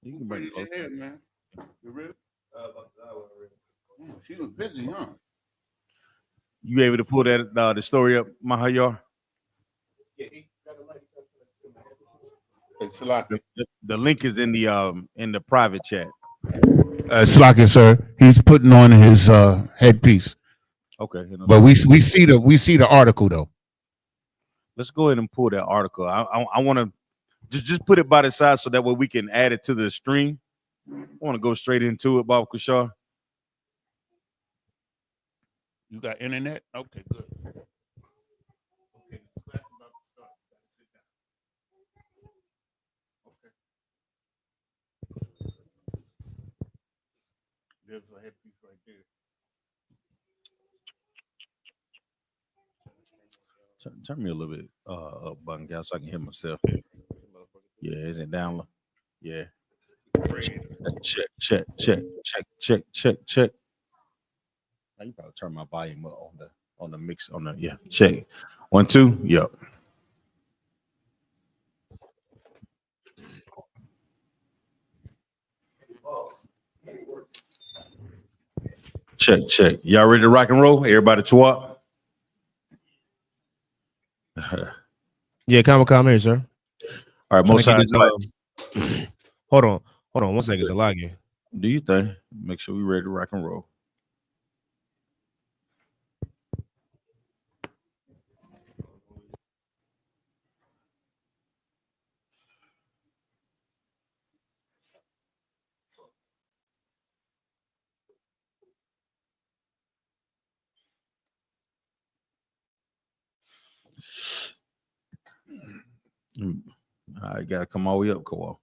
You can bring it your close. head, man. You ready? She was busy, huh? You able to pull that the story up, Mahayar? Hey, Salaki. The link is in the private chat. Salaki, sir. He's putting on his headpiece. Okay. But we see the article though. Let's go ahead and pull that article. I want to just put it by the side so that way we can add it to the stream. I want to go straight into it, Bob Kushar. You got internet? Okay, good. Okay, that's about to start. Sit down. Okay. There's a headpiece right there. Turn me a little bit up, button guy, so I can hear myself. Yeah, is it down low? Yeah. Check. Now you probably turn my volume up on the mix on the check. 1, 2, yep. Check. Y'all ready to rock and roll? Everybody to up? Yeah, come here, sir. All right, most sides. Hold on 1 second, Salaki. Do you think? Make sure we ready to rock and roll. I gotta come all the way up, Kowal.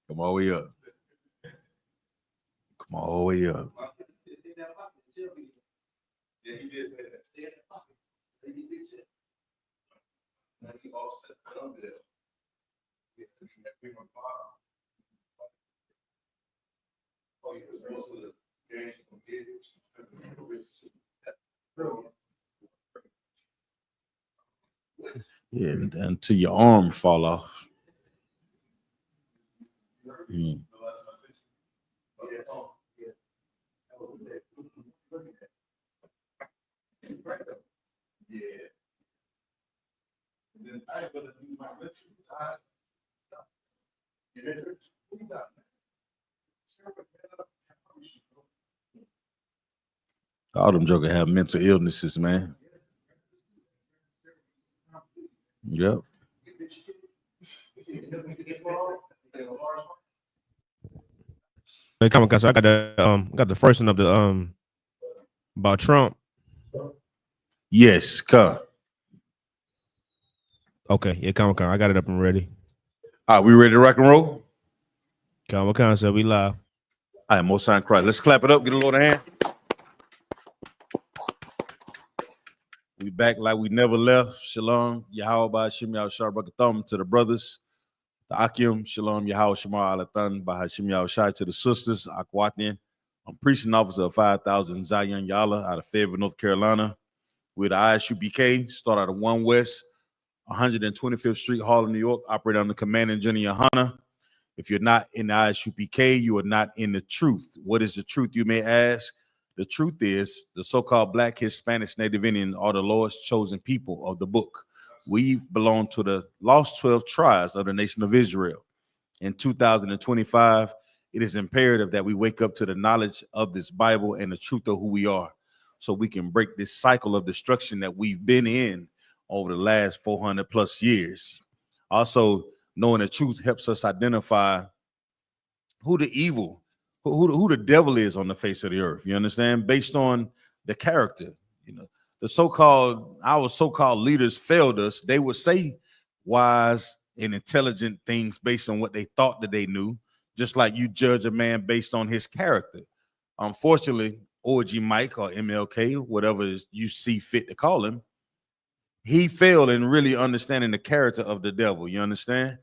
Come all the way up. Come all the way up. Yeah, he did say that. Stay at the pocket. Stay in the picture. Now he offset the dumbbell. Oh, yeah, because most of the games from here, yeah, until your arm fall off. Mm. Yeah. And then I gotta do my ritual. All them jokers have mental illnesses, man. Yep. Hey, come on, so I got the first one of the about Trump. Yes, come. Okay, yeah, come on, I got it up and ready. All right, we ready to rock and roll? Come on, so we live. All right, most sign cry. Let's clap it up. Get a little hand. We back like we never left. Shalom, Yahweh, Shim Yahushua, Brakathum to the brothers. The Akim, Shalom, Yahweh, Shemar, Alathan, Bahashim Yahushua to the sisters, Akwatian. I'm preaching officer of 5,000 Zion Yala out of Fayetteville, North Carolina. We're the I.S.U.P.K, start out of 1 West, 125th Street, Harlem, New York, operate under Command and General YAHANNA. If you're not in the I.S.U.P.K, you are not in the truth. What is the truth, you may ask? The truth is the so-called Black, Hispanics, Native Indian are the Lord's chosen people of the book. We belong to the lost 12 tribes of the nation of Israel. In 2025, it is imperative that we wake up to the knowledge of this Bible and the truth of who we are so we can break this cycle of destruction that we've been in over the last 400 plus years. Also, knowing the truth helps us identify who the evil, who the devil is on the face of the earth. You understand? Based on the character, you know, our so-called leaders failed us. They would say wise and intelligent things based on what they thought that they knew, just like you judge a man based on his character. Unfortunately, OG Mike or MLK, whatever you see fit to call him, he failed in really understanding the character of the devil. You understand?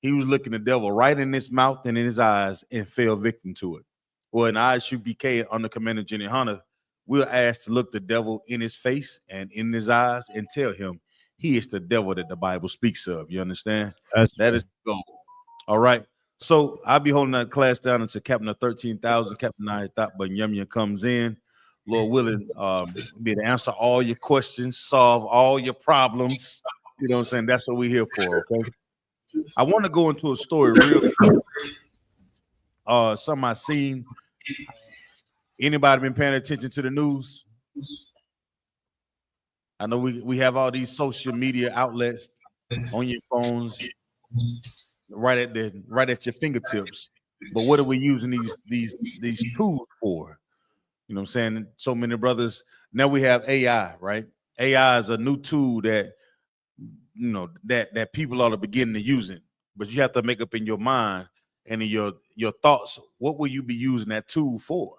He was looking the devil right in his mouth and in his eyes and fell victim to it. Well, in I.S.U.P.K under Commander General YAHANNA, we're asked to look the devil in his face and in his eyes and tell him, he is the devil that the Bible speaks of. You understand? That's That is the goal. All right. So I'll be holding that class down until Captain of 13,000, Captain Nayathaq, but Yemya comes in. Lord willing, be to answer all your questions, solve all your problems. You know what I'm saying? That's what we're here for, okay? I want to go into a story real quick. Something I seen. Anybody been paying attention to the news? I know we have all these social media outlets on your phones, right at your fingertips. But what are we using these tools for? You know what I'm saying? So many brothers. Now we have AI, right? AI is a new tool that that people are beginning to use it. But you have to make up in your mind and in your thoughts, what will you be using that tool for?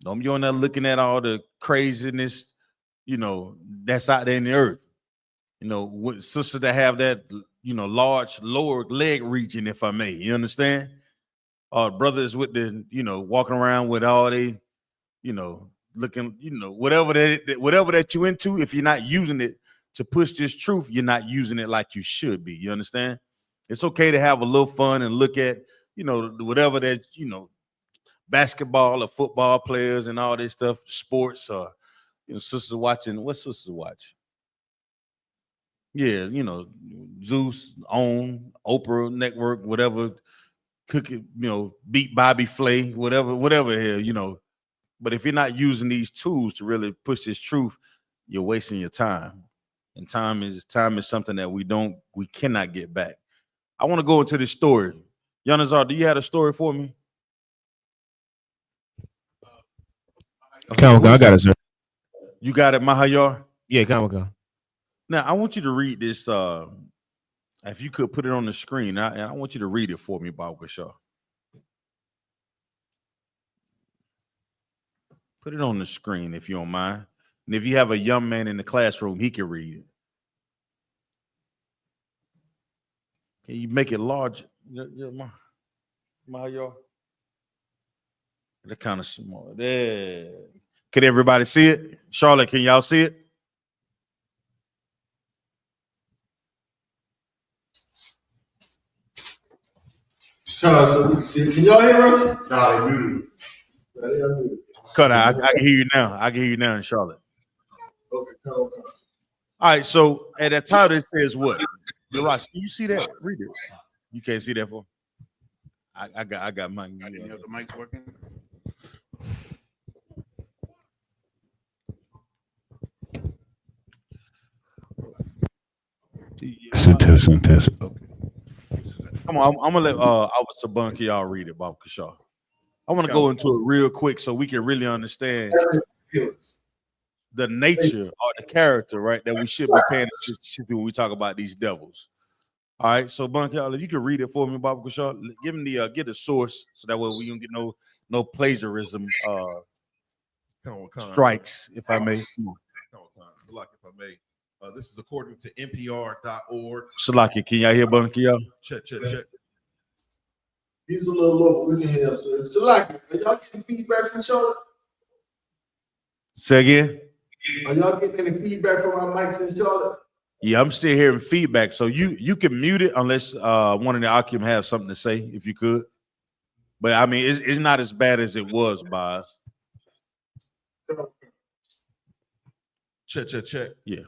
Don't be on there looking at all the craziness, that's out there in the earth. With sisters that have that, large lower leg region, if I may, you understand? Brothers with the, walking around with all they, looking, whatever that you into, if you're not using it to push this truth, you're not using it like you should be. You understand? It's okay to have a little fun and look at, whatever that, basketball or football players and all this stuff, sports, or sisters watching. What sisters watch? Yeah, Zeus, OWN, Oprah Network, whatever, cooking, beat Bobby Flay, whatever here, But if you're not using these tools to really push this truth, you're wasting your time. And time is something that we cannot get back. I want to go into this story. Yanazar, do you have a story for me? Kamaka, I got it, sir. You got it, Mahayar? Yeah, Kamaka. Now, I want you to read this. If you could put it on the screen, I want you to read it for me, Bob Gashaw. Put it on the screen if you don't mind. And if you have a young man in the classroom, he can read it. Can you make it large? Mahayar? They're kind of small. There. Can everybody see it? Charlotte, can y'all see it? Can y'all hear us? No, they muted. Cut out. I can hear you now. I can hear you now in Charlotte. Okay, cut on. All right, so at that title it says what? Ross, can you see that? Read it. You can't see that for? I got mine. Got any other mics working? Test. Okay. Come on, I'm gonna let Officer Bunky y'all read it, Bob Kashaw. I want to go into it real quick so we can really understand the nature or the character, right, that we should be paying attention to when we talk about these devils. All right, so Bunky, if you can read it for me, Bob Kashaw, give him get the source so that way we don't get no plagiarism strikes, if I may. Like if I may. This is according to NPR.org. Salaki, can y'all hear Bunky? Check. He's a little low, we can hear him. So like, are y'all getting feedback from Charlotte? Say again? Are y'all getting any feedback from our mics in Charlotte? Yeah, I'm still hearing feedback. So you can mute it unless one of the Akim have something to say, if you could. But I mean, it's not as bad as it was, Boz. Check. Yeah.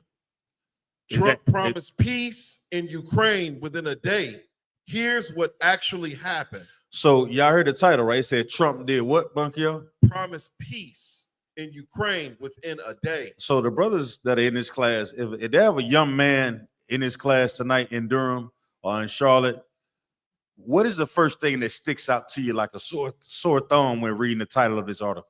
Trump promised peace in Ukraine within a day. Here's what actually happened. So y'all heard the title, right? It said Trump did what, Bunky? Promised peace in Ukraine within a day. So the brothers that are in this class, if they have a young man in this class tonight in Durham or in Charlotte, what is the first thing that sticks out to you like a sore thumb when reading the title of this article?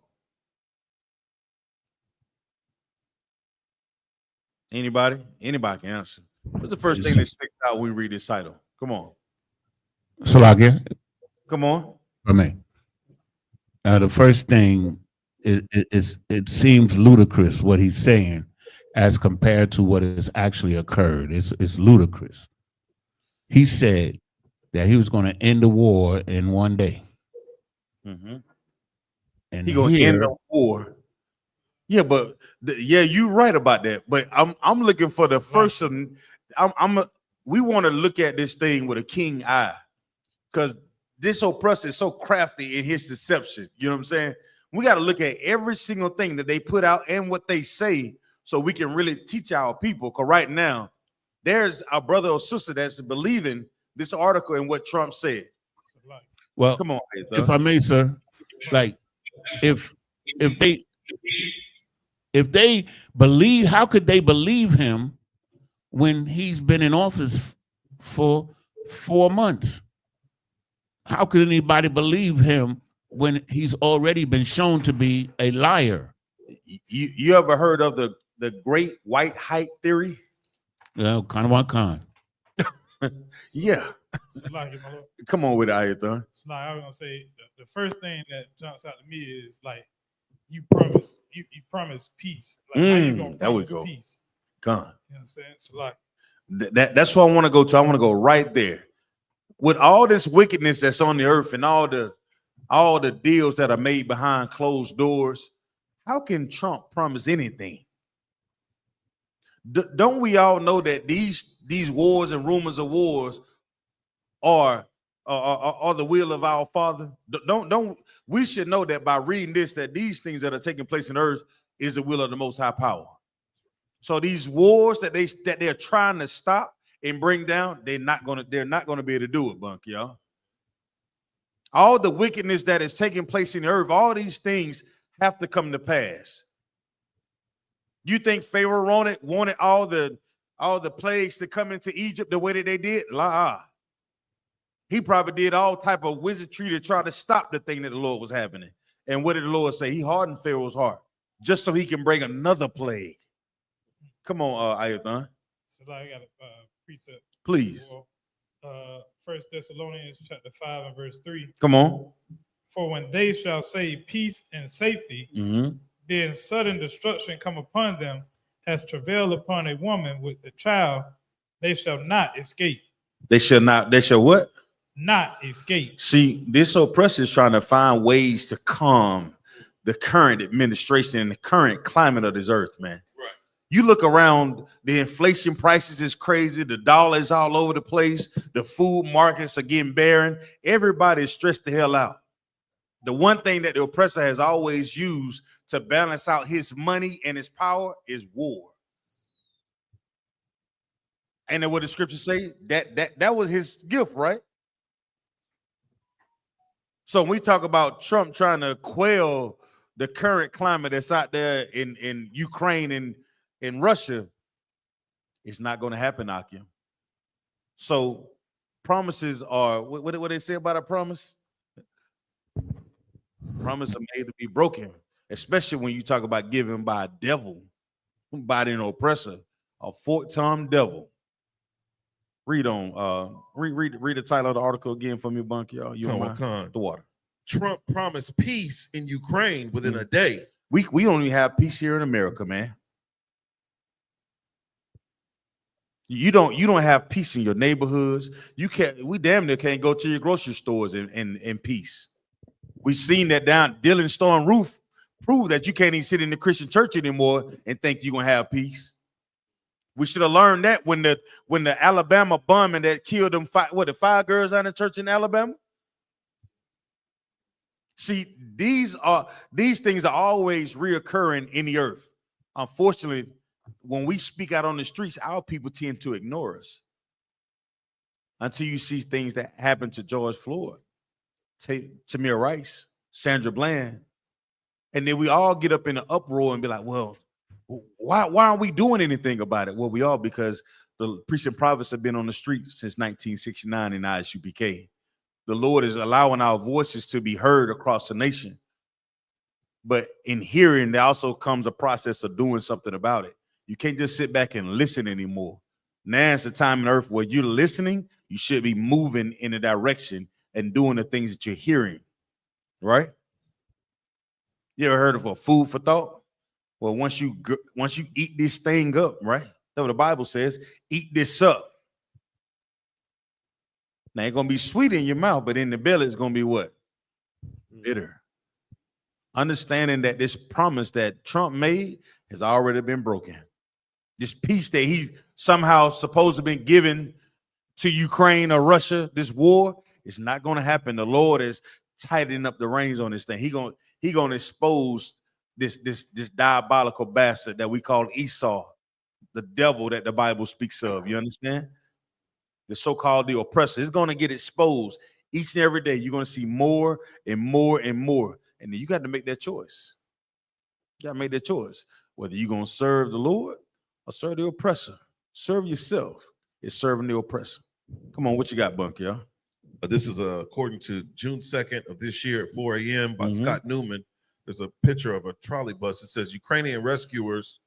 Anybody can answer. What's the first thing that sticks out when we read this title? Come on. Salakia. Come on. For me. The first thing is it seems ludicrous what he's saying as compared to what has actually occurred. It's ludicrous. He said that he was going to end the war in one day. Mm-hmm. And he going to end the war. Yeah, but yeah, you're right about that. But I'm looking for the first of them. We want to look at this thing with a keen eye, because this oppressor is so crafty in his deception. You know what I'm saying? We got to look at every single thing that they put out and what they say, so we can really teach our people. Because right now, there's a brother or sister that's believing this article and what Trump said. Well, Come on, if I may, sir, like if they believe, how could they believe him when he's been in office for 4 months? How could anybody believe him when he's already been shown to be a liar? You ever heard of the great white hype theory? Yeah, kind of one kind. Yeah. Come on with it, Ayathan. So I was gonna say the first thing that jumps out to me is like you promise peace. Like how you gonna there we promise go. peace? Come. You know what I'm saying? So like That's what I want to go to. I want to go right there. With all this wickedness that's on the earth and all the deals that are made behind closed doors, how can Trump promise anything? Don't we all know that these wars and rumors of wars are the will of our Father? Don't we should know that by reading this, that these things that are taking place in earth is the will of the Most High Power. So these wars that they're trying to stop and bring down, they're not gonna be able to do it, Bunk, y'all. All the wickedness that is taking place in the earth, all these things have to come to pass. You think Pharaoh wanted all the plagues to come into Egypt the way that they did? La. He probably did all type of wizardry to try to stop the thing that the Lord was happening. And what did the Lord say? He hardened Pharaoh's heart just so he can bring another plague. Come on, Ayathan. so like I got a precept. Please. 1 Thessalonians chapter 5 and verse 3. Come on. For when they shall say peace and safety, then sudden destruction come upon them, as travail upon a woman with a child, they shall not escape. They shall what? Not escape. See, this oppressor is trying to find ways to calm the current administration and the current climate of this earth, man. Right. You look around, the inflation prices is crazy. The dollar is all over the place. The food markets are getting barren. Everybody is stressed the hell out. The one thing that the oppressor has always used to balance out his money and his power is war. And then what the scriptures say, that was his gift, right? So when we talk about Trump trying to quell the current climate that's out there in Ukraine and in Russia, it's not going to happen, Akim. So promises are, what they say about a promise? Promises are made to be broken, especially when you talk about giving by a devil, by an oppressor, a fork-tongued devil. Read the title of the article again for me, Bunk, y'all. You Con. The water. Trump promised peace in Ukraine within a day. We don't even have peace here in America, man. You don't have peace in your neighborhoods. We damn near can't go to your grocery stores in peace. We've seen that down Dillon Storm Roof prove that you can't even sit in the Christian church anymore and think you're gonna have peace. We should have learned that when the Alabama bombing that killed them the 5 girls out of church in Alabama. See, these things are always reoccurring in the earth. Unfortunately, when we speak out on the streets, our people tend to ignore us until you see things that happened to George Floyd, Tamir Rice, Sandra Bland, and then we all get up in an uproar and be like, well, why aren't we doing anything about it? Well, we are, because the priests and prophets have been on the streets since 1969 in I.S.U.P.K. The Lord is allowing our voices to be heard across the nation. But in hearing, there also comes a process of doing something about it. You can't just sit back and listen anymore. Now is the time on earth where you're listening. You should be moving in a direction and doing the things that you're hearing, right? You ever heard of a food for thought? Well, once you eat this thing up, right? That's what the Bible says. Eat this up. Now it's gonna be sweet in your mouth, but in the belly it's gonna be what? Bitter. understanding that this promise that Trump made has already been broken. This peace that he somehow supposed to have been given to Ukraine or Russia, this war, is not going to happen. The Lord is tightening up the reins on this thing. He gonna expose this diabolical bastard that we call Esau, the devil that the Bible speaks of. You understand? The so-called the oppressor is going to get exposed each and every day. You're going to see more and more and more. And then you got to make that choice. You got to make that choice. Whether you're going to serve the Lord or serve the oppressor. Serve yourself is serving the oppressor. Come on, what you got, Bunk, y'all? This is according to June 2nd of this year at 4 a.m. by Scott Newman. There's a picture of a trolley bus. It says Ukrainian rescuers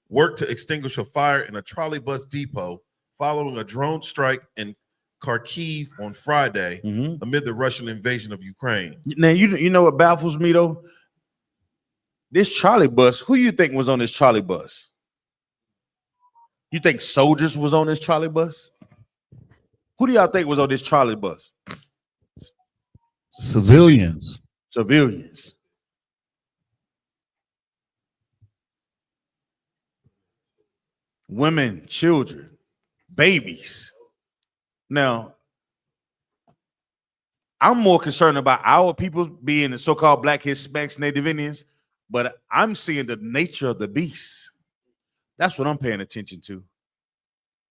work to extinguish a fire in a trolley bus depot following a drone strike in Kharkiv on Friday amid the Russian invasion of Ukraine. Now, you know what baffles me, though? This trolley bus, who you think was on this trolley bus? You think soldiers was on this trolley bus? Who do y'all think was on this trolley bus? Civilians. Civilians. Women, children, babies. Now, I'm more concerned about our people being the so-called Black, Hispanics, Native Indians, but I'm seeing the nature of the beast. That's what I'm paying attention to.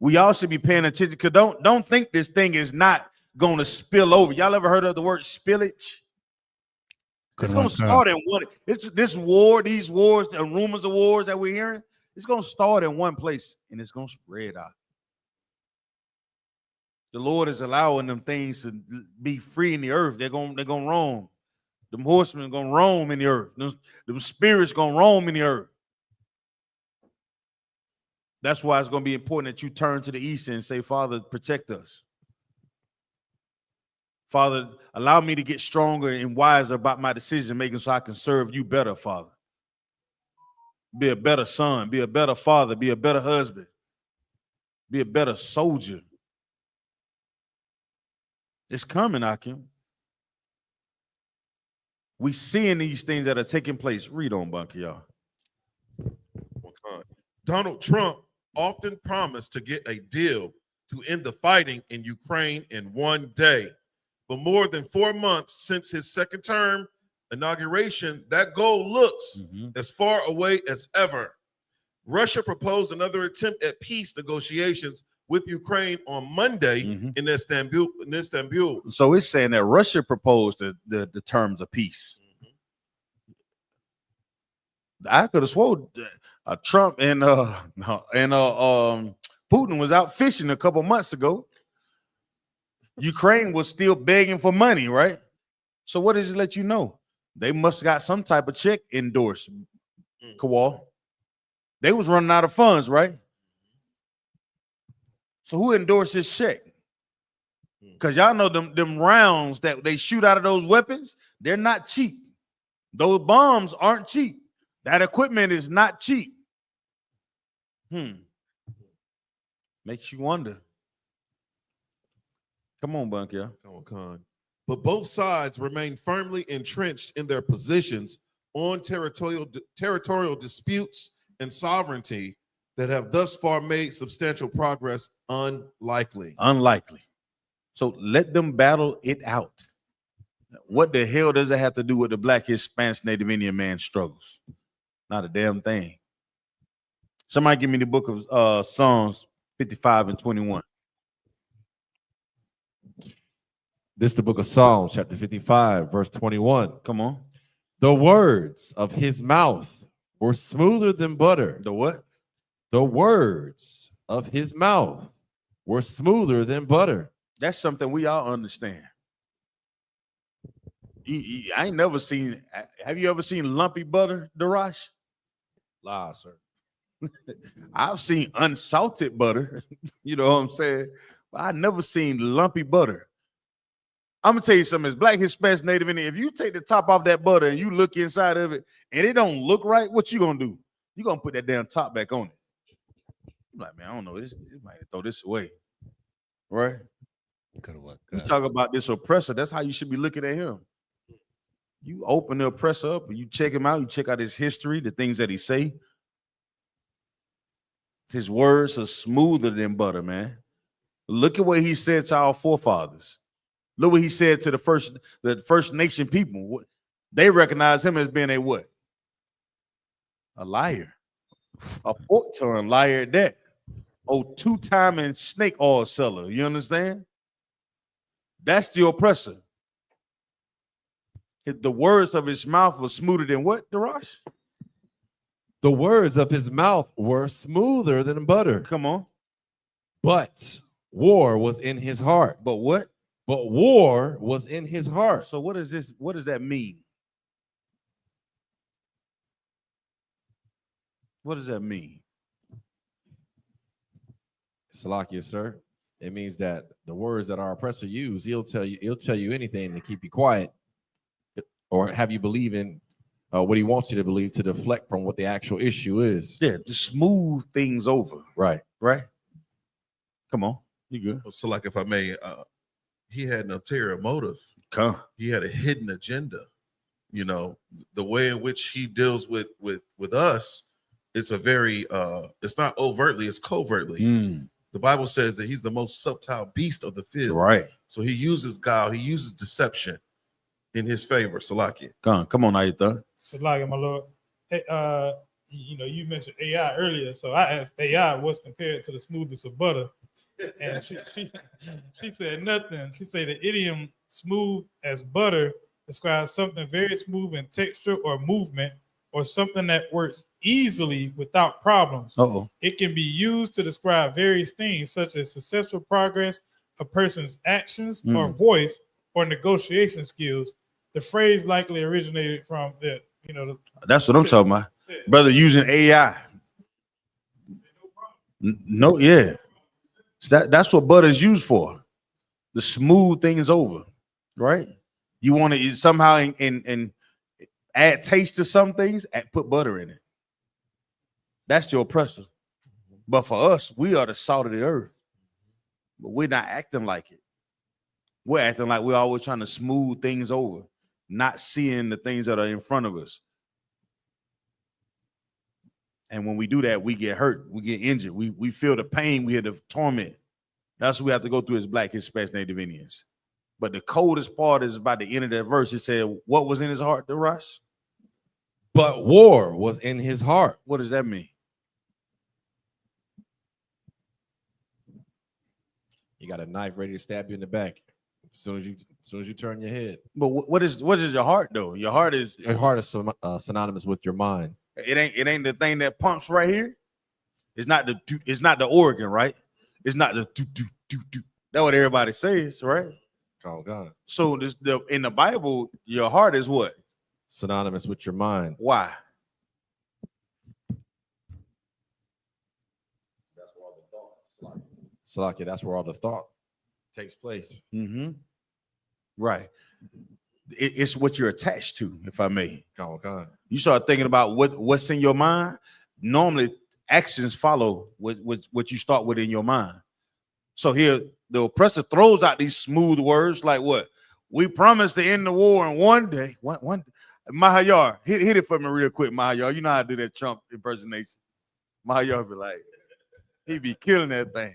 We all should be paying attention, because don't think this thing is not going to spill over. Y'all ever heard of the word spillage? It's going to start in one. This war, these wars, the rumors of wars that we're hearing, it's going to start in one place and it's going to spread out. The Lord is allowing them things to be free in the earth. They're going to roam. Them horsemen are going to roam in the earth. Them spirits going to roam in the earth. That's why it's going to be important that you turn to the east and say, Father, protect us. Father, allow me to get stronger and wiser about my decision making so I can serve you better, Father. Be a better son, be a better father, be a better husband, be a better soldier. It's coming, Akim. We seeing these things that are taking place. Read on, Bunker, y'all. Donald Trump often promised to get a deal to end the fighting in Ukraine in one day. But more than 4 months since his second term inauguration, that goal looks as far away as ever. Russia proposed another attempt at peace negotiations with Ukraine on Monday in Istanbul. So it's saying that Russia proposed the terms of peace. I could have sworn Trump and Putin was out fishing a couple months ago. Ukraine was still begging for money, right? So what does it let you know? They must have got some type of check endorsed. Kowal. They was running out of funds, right? So who endorsed this check? Because y'all know them rounds that they shoot out of those weapons, they're not cheap. Those bombs aren't cheap. That equipment is not cheap. Makes you wonder. Come on, Bunk, yeah. Come on, Khan. But both sides remain firmly entrenched in their positions on territorial disputes and sovereignty that have thus far made substantial progress unlikely. So let them battle it out. What the hell does it have to do with the Black, Hispanic, Native Indian man struggles? Not a damn thing. Somebody give me the book of Psalms 55 and 21. This is the book of Psalms, chapter 55, verse 21. Come on. The words of his mouth were smoother than butter. The what? The words of his mouth were smoother than butter. That's something we all understand. I ain't never seen. Have you ever seen lumpy butter, Darash? Lie, sir. I've seen unsalted butter. You know what I'm saying? But I never seen lumpy butter. I'm gonna tell you something. As Black, Hispanic, Native Indian, if you take the top off that butter and you look inside of it and it don't look right, what you gonna do? You gonna put that damn top back on it. I'm like, man, I don't know. This might throw this away, right? You talk about this oppressor. That's how you should be looking at him. You open the oppressor up and you check him out. You check out his history, the things that he say. His words are smoother than butter, man. Look at what he said to our forefathers. Look what he said to the First Nation people. They recognize him as being a what? A liar. A fork-tongued liar at that. Oh, two-timing snake oil seller. You understand? That's the oppressor. The words of his mouth were smoother than what, Darash? The words of his mouth were smoother than butter. Come on. But war was in his heart. But what? But war was in his heart. So what is this? What does that mean? What does that mean? Salakia, sir. It means that the words that our oppressor use, he'll tell you anything to keep you quiet or have you believe in what he wants you to believe to deflect from what the actual issue is. Yeah, to smooth things over. Right. Right? Come on. You good? So, like, if I may, he had an ulterior motive. Come. He had a hidden agenda. You know, the way in which he deals with us, it's a very it's not overtly, it's covertly. The Bible says that he's the most subtle beast of the field. Right. So he uses guile, he uses deception in his favor. Salakia. Come on, Nayathaq. Salakia, my Lord. Hey, you know, you mentioned AI earlier, so I asked AI what's compared to the smoothest of butter, and she said nothing. She said the idiom "smooth as butter" describes something very smooth in texture or movement, or something that works easily without problems. It can be used to describe various things, such as successful progress, a person's actions or voice, or negotiation skills. The phrase likely originated from the, you know. That's what I'm talking about. Yeah. Brother using AI. No, yeah. That's what butter is used for. To smooth things over, right? You want to somehow and add taste to some things, put butter in it. That's your oppressor. But for us, we are the salt of the earth. But we're not acting like it. We're acting like we're always trying to smooth things over, not seeing the things that are in front of us. And when we do that, we get hurt, we get injured, we feel the pain, we hear the torment. That's what we have to go through as Black, Hispanic, Native Indians. But the coldest part is about the end of that verse. It said, what was in his heart, Darash? But war was in his heart. What does that mean? You got a knife ready to stab you in the back as soon as you turn your head. But what is your heart though? Your heart is synonymous with your mind. It ain't the thing that pumps right here. It's not the organ, right? It's not the do. That's what everybody says, right? Oh God. So in the Bible, your heart is what? Synonymous with your mind. Why? That's where all the thought. Salakia, that's where all the thought takes place. Right. It's what you're attached to, if I may. Oh God. You start thinking about what's in your mind. Normally, actions follow what you start with in your mind. So here, the oppressor throws out these smooth words like what? We promise to end the war in one day. One Mahayar, hit it for me real quick, Mahayar. You know how to do that Trump impersonation. Mahayar be like, he be killing that thing.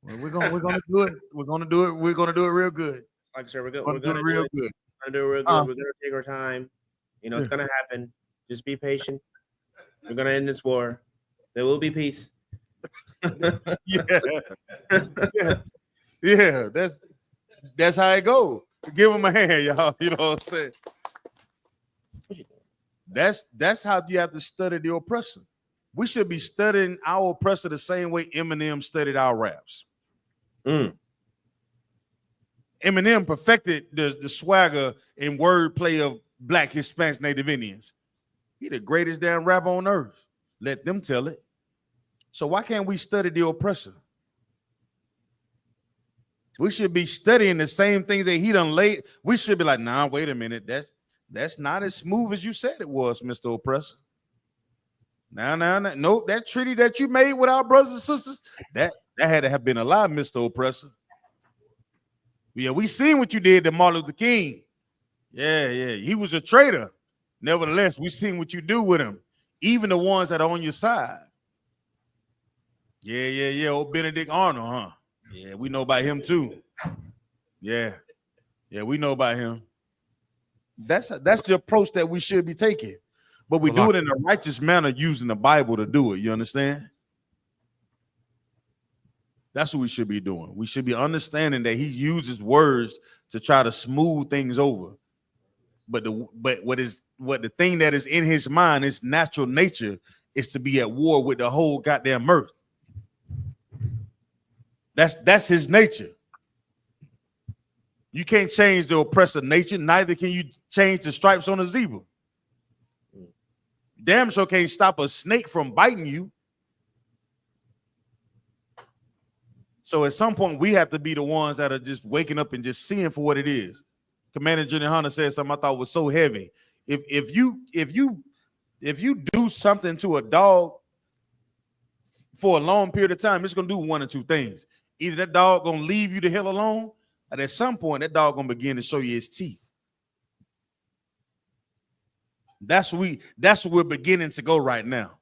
Well, we're gonna do it. We're gonna do it real good. Like I said, we're gonna do it real good. We're gonna do it real good. We're gonna take our time. You know, it's gonna happen. Just be patient. We're gonna end this war. There will be peace. Yeah. That's how it goes. Give him a hand, y'all. You know what I'm saying? That's how you have to study the oppressor. We should be studying our oppressor the same way Eminem studied our raps. Eminem perfected the swagger and wordplay of Black, Hispanic, Native Indians. He the greatest damn rapper on earth. Let them tell it. So why can't we study the oppressor? We should be studying the same things that he done laid. We should be like, nah, wait a minute. That's not as smooth as you said it was, Mr. Oppressor. Now. Nope, that treaty that you made with our brothers and sisters, that had to have been a lie, Mr. Oppressor. Yeah, we seen what you did to Martin Luther King. Yeah, yeah. He was a traitor. Nevertheless, we seen what you do with him. Even the ones that are on your side. Yeah, yeah, yeah. Old Benedict Arnold, huh? Yeah, we know about him too. Yeah. Yeah, we know about him. That's the approach that we should be taking. But we do it in a righteous manner using the Bible to do it. You understand? That's what we should be doing. We should be understanding that he uses words to try to smooth things over. But what the thing that is in his mind, his natural nature, is to be at war with the whole goddamn earth. That's his nature. You can't change the oppressive nature, neither can you change the stripes on a zebra. Damn sure can't stop a snake from biting you. So at some point, we have to be the ones that are just waking up and just seeing for what it is. Commander General Hunter said something I thought was so heavy. If you do something to a dog for a long period of time, it's gonna do one or two things. Either that dog gonna leave you the hell alone, and at some point that dog gonna begin to show you his teeth. That's where we're beginning to go right now.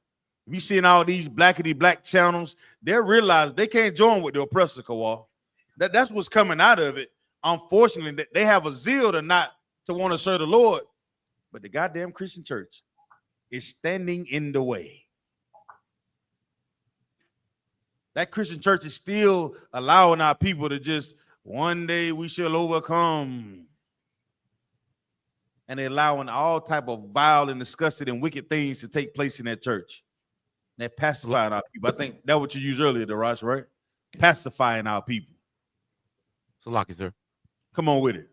We seeing all these blackity black channels. They realize they can't join with the oppressor, Kawal. That's what's coming out of it. Unfortunately, they have a zeal to want to serve the Lord, but the goddamn Christian church is standing in the way. That Christian church is still allowing our people to just, one day we shall overcome. And they're allowing all type of vile and disgusting and wicked things to take place in that church. They're pacifying our people. I think that's what you used earlier, Darash, right? Pacifying our people. So lucky, sir. Come on with it.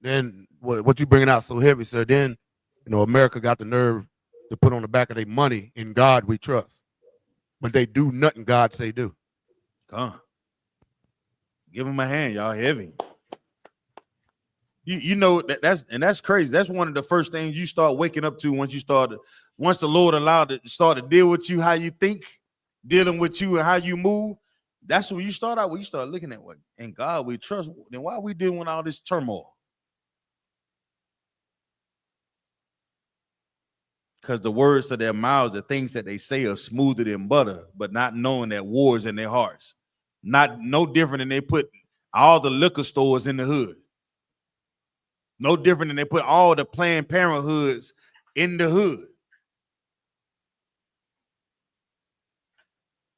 Then what you bringing out so heavy, sir? Then, America got the nerve to put on the back of their money, in God we trust. But they do nothing God say do. Come. Give them a hand, y'all. Heavy. You know that's crazy. That's one of the first things you start waking up to once the Lord allowed it to start to deal with you, how you think, dealing with you and how you move. That's when you start out. When you start looking at what in God we trust. Then why are we dealing with all this turmoil? Because the words of their mouths, the things that they say are smoother than butter, but not knowing that war is in their hearts. No different than they put all the liquor stores in the hood. No different than they put all the Planned Parenthoods in the hood.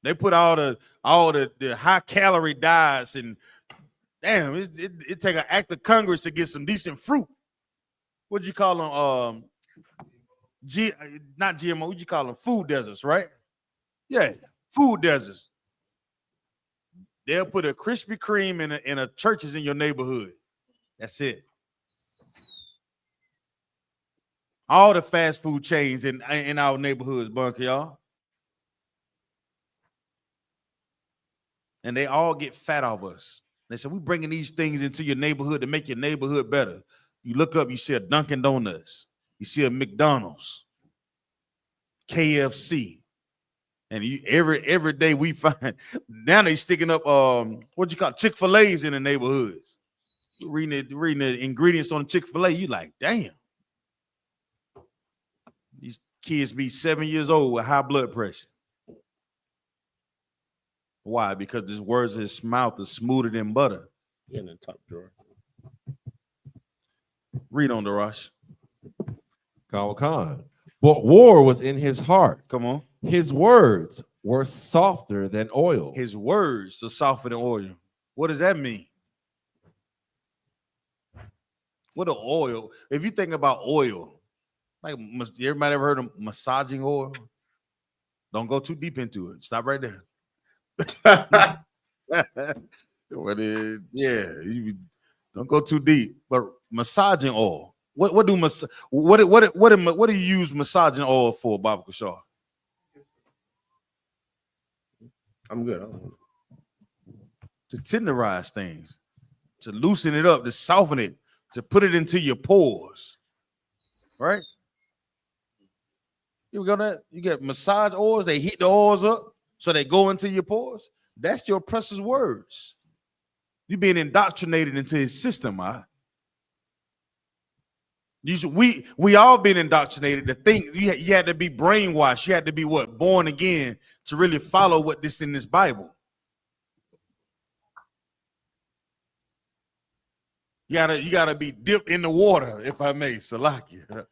They put all the high calorie diets, and damn, it take an act of Congress to get some decent fruit. What'd you call them? Not GMO. What'd you call them? Food deserts, right? Yeah, food deserts. They'll put a Krispy Kreme in a churches in your neighborhood. That's it. All the fast food chains in our neighborhoods, bunker, y'all. And they all get fat off us. They said, we're bringing these things into your neighborhood to make your neighborhood better. You look up, you see a Dunkin' Donuts. You see a McDonald's, KFC. And every day we find, now they sticking up, Chick-fil-A's in the neighborhoods. You're reading the ingredients on Chick-fil-A, you like, damn. These kids be 7 years old with high blood pressure. Why? Because this words in his mouth is smoother than butter. In the top drawer. Read on, Darash. Khan. But war was in his heart. Come on. His words were softer than oil. His words are softer than oil. What does that mean? What an oil? If you think about oil, like everybody ever heard of massaging oil? Don't go too deep into it. Stop right there. Don't go too deep. But massaging oil. What do you use massaging oil for, Baba Kushar? I'm good. To tenderize things, to loosen it up, to soften it, to put it into your pores, right? You got that? You get massage oils. They heat the oils up so they go into your pores. That's your oppressor's words. You're being indoctrinated into his system, We all been indoctrinated to think you had to be brainwashed. You had to be what, born again to really follow what this in this Bible. You gotta be dipped in the water, if I may, Salakia.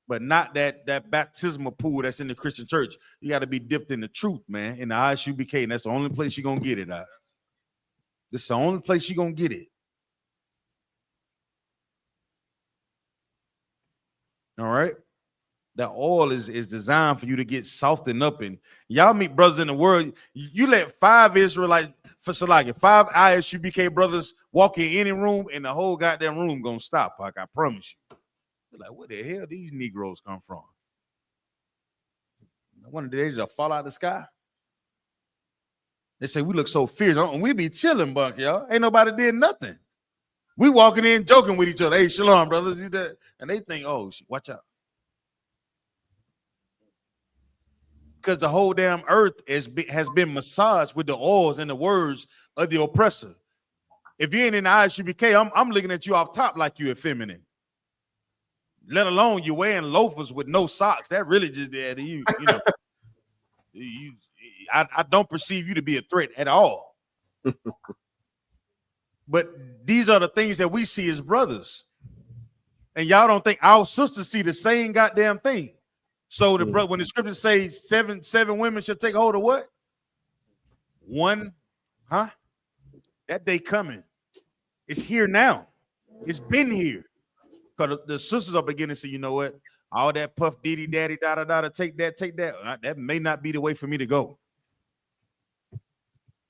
But not that baptismal pool that's in the Christian church. You got to be dipped in the truth, man, in the I.S.U.P.K, and that's the only place you're gonna get it at. This is the only place you're gonna get it. All right. That oil is designed for you to get softened up, and y'all meet brothers in the world. You let 5 Israelite for Salakia, 5 I.S.U.P.K brothers walk in any room, and the whole goddamn room gonna stop. Like, I promise you. Like, where the hell these Negroes come from? One of the days they'll fall out of the sky. They say we look so fierce, and we be chilling, Buck, y'all. Ain't nobody did nothing. We walking in joking with each other. Hey, shalom, brothers, do that, and they think, oh, watch out, because the whole damn earth has been massaged with the oils and the words of the oppressor. If you ain't in the I.S.U.P.K, I'm looking at you off top like you effeminate. Let alone you wearing loafers with no socks. That really just there to you. You know, I don't perceive you to be a threat at all. But these are the things that we see as brothers, and y'all don't think our sisters see the same goddamn thing. So the brother, when the scripture says seven women shall take hold of what? One, huh? That day coming. It's here now. It's been here. Because the sisters are beginning to say, you know what? All that puff diddy daddy da da da da, take that. That may not be the way for me to go.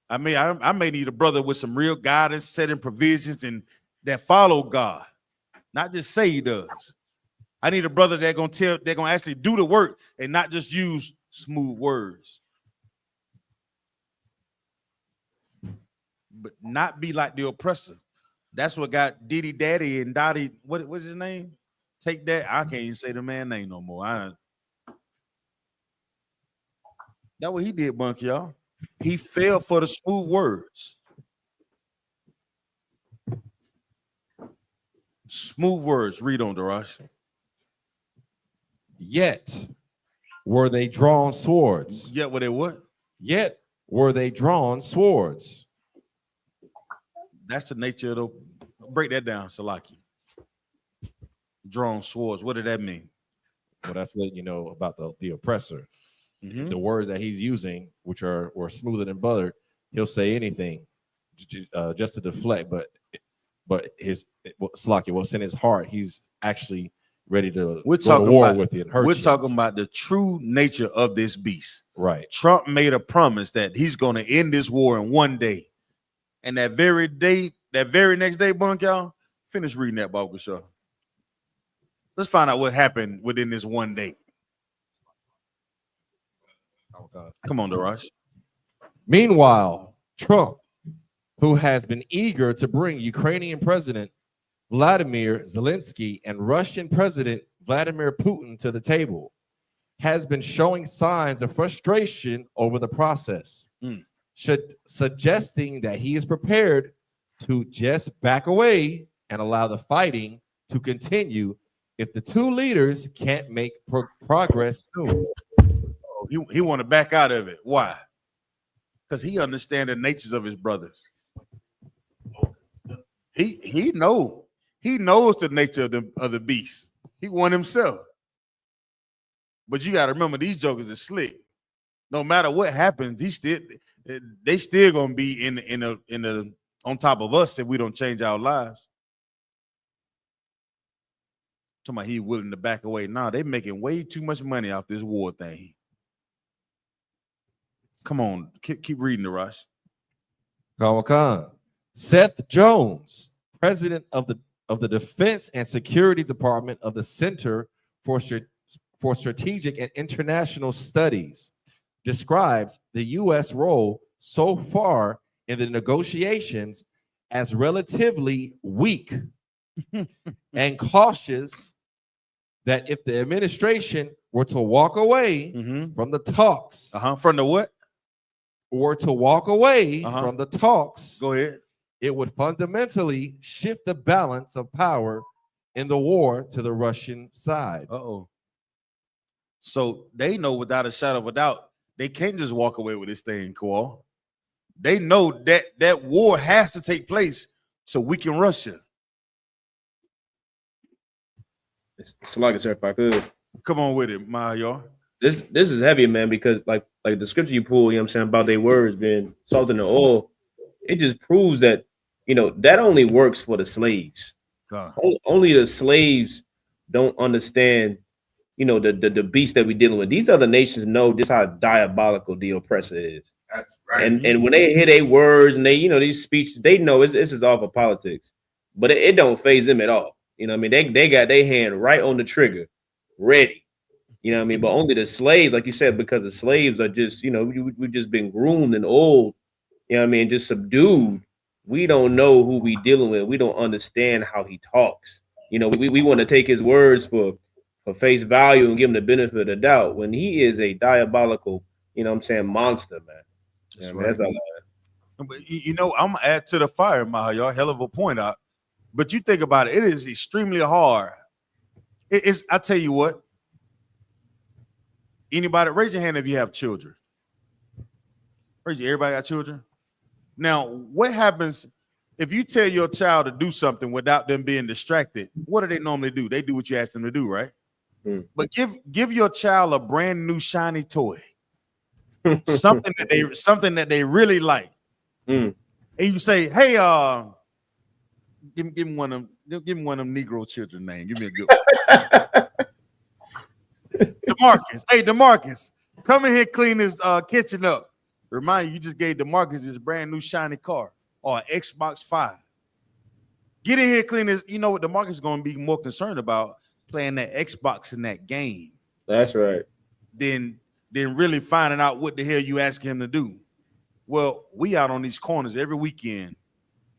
I may need a brother with some real guidance, setting provisions, and that follow God, not just say he does. I need a brother they're gonna actually do the work and not just use smooth words, but not be like the oppressor. That's what got Diddy Daddy and Dottie. What's his name? Take that. I can't even say the man's name no more. That's what he did, Bunk, y'all. He fell for the smooth words. Smooth words. Read on, Darash. Yet were they drawn swords. Yet were they what? Yet were they drawn swords. That's the nature of the. Break that down, Salaki. Drawn swords. What did that mean? Well, that's letting you know about the oppressor. Mm-hmm. The words that he's using, which are smoother than butter, he'll say anything just to deflect. But his Salaki, what's in his heart, he's actually ready to go to war with it. We're talking about the true nature of this beast. Right. Trump made a promise that he's going to end this war in one day. And that very next day, Bunk, y'all, finish reading that, Bob Shaw. Let's find out what happened within this one day. Oh, God. Come on, Darash. Meanwhile, Trump, who has been eager to bring Ukrainian President Vladimir Zelensky and Russian President Vladimir Putin to the table, has been showing signs of frustration over the process. Suggesting that he is prepared to just back away and allow the fighting to continue if the two leaders can't make progress soon. He want to back out of it. Why? Because he understands the natures of his brothers. He knows the nature of the beast. He won himself. But you got to remember, these jokers are slick. No matter what happens, they still gonna be in the on top of us if we don't change our lives. Talking about he willing to back away. Nah, they making way too much money off this war thing. Come on, keep reading, Darash. Khan. Seth Jones, president of the Defense and Security Department of the Center for Strategic and International Studies, describes the U.S. role so far in the negotiations as relatively weak and cautious that if the administration were to walk away from the talks, from the what? Were to walk away from the talks, go ahead. It would fundamentally shift the balance of power in the war to the Russian side. Uh-oh. So they know without a shadow of a doubt, they can't just walk away with this thing, Kowal. They know that that war has to take place to weaken Russia. It's like, sir, if I could. Come on with it, Mayor. This is heavy, man, because like the scripture you pull, you know what I'm saying, about their words being salt in the oil, it just proves that, you know, that only works for the slaves. Only the slaves don't understand, you know, the beast that we're dealing with. These other nations know this how diabolical the oppressor is. That's right. And when they hear their words and they, you know, these speeches, they know this is all for politics. But it don't phase them at all. You know what I mean? They got their hand right on the trigger, ready. You know what I mean? But only the slaves, like you said, because the slaves are just, you know, we've just been groomed and old, you know what I mean, just subdued. We don't know who we dealing with. We don't understand how he talks. You know, we want to take his words for face value and give him the benefit of the doubt when he is a diabolical, you know what I'm saying, monster, man. That's Yeah, right. man, that's all. But you know, I'm gonna add to the fire, Mayor. Hell of a point out. But you think about it, it is extremely hard. It's I tell you what. Anybody, raise your hand if you have children. Everybody got children? Now, what happens if you tell your child to do something without them being distracted? What do they normally do? They do what you ask them to do, right? But give your child a brand new shiny toy, something that they really like, and you say, "Hey, give me one of them Negro children name. Give me a good one." DeMarcus. Hey, DeMarcus, come in here, clean this kitchen up. Remind you just gave DeMarcus his brand new shiny car or an Xbox 5. Get in here, clean this. You know what DeMarcus is going to be more concerned about? Playing that Xbox in that game. That's right. Than really finding out what the hell you ask him to do. Well, we out on these corners every weekend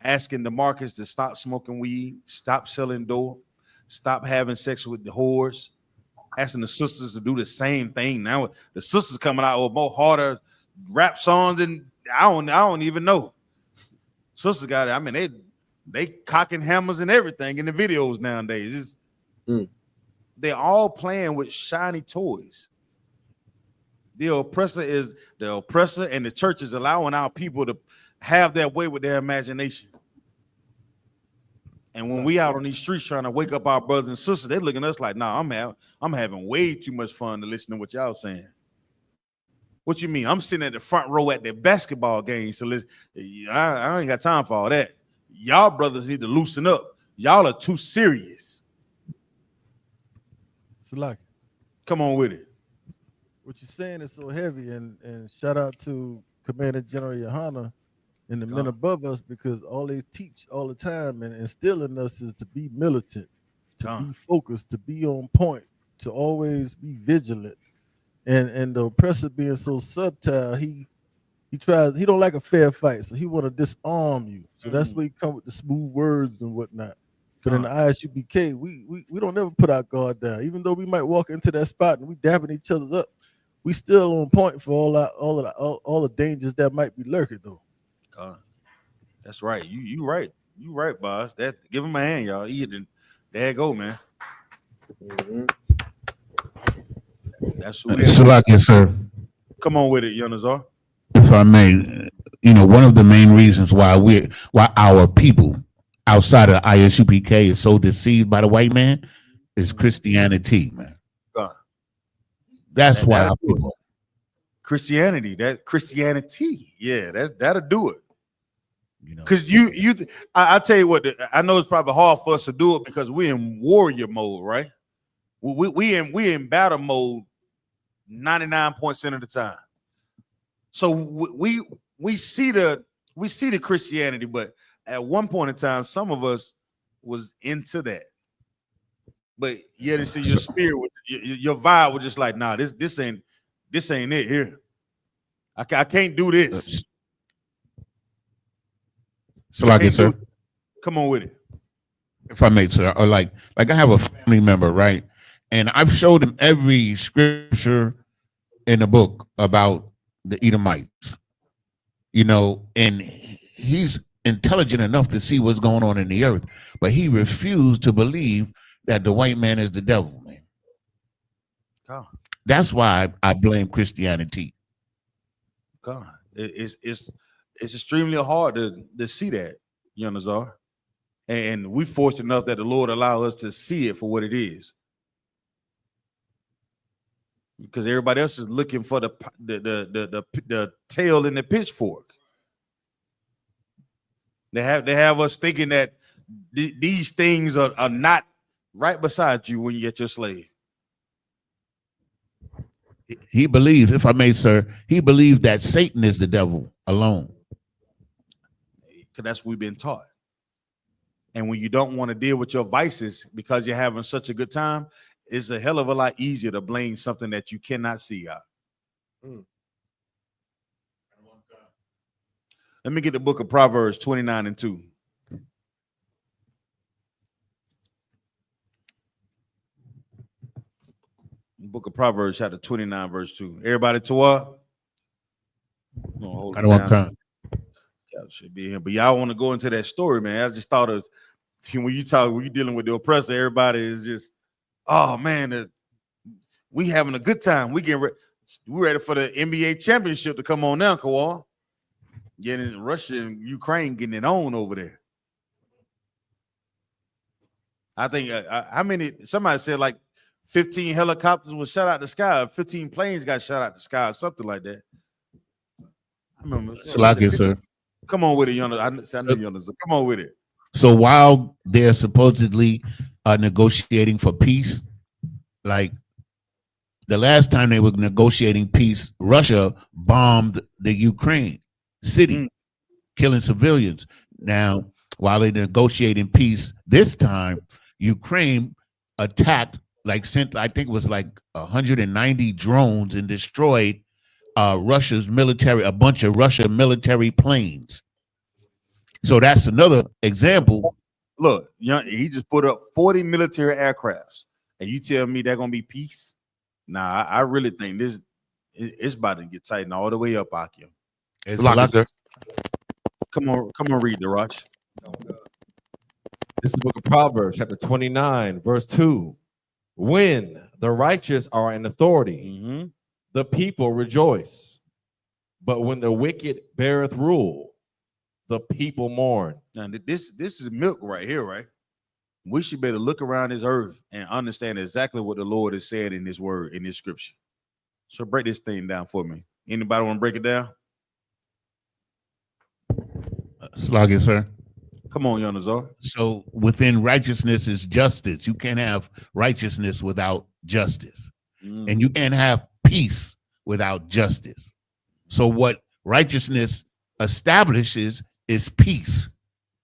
asking DeMarcus to stop smoking weed, stop selling dope, stop having sex with the whores. Asking the sisters to do the same thing. Now the sisters coming out with more harder rap songs than I don't even know. Sisters got it. I mean, they cocking hammers and everything in the videos nowadays. They're all playing with shiny toys. The oppressor, and the church is allowing our people to have their way with their imagination. And when we out on these streets trying to wake up our brothers and sisters, they looking at us like, nah, I'm having way too much fun to listen to what y'all saying. What you mean? I'm sitting at the front row at the basketball game. So listen, I ain't got time for all that. Y'all brothers need to loosen up. Y'all are too serious. Salaki, come on with it. What you're saying is so heavy, and shout out to Commander General YAHANNA and the men above us, because all they teach all the time and instill in us is to be militant, to be focused, to be on point, to always be vigilant. And the oppressor being so subtle, he don't like a fair fight, so he want to disarm you. So that's where he come with the smooth words and whatnot. But in the I.S.U.P.K, we don't ever put our guard down. Even though we might walk into that spot and we dabbing each other up, we still on point for all the dangers that might be lurking though. That's right. You right. You right, boss. That give him a hand, y'all. There you go, man. That's Salaki, sir. Come on with it, Yonazar. If I may, one of the main reasons why our people outside of the I.S.U.P.K is so deceived by the white man is Christianity, man. That's why our people. Christianity, yeah, that'll do it. Because I tell you what, I know it's probably hard for us to do it because we're in warrior mode, right? We in battle mode 99% of the time. So we see the Christianity, but at one point in time, some of us was into that. But yet it's in your spirit, your vibe was just like, nah, this ain't it here. I can't do this. Salaki, sir. Come on with it. If I may, sir, or like I have a family member, right? And I've showed him every scripture in the book about the Edomites, and he's intelligent enough to see what's going on in the earth, but he refused to believe that the white man is the devil, man. God. That's why I blame Christianity. God, it's extremely hard to see that, you know, Nazar. And we fortunate enough that the Lord allow us to see it for what it is. Because everybody else is looking for the tail in the pitchfork. They have us thinking that these things are not right beside you when you get your slave. He believes, if I may, sir, he believes that Satan is the devil alone. Because that's what we've been taught. And when you don't want to deal with your vices because you're having such a good time, it's a hell of a lot easier to blame something that you cannot see out. Let me get the book of Proverbs 29:2. Book of Proverbs, chapter 29, verse 2. Everybody to what? I don't want to. Y'all should be here, but y'all want to go into that story, man. I just thought of when you're dealing with the oppressor, everybody is just, oh man, we having a good time. We're ready for the NBA championship to come on now, Kawhi. Getting Russia and Ukraine getting it on over there. I think how many? Somebody said like 15 helicopters was shot out the sky. 15 planes got shot out the sky, or something like that. I remember. Salakia, sir. Come on with it, Yonah. I know Yonah. Come on with it. So while they're supposedly negotiating for peace, like the last time they were negotiating peace, Russia bombed the Ukraine city, killing civilians. Now, while they're negotiating peace this time, Ukraine attacked, I think it was like 190 drones and destroyed Russia's military, a bunch of Russian military planes. So that's another example. Look, he just put up 40 military aircrafts, and you tell me they're gonna be peace? Nah, I really think this it's about to get tightened all the way up, Akim. Come on, read the Rush. This is the book of Proverbs, chapter 29, verse 2. When the righteous are in authority, the people rejoice. But when the wicked beareth rule, the people mourn. Now, this is milk right here, right? We should be able to look around this earth and understand exactly what the Lord is saying in this word, in this scripture. So break this thing down for me. Anybody want to break it down? Slagia, sir. Come on, Yonazar. So within righteousness is justice. You can't have righteousness without justice. And you can't have peace without justice. So what righteousness establishes is peace,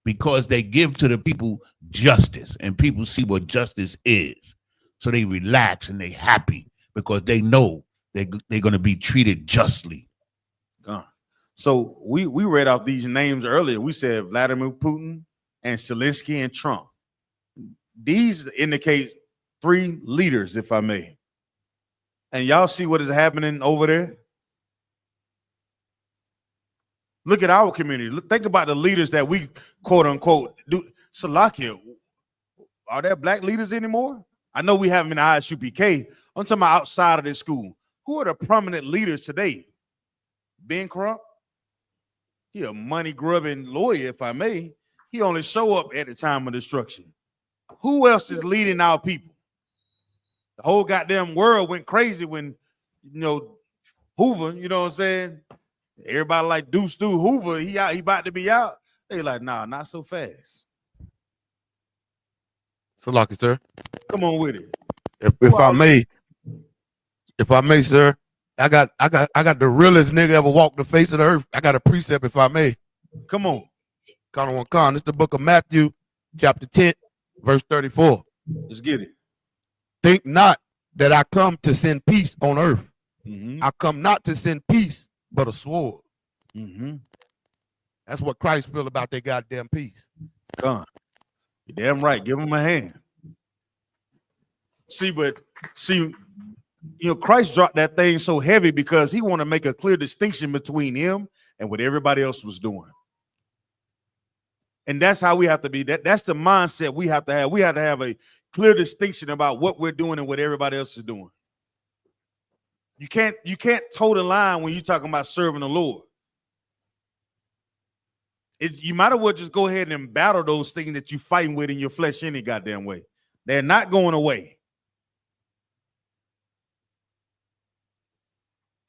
because they give to the people justice, and people see what justice is. So they relax and they happy because they know they're going to be treated justly. So we read out these names earlier. We said Vladimir Putin and Zelensky and Trump. These indicate three leaders, if I may. And y'all see what is happening over there? Look at our community. Think about the leaders that we quote unquote do. Salakia, are there black leaders anymore? I know we have them in the I.S.U.P.K. I'm talking about outside of this school. Who are the prominent leaders today? Ben Crump? He a money grubbing lawyer, if I may. He only show up at the time of destruction. Who else is leading our people? The whole goddamn world went crazy when, Hoover, you know what I'm saying? Everybody like Deuce Stu Hoover, he about to be out. They like, nah, not so fast. So lucky, sir. Come on with it. If I may, sir, I got the realest nigga ever walked the face of the earth. I got a precept, if I may. Come on. This is the book of Matthew, chapter 10, verse 34. Let's get it. Think not that I come to send peace on earth. I come not to send peace, but a sword. That's what Christ feel about that goddamn peace. You're damn right. Give him a hand. Christ dropped that thing so heavy because he want to make a clear distinction between him and what everybody else was doing. And that's how we have to be. That's the mindset we have to have. We have to have a clear distinction about what we're doing and what everybody else is doing. You can't toe the line when you're talking about serving the Lord. You might as well just go ahead and battle those things that you're fighting with in your flesh any goddamn way. They're not going away.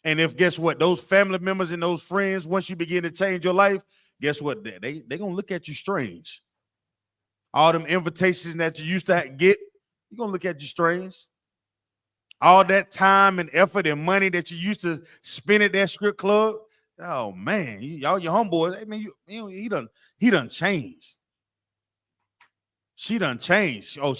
And if guess what, those family members and those friends, once you begin to change your life, guess what? They're gonna look at you strange. All them invitations that you used to get, you're gonna look at you strange. All that time and effort and money that you used to spend at that strip club. Oh man, y'all your homeboys. I mean, he done changed. She done changed. Oh,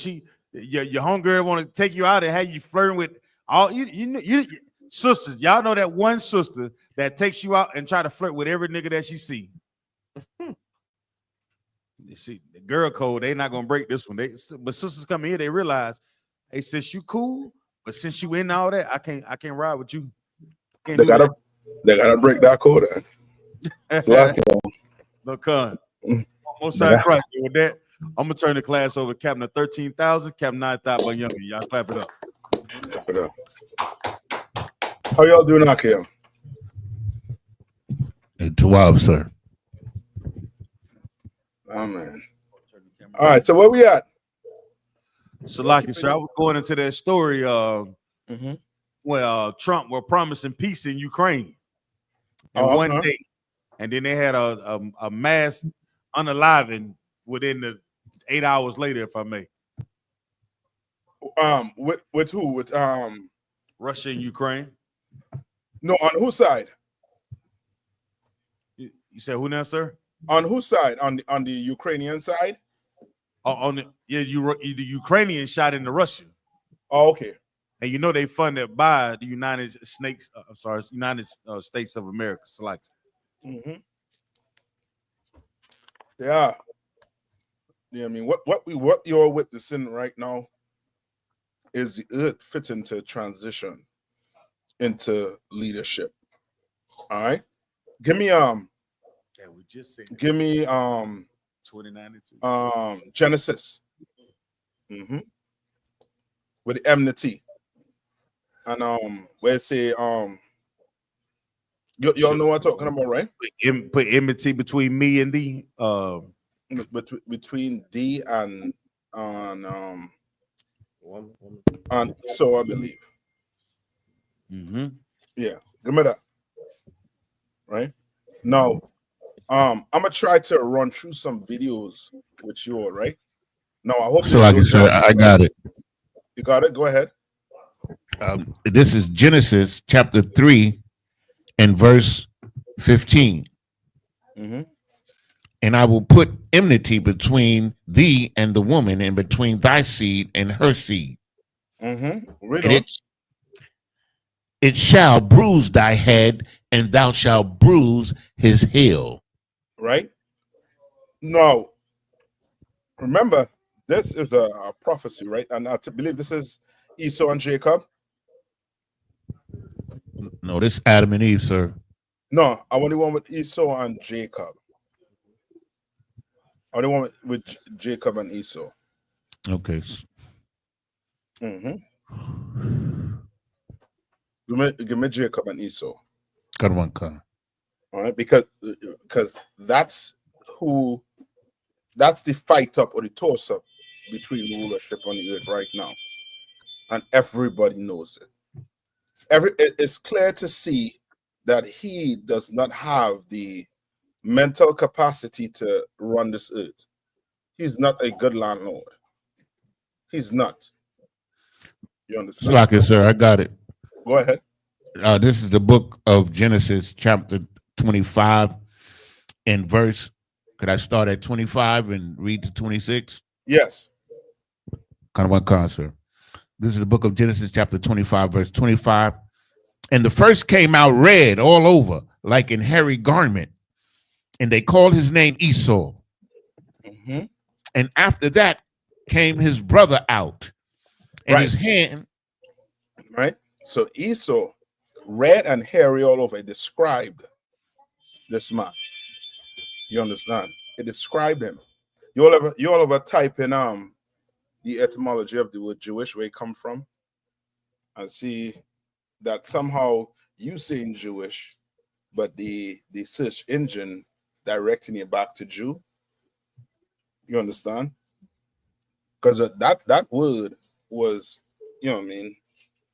your homegirl want to take you out and have you flirting with all you sisters. Y'all know that one sister that takes you out and try to flirt with every nigga that she see. You see, the girl code, they not gonna break this one. But sisters come here, they realize, hey, sis, you cool, but since you in all that, I can't ride with you. They gotta break that code. It's like, look, most side Christ. With that, I'm gonna turn the class over. Captain of 13,000, Captain Nayathaq by Younger. Y'all clap it up. Clap it up. How y'all doing out here? 12, sir. Oh man. All right, so where we at? So, like you said, I was going into that story. Well, Trump were promising peace in Ukraine in one day, and then they had a mass unaliving within the 8 hours later, if I may. With who? With Russia and Ukraine. No, on whose side? You said who now, sir? On whose side? On the Ukrainian side? The Ukrainians shot into Russia. Oh, okay. And you know they funded by the United States of America. Select. Yeah. Yeah, I mean, what you're witnessing right now is the earth fitting to transition into leadership. All right. Give me we just said 29 Genesis. With the enmity. And where it say y'all know what I'm talking about, right? Put enmity between me and thee. Between thee and so I believe. Yeah, give me that. Right now, I'm gonna try to run through some videos with you, all right? Now, I hope so. Like I said, I got it. You got it. Go ahead. This is Genesis chapter 3 and verse 15. And I will put enmity between thee and the woman, and between thy seed and her seed. And it shall bruise thy head, and thou shalt bruise his heel. Right? Now, remember, this is a prophecy, right? And I believe this is Esau and Jacob. No, this is Adam and Eve, sir. No, I want the one with Esau and Jacob. I want the one with Jacob and Esau. Okay. Give me Jacob and Esau. Good one, Connor. All right, because that's the fight up or the toss up between the rulership on the earth right now, and everybody knows it. It's clear to see that he does not have the mental capacity to run this earth. He's not a good landlord. He's not. You understand? Like it, sir. I got it. Go ahead. This is the book of Genesis, chapter 25, and verse. Could I start at 25 and read to 26? Yes. Kind of one concert. This is the book of Genesis, chapter 25, verse 25. And the first came out red all over, like in hairy garment. And they called his name Esau. And after that came his brother out. And his hand. Right. So Esau, red and hairy all over, described this man. You understand? It described him. You all ever type in the etymology of the word Jewish, where it come from, and see that somehow you saying Jewish, but the search engine directing you back to Jew. You understand? Because that word was, you know what I mean,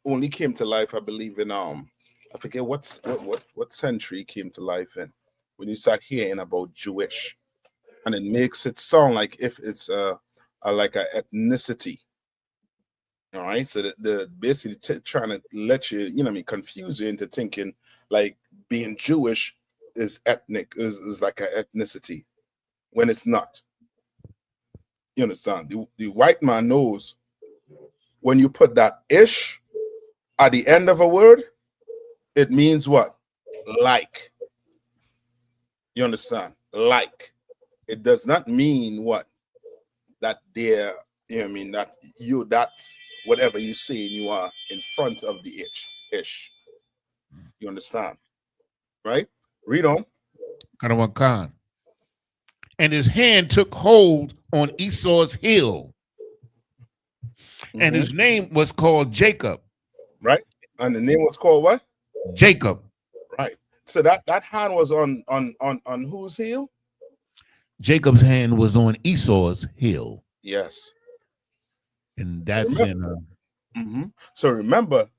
only came to life, I believe, in I forget what century it came to life in, when you start hearing about Jewish, and it makes it sound like if it's like a ethnicity. All right, so the basically trying to let you, you know what I mean, confuse you into thinking like being Jewish is ethnic, is like an ethnicity, when it's not. You understand? The white man knows when you put that ish at the end of a word, it means what? Like. You understand? Like. It does not mean what? That they're, you know what I mean, that you, that whatever you say, you are in front of the ish. You understand? Right? Read on. Khan. And his hand took hold on Esau's heel, and his name was called Jacob. Right? And the name was called what? Jacob. Right. So that hand was on whose heel? Jacob's hand was on Esau's heel. Yes. And that's remember, So remember,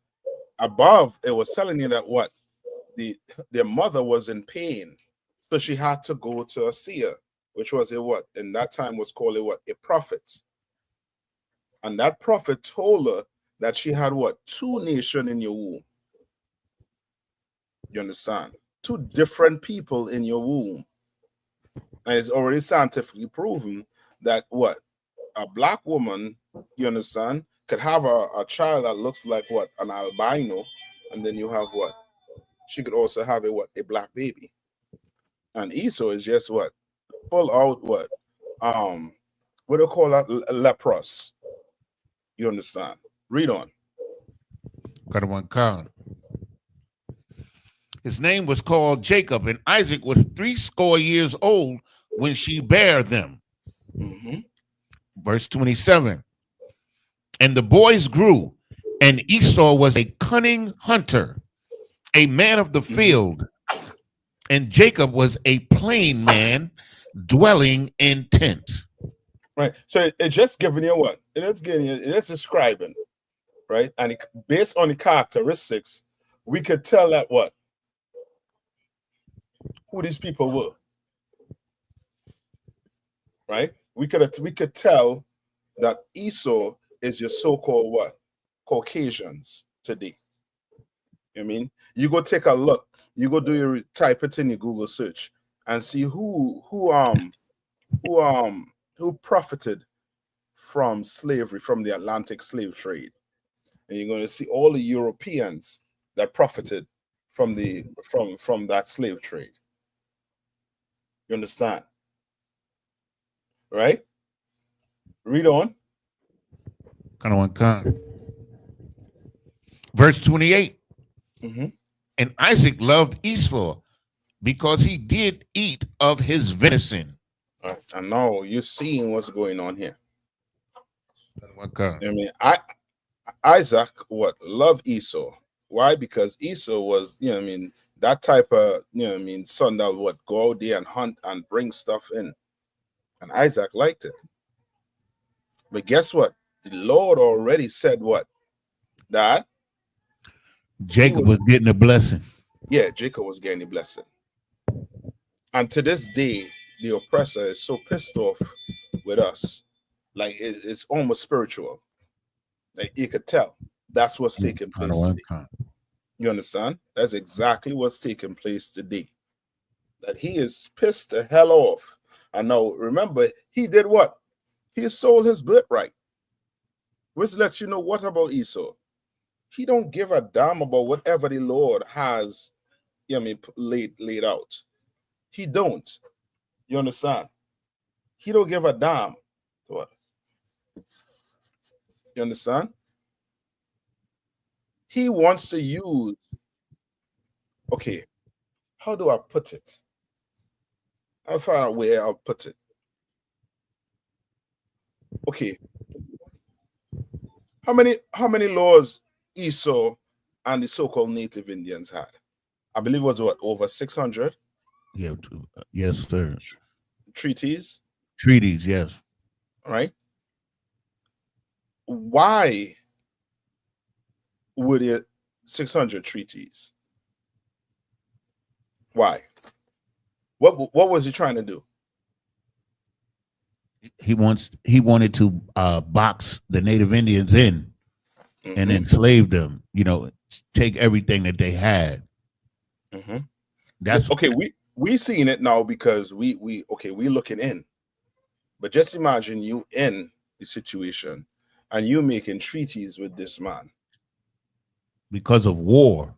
above it was telling you that what? Their mother was in pain. So she had to go to a seer, which was a what? In that time was called a what? A prophet. And that prophet told her that she had what? 2 nations in your womb. You understand? 2 different people in your womb. And it's already scientifically proven that what? A black woman, you understand, could have a child that looks like what? An albino. And then you have what? She could also have a what? A black baby. And Esau is just what? Full out what? What do you call that? Leprous. You understand? Read on. Khan. His name was called Jacob, and Isaac was 80 years old when she bare them. Verse 27. And the boys grew, and Esau was a cunning hunter, a man of the field, and Jacob was a plain man dwelling in tents. Right. So it's just giving you what? It's describing, right? And based on the characteristics, we could tell that what? Who these people were. Right? We could tell that Esau is your so-called what? Caucasians today. You know what I mean? You go take a look, you go do your type it in your Google search and see who profited from slavery, from the Atlantic slave trade. And you're going to see all the Europeans that profited from that slave trade. You understand? Right? Read on. Verse 28. And Isaac loved Esau because he did eat of his venison. All right. And now you're seeing what's going on here. I mean, Isaac loved Esau. Why? Because Esau was, you know what I mean, that type of, you know what I mean, son that would go out there and hunt and bring stuff in. And Isaac liked it. But guess what? The Lord already said what? That Jacob was getting a blessing. Yeah, Jacob was getting a blessing. And to this day, the oppressor is so pissed off with us. Like it's almost spiritual. Like you could tell that's what's taking place today. You understand? That's exactly what's taking place today. That he is pissed the hell off. And now remember, he did what? He sold his birthright. Which lets you know what about Esau? He don't give a damn about whatever the Lord has, you know what I mean, laid out. He don't. You understand? He don't give a damn. To what? You understand? He wants to use, okay, how do I put it? I'll find out where I'll put it. Okay. How many laws Esau and the so-called native Indians had? I believe it was what, over 600 Yeah, yes, sir. treaties, Treaties, yes. right? Why were there 600 treaties? Why? What was he trying to do? He wanted to box the Native Indians in and enslave them. You know, take everything that they had. That's okay. We seeing it now because we looking in. But just imagine you in the situation and you making treaties with this man because of war.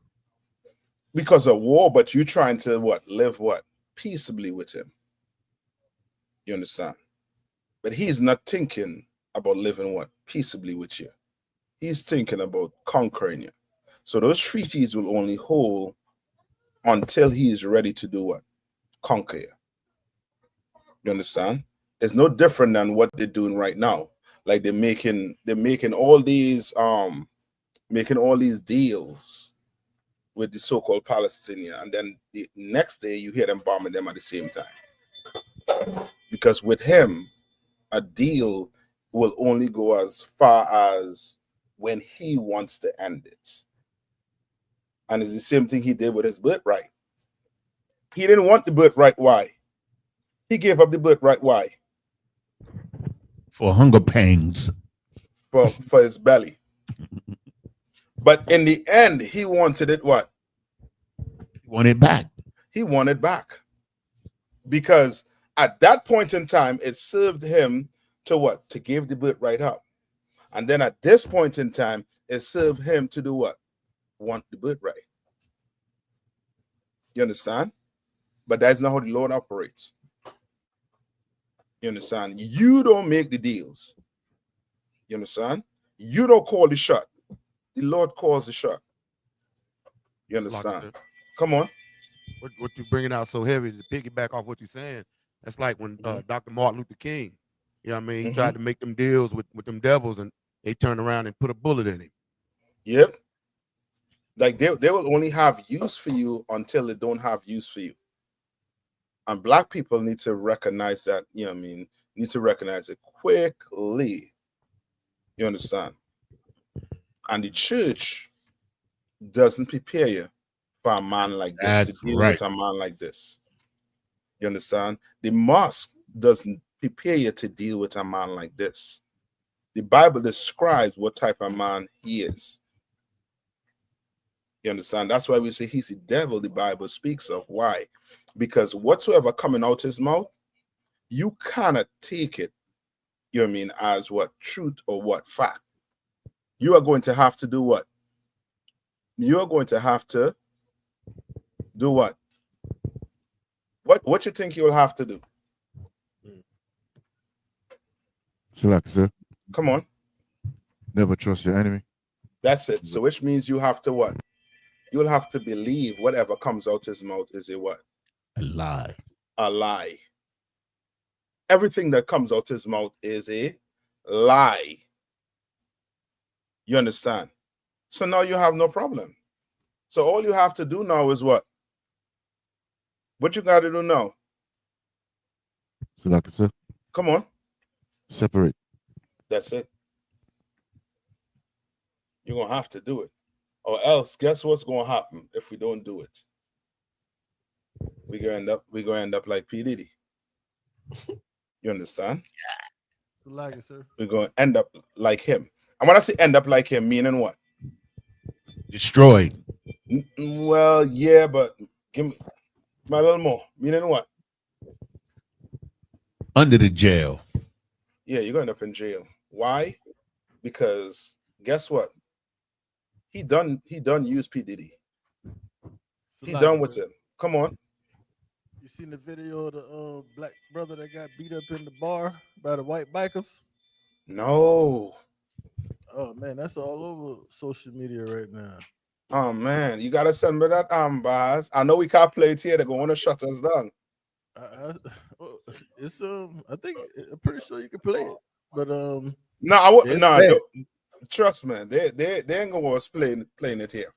Because of war, but you trying to live peaceably with him. You understand? But he's not thinking about living peaceably with you. He's thinking about conquering you. So those treaties will only hold until he is ready to do what? Conquer you. You understand? It's no different than what they're doing right now. Like they're making all these deals with the so-called Palestinian, and then the next day you hear them bombing them at the same time. Because with him, a deal will only go as far as when he wants to end it. And it's the same thing he did with his birthright. He didn't want the birthright. Why? He gave up the birthright. Why? For hunger pangs. For his belly. But in the end, he wanted it what? He wanted it back. He wanted back. Because at that point in time, it served him to what? To give the birthright up. And then at this point in time, it served him to do what? Want the birthright. You understand? But that's not how the Lord operates. You understand? You don't make the deals. You understand? You don't call the shot. The Lord calls the shot. You understand? Come on. What you're bringing out so heavy to piggyback off what you're saying. That's like when Dr. Martin Luther King, you know what I mean? He tried to make them deals with them devils, and they turned around and put a bullet in him. Yep. Like they will only have use for you until they don't have use for you. And black people need to recognize that, you know what I mean? Need to recognize it quickly. You understand? And the church doesn't prepare you for a man like this. That's to deal right. with a man like this. You understand? The mosque doesn't prepare you to deal with a man like this. The Bible describes what type of man he is. You understand? That's why we say he's the devil the Bible speaks of. Why? Because whatsoever coming out his mouth, you cannot take it, you know what I mean, as what? Truth or what? Fact. You are going to have to do what? You are going to have to do what? What you think you'll have to do? Select, sir. Come on. Never trust your enemy. That's it. So which means you have to what? You'll have to believe whatever comes out his mouth is a what? A lie. A lie. Everything that comes out his mouth is a lie. You understand? So now you have no problem. So all you have to do now is what? What you got to do now? Select, sir. Come on. Separate. That's it. You're going to have to do it. Or else, guess what's going to happen if we don't do it? We're going to end up like P. Diddy. You understand? Yeah. Like it, sir. We're going to end up like him. And when I say end up like him, meaning what? Destroyed. Well, yeah, but give me a little more. Meaning what? Under the jail. Yeah, you're going to end up in jail. Why? Because guess what? He done use P. Diddy. He done with him. Come on. You seen the video of the black brother that got beat up in the bar by the white bikers? No. Oh man, that's all over social media right now. Oh man, you gotta send me that bars. I know we can't play it here. They're going to shut us down. It's I think I'm pretty sure you can play it, but No, it's bad. trust me, they ain't gonna want us playing it here.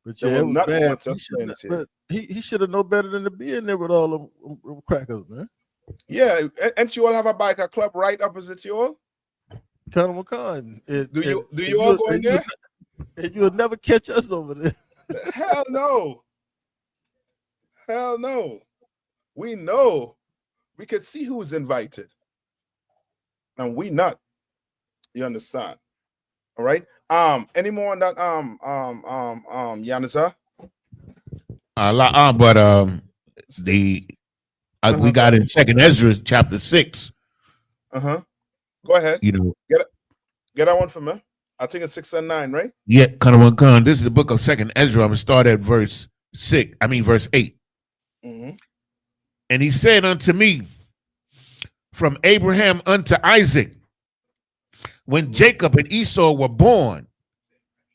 But They yeah, will it was not bad. want us playing it here. But he should have known better than to be in there with all them crackers, man. Yeah, and you all have a biker club right opposite you all. Colonel McCon. Do you all go in there? And you'll never catch us over there. Hell no. Hell no. We know. We could see who's invited. And we not. You understand? All right. Any more on that Yanisa? But we got in 2nd Ezra chapter 6. Go ahead. You know, get that one for me. I think it's 6 and 9, right? Yeah, Kanawan. This is the book of 2nd Ezra. I'm gonna start at verse 8. Mm-hmm. And he said unto me, from Abraham unto Isaac, when Jacob and Esau were born,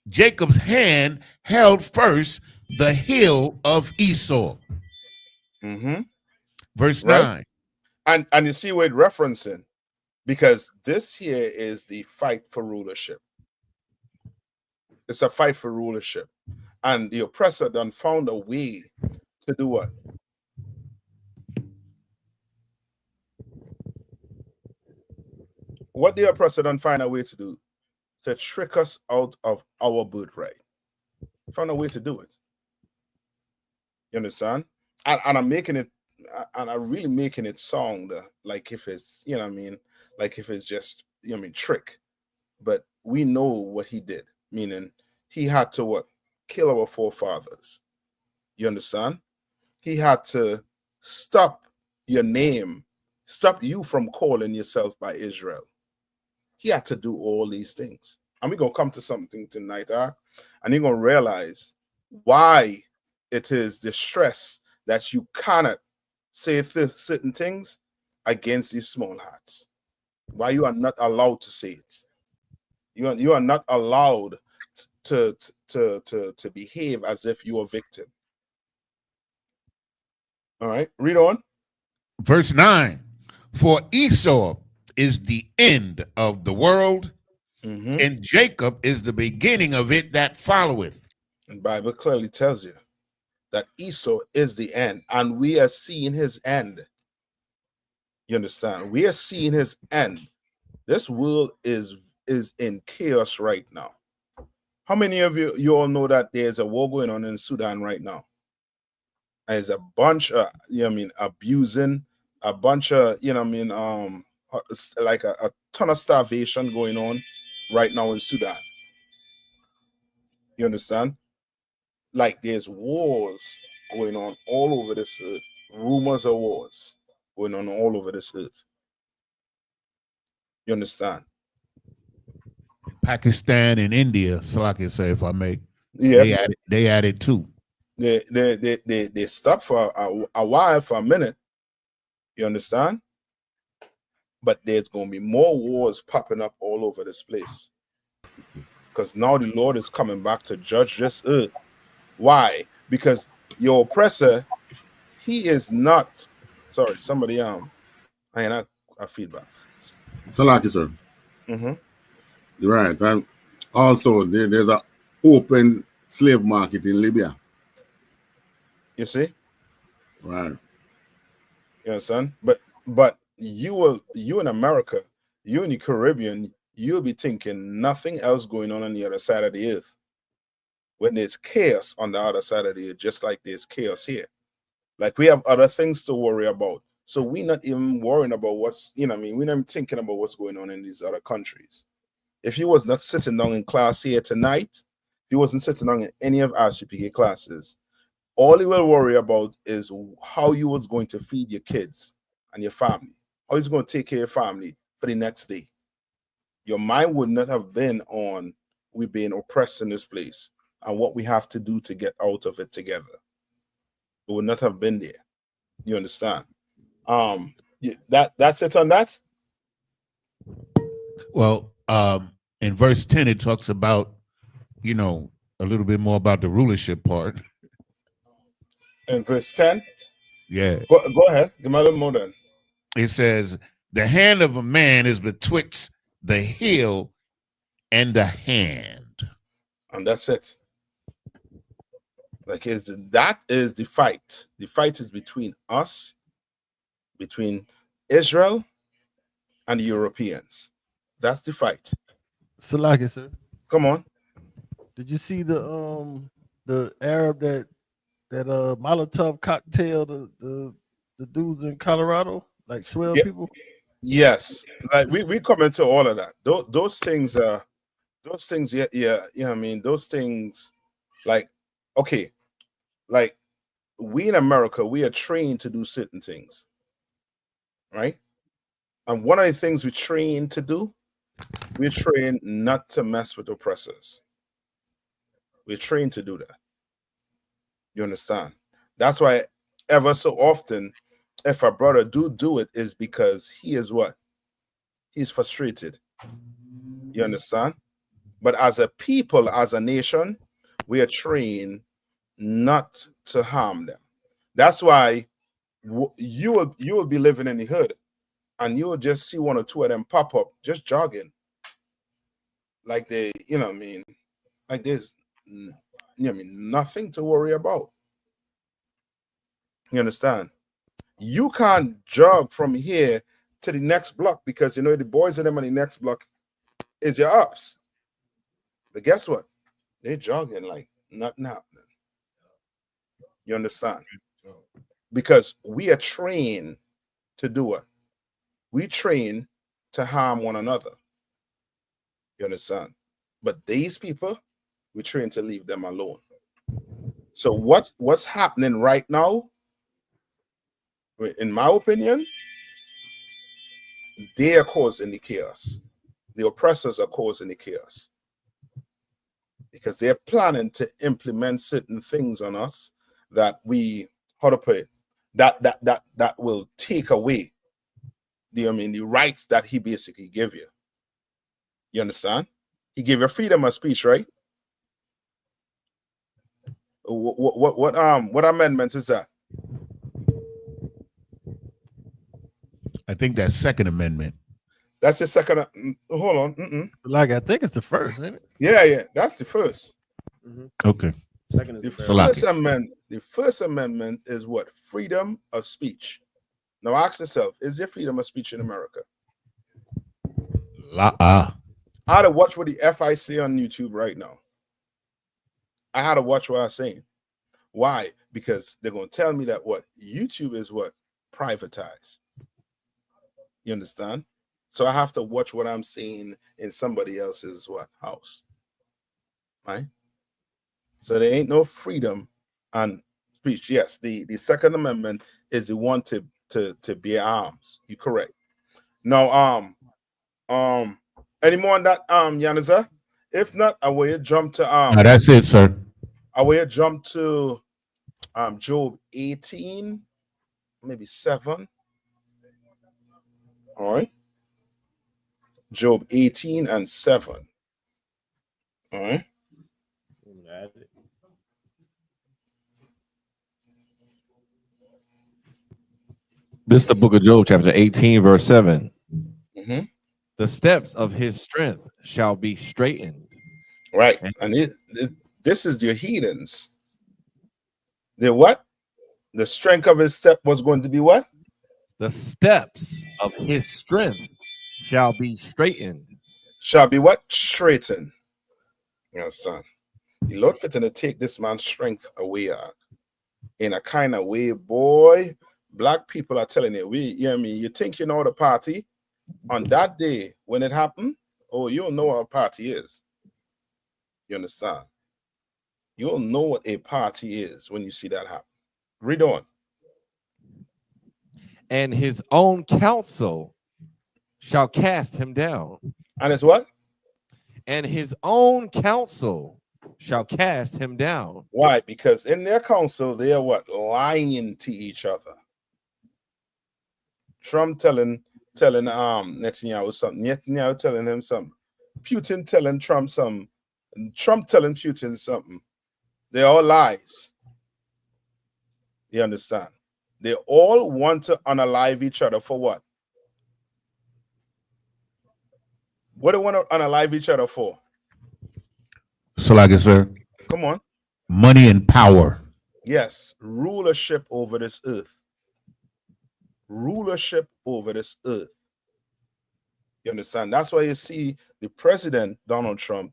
Jacob's hand held first the heel of Esau. Mm-hmm. Verse right? 9. And you see what it's referencing, because this here is the fight for rulership. It's a fight for rulership. And the oppressor done found a way to do what? What the oppressor done find a way to do? To trick us out of our birthright. Found a way to do it. You understand? And I'm making it, and I'm really making it sound like if it's, you know what I mean? Like if it's just, you know what I mean, trick. But we know what he did, meaning he had to what? Kill our forefathers. You understand? He had to stop your name, stop you from calling yourself by Israel. He had to do all these things. And we're going to come to something tonight, and you're going to realize why it is the stress that you cannot say certain things against these small hats. Why you are not allowed to say it. You are not allowed to behave as if you are a victim. All right, read on. Verse 9. For Esau is the end of the world, and Jacob is the beginning of it that followeth. And Bible clearly tells you that Esau is the end, and we are seeing his end. You understand? We are seeing his end. This world is in chaos right now. How many of you all know that there's a war going on in Sudan right now? There's a bunch of, you know what I mean, abusing, a bunch of, you know what I mean, like a ton of starvation going on right now in Sudan. You understand? Like there's wars going on all over this earth. Rumors of wars going on all over this earth. You understand? Pakistan and India, so I can say, if I may. Yeah. They added too. They stopped for a while, for a minute. You understand? But there's going to be more wars popping up all over this place. Because now the Lord is coming back to judge this earth. Why? Because your oppressor, he is not. Sorry, somebody I had a feedback. Salaki, sir. Mm-hmm. Right. And also there's an open slave market in Libya. You see? Right. You understand? But you in America, you in the Caribbean, you'll be thinking nothing else going on the other side of the earth. When there's chaos on the other side of the earth, just like there's chaos here. Like we have other things to worry about. So we're not even worrying about what's, you know what I mean? We're not even thinking about what's going on in these other countries. If you was not sitting down in class here tonight, if you wasn't sitting down in any of I.S.U.P.K classes, all you will worry about is how you was going to feed your kids and your family. How you going to take care of your family for the next day. Your mind would not have been on we being oppressed in this place and what we have to do to get out of it together. It would not have been there. You understand? That's it on that. Well, in verse 10, it talks about, a little bit more about the rulership part. In verse 10? Yeah. Go ahead. Give me a little more then. It says, the hand of a man is betwixt the heel and the hand. And that's it. Like that is the fight. The fight is between us, between Israel and the Europeans. That's the fight. Salaki, sir. Come on. Did you see the Arab that Molotov cocktail the dudes in Colorado, like 12 people? Yes. Like we come into all of that. Those things yeah, you know what I mean? Those things, like, okay, like we in America, we are trained to do certain things, right? And one of the things we train to do, we're trained not to mess with oppressors. We're trained to do that. You understand? That's why ever so often, if a brother do it, is because he is what? He's frustrated. You understand? But as a people, as a nation, we are trained not to harm them. That's why you will be living in the hood, and you will just see one or two of them pop up just jogging, like they, you know what I mean, like there's, you know what I mean, nothing to worry about. You understand? You can't jog from here to the next block because you know the boys of them on the next block is your ups. But guess what? They're jogging like nothing happening. You understand? Because we are trained to do it. We train to harm one another. You understand? But these people, we train to leave them alone. So what's happening right now, in my opinion, they are causing the chaos. The oppressors are causing the chaos. Because they're planning to implement certain things on us that we, how to put it, that will take away the rights that he basically gave you. You understand? He gave you freedom of speech, right? What amendment is that? I think that's Second Amendment. That's the second. Hold on. Like, I think it's the first, isn't it? Yeah, that's the first. Okay. Second is The the first amendment. The First Amendment is what? Freedom of speech. Now ask yourself: is there freedom of speech in America? I had to watch what the FIC on YouTube right now. I had to watch what I'm saying. Why? Because they're going to tell me that what YouTube is what privatized. You understand? So I have to watch what I'm seeing in somebody else's what house, right? So there ain't no freedom on speech. Yes, the Second Amendment is the one to bear arms. You're correct. Now, any more on that, Yaniza? If not, I will jump to No, that's it, sir. I will jump to Job 18, maybe 7. All right. Job 18 and 7. All right. This is the book of Job, chapter 18, verse 7. Mm-hmm. The steps of his strength shall be straightened. Right. And this is your heathens. The what? The strength of his step was going to be what? The steps of his strength shall be straightened. Shall be what? Straightened. You understand? The Lord fitting to take this man's strength away in a kind of way, boy. Black people are telling you, you know what I mean? You think you know the party? On that day when it happened, oh, you don't know what a party is. You understand? You'll know what a party is when you see that happen. Read on. And his own counsel shall cast him down. And it's what? And his own counsel shall cast him down. Why? Because in their counsel, they are what? Lying to each other. Trump telling Netanyahu something. Netanyahu telling him something. Putin telling Trump something. Trump telling Putin something. They're all lies. You understand? They all want to unalive each other for what? What do they want to unalive each other for? Salaki, sir. Come on. Money and power. Yes, rulership over this earth. Rulership over this earth. You understand? That's why you see the president, Donald Trump,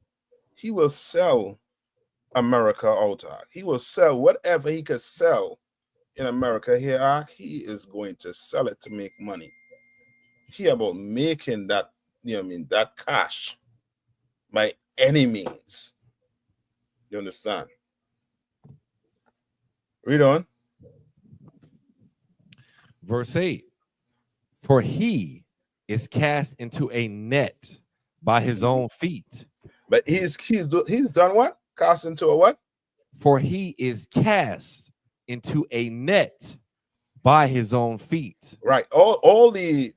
he will sell America out. He will sell whatever he could sell in America here. He is going to sell it to make money. He about making that, you know what I mean, that cash by any means. You understand? Read on. Verse 8. For he is cast into a net by his own feet. But he's done what? Cast into a what? For he is cast into a net by his own feet. Right. All the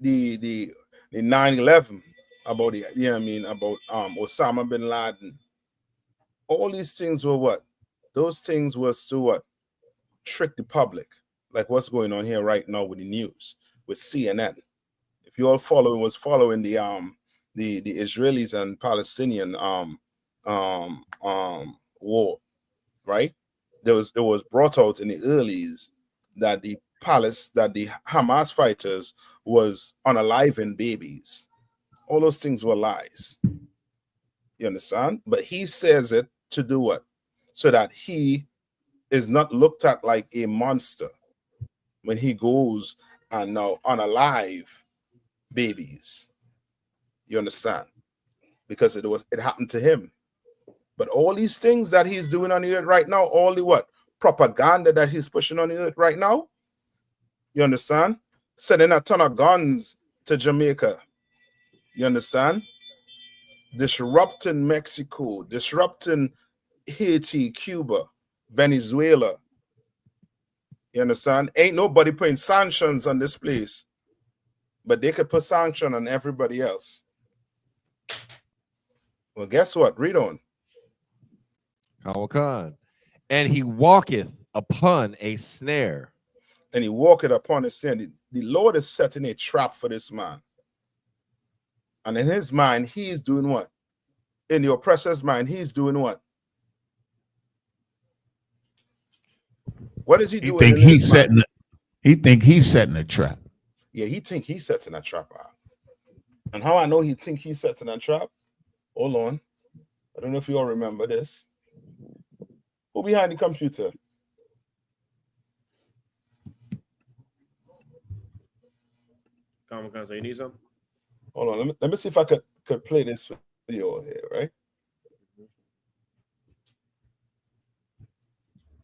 9/11 about the, you know what I mean, about Osama bin Laden. All these things were what? Those things was to what? Trick the public. Like what's going on here right now with the news, with CNN. If you all following the Israelis and Palestinian war, right? It was brought out in the earlys that the Hamas fighters was unaliving babies. All those things were lies. You understand? But he says it to do what? So that he is not looked at like a monster when he goes and now unalive babies. You understand? Because it happened to him. But all these things that he's doing on the earth right now, all the what? Propaganda that he's pushing on the earth right now. You understand? Sending a ton of guns to Jamaica. You understand? Disrupting Mexico, disrupting Haiti, Cuba, Venezuela. You understand? Ain't nobody putting sanctions on this place, but they could put sanction on everybody else. Well, guess what? Read on. Khan. And he walketh upon a snare. And he walketh upon a snare. The Lord is setting a trap for this man. And in his mind, he is doing what? In the oppressor's mind, he's doing what? What is he doing? He think he's setting a trap. Yeah, he think he's setting a trap out. And how I know he think he's setting a trap? Hold on. I don't know if you all remember this. Who behind the computer? Common Council, you need something? Hold on. Let me see if I could play this video here, right?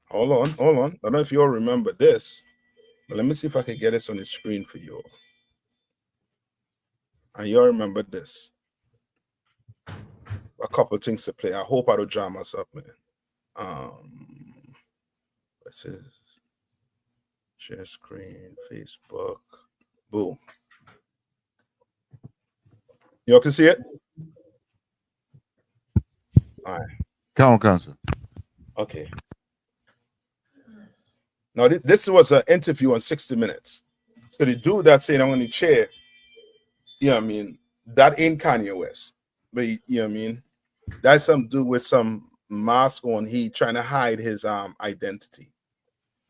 Hold on. I don't know if you all remember this, but let me see if I can get this on the screen for you all. And you all remember this. A couple of things to play. I hope I don't jam us up, man. What's his share screen, Facebook, boom. You all can see it? All right. Common Council. Okay. Now, this was an interview on 60 Minutes. So the dude that's saying I'm on the chair, you know what I mean? That ain't Kanye West. But you know what I mean? That's some dude with some mask on. He trying to hide his identity.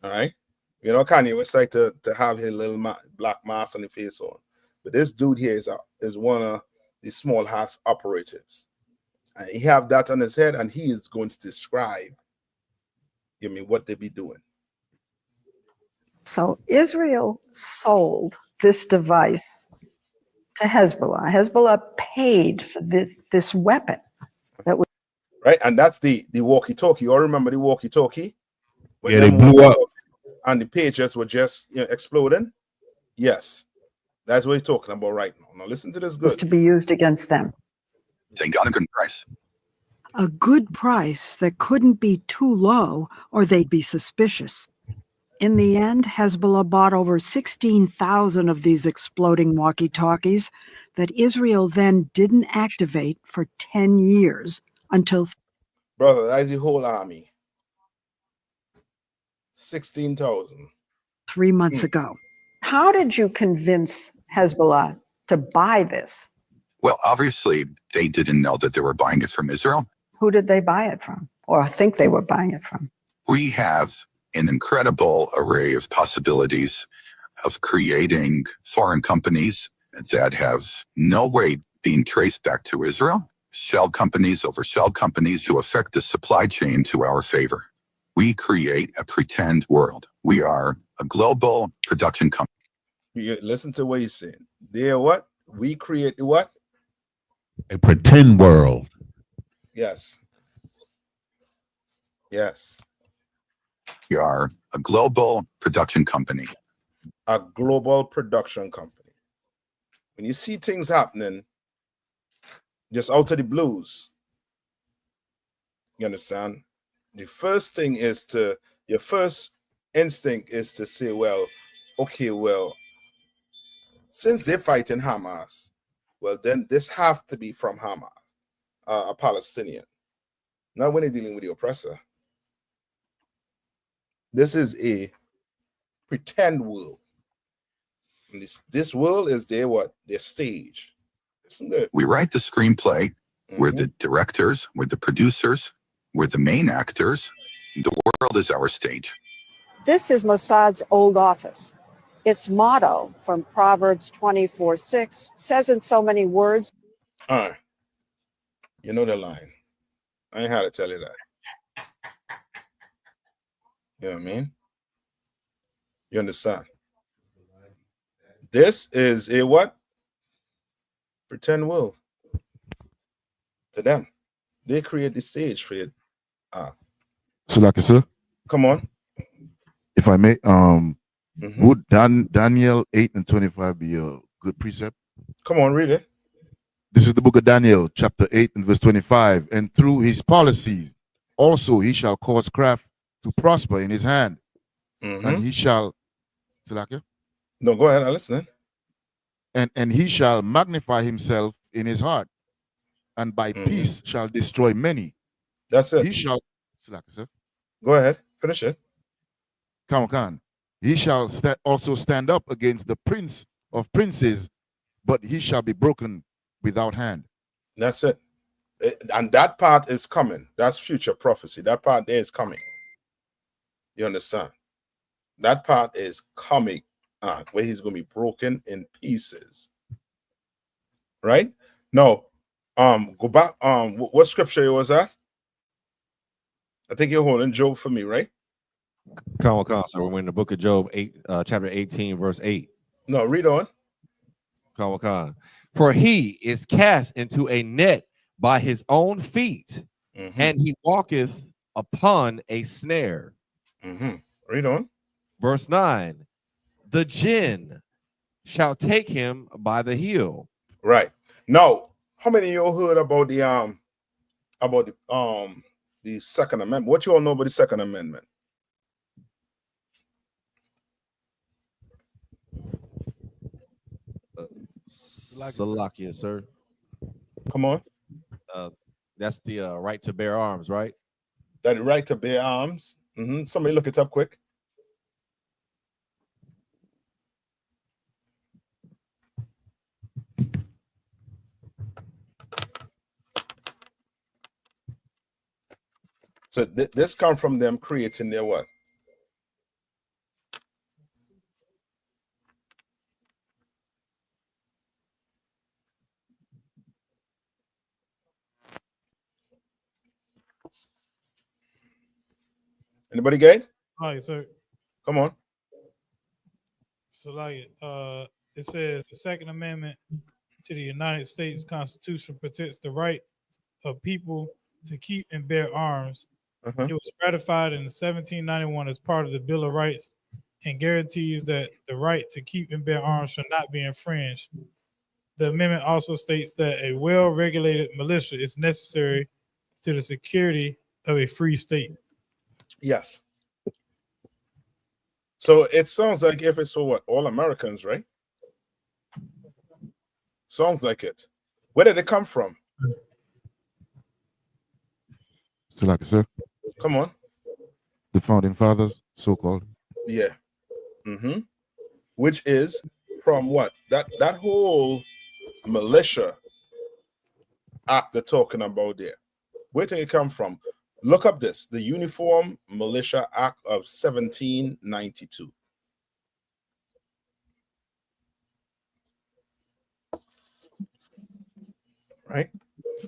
All right. You know, Kanye West like to have his little black mask on the face on. But this dude here is one of the small house operatives. And he have that on his head, and he is going to describe, you know, what they be doing. So Israel sold this device to Hezbollah. Hezbollah paid for this weapon. That was right, and that's the walkie-talkie. You all remember the walkie-talkie? Yeah, they blew up, and the pages were just exploding. Yes, that's what he's talking about right now. Now listen to this. Good. Was to be used against them. They got a good price. A good price that couldn't be too low, or they'd be suspicious. In the end, Hezbollah bought over 16,000 of these exploding walkie-talkies that Israel then didn't activate for 10 years until... Brother, that's the whole army. 16,000. 3 months ago. How did you convince Hezbollah to buy this? Well, obviously, they didn't know that they were buying it from Israel. Who did they buy it from, or think they were buying it from? We have an incredible array of possibilities of creating foreign companies that have no way being traced back to Israel, shell companies over shell companies who affect the supply chain to our favor. We create a pretend world. We are a global production company. Listen to what he's saying. They're what? We create what? A pretend world. Yes. Yes. We are a global production company. A global production company. When you see things happening just out of the blues, you understand? The first thing is your first instinct is to say, well, okay, well, since they're fighting Hamas, well, then this have to be from Hamas, a Palestinian. Not when they're dealing with the oppressor. This is a pretend world. And this world is their what? Their stage. Listen good. We write the screenplay. We're the directors. We're the producers. We're the main actors. The world is our stage. This is Mossad's old office. Its motto from Proverbs 24:6 says in so many words. All right. You know the line. I ain't had to tell you that. You know what I mean? You understand? This is a what? Pretend world. To them. They create the stage for it. Salaki, sir. Come on. If I may, would Daniel 8:25 be a good precept? Come on, read it. This is the book of Daniel, chapter 8 and verse 25. And through his policies also he shall cause craft to prosper in his hand. And he shall, Salaki? No, go ahead, I'm listening. And he shall magnify himself in his heart, and by peace shall destroy many. That's it. He shall, sir. Go ahead, finish it. Come on. He shall also stand up against the prince of princes, but he shall be broken without hand. That's it. And that part is coming. That's future prophecy. That part there is coming. You understand? That part is coming. Where he's going to be broken in pieces. Right? No. Go back. What scripture was that? I think you're holding Job for me, right? So we're in the book of Job 8, chapter 18, verse 8. No, read on. For he is cast into a net by his own feet, and he walketh upon a snare. Read on. Verse 9. The jinn shall take him by the heel. Right. Now, how many of you heard about the Second Amendment? What you all know about the Second Amendment? Salakia, sir. Come on. That's the right to bear arms, right? That right to bear arms. Somebody look it up quick. So this come from them creating their what? Anybody get? All right, sir. Come on. So it says the Second Amendment to the United States Constitution protects the right of people to keep and bear arms. It was ratified in 1791 as part of the Bill of Rights and guarantees that the right to keep and bear arms shall not be infringed. The amendment also states that a well-regulated militia is necessary to the security of a free state. Yes. So it sounds like if it's for what? All Americans, right? Sounds like it. Where did it come from? Salaki, sir. Come on. The founding fathers, so-called. Yeah. which is from what? That whole militia act they're talking about there. Where did it come from? Look up this, the Uniform Militia Act of 1792. Right.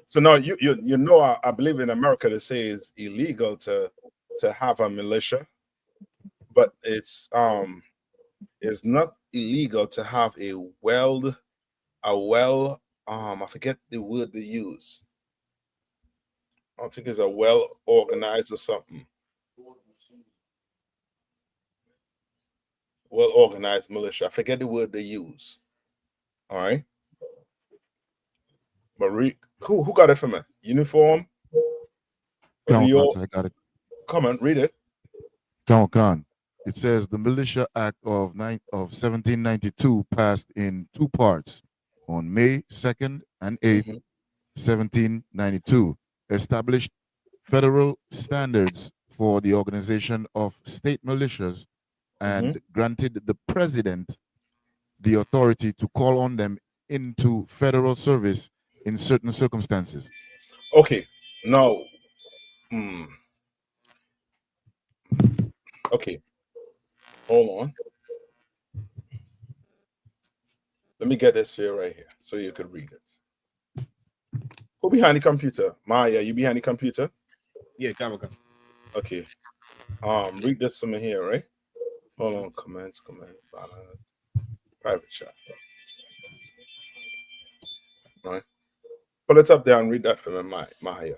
So now you know, I believe in America they say it's illegal to have a militia, but it's not illegal to have a I forget the word they use. I don't think it's a well organized or something. Well organized militia. I forget the word they use. All right. But who got it from me? Uniform? I got it. Come on, read it. Con. It says the Militia Act of 1792 passed in two parts on May 2nd and 8th, 1792, established federal standards for the organization of state militias and granted the president the authority to call on them into federal service in certain circumstances. Okay, now, okay, hold on. Let me get this here right here so you could read it. Who behind the computer? Maya, you behind the computer? Yeah, come. Okay. Read this from here, right? Hold on, comments, private chat. All right. Pull it up there and read that for me, Maya.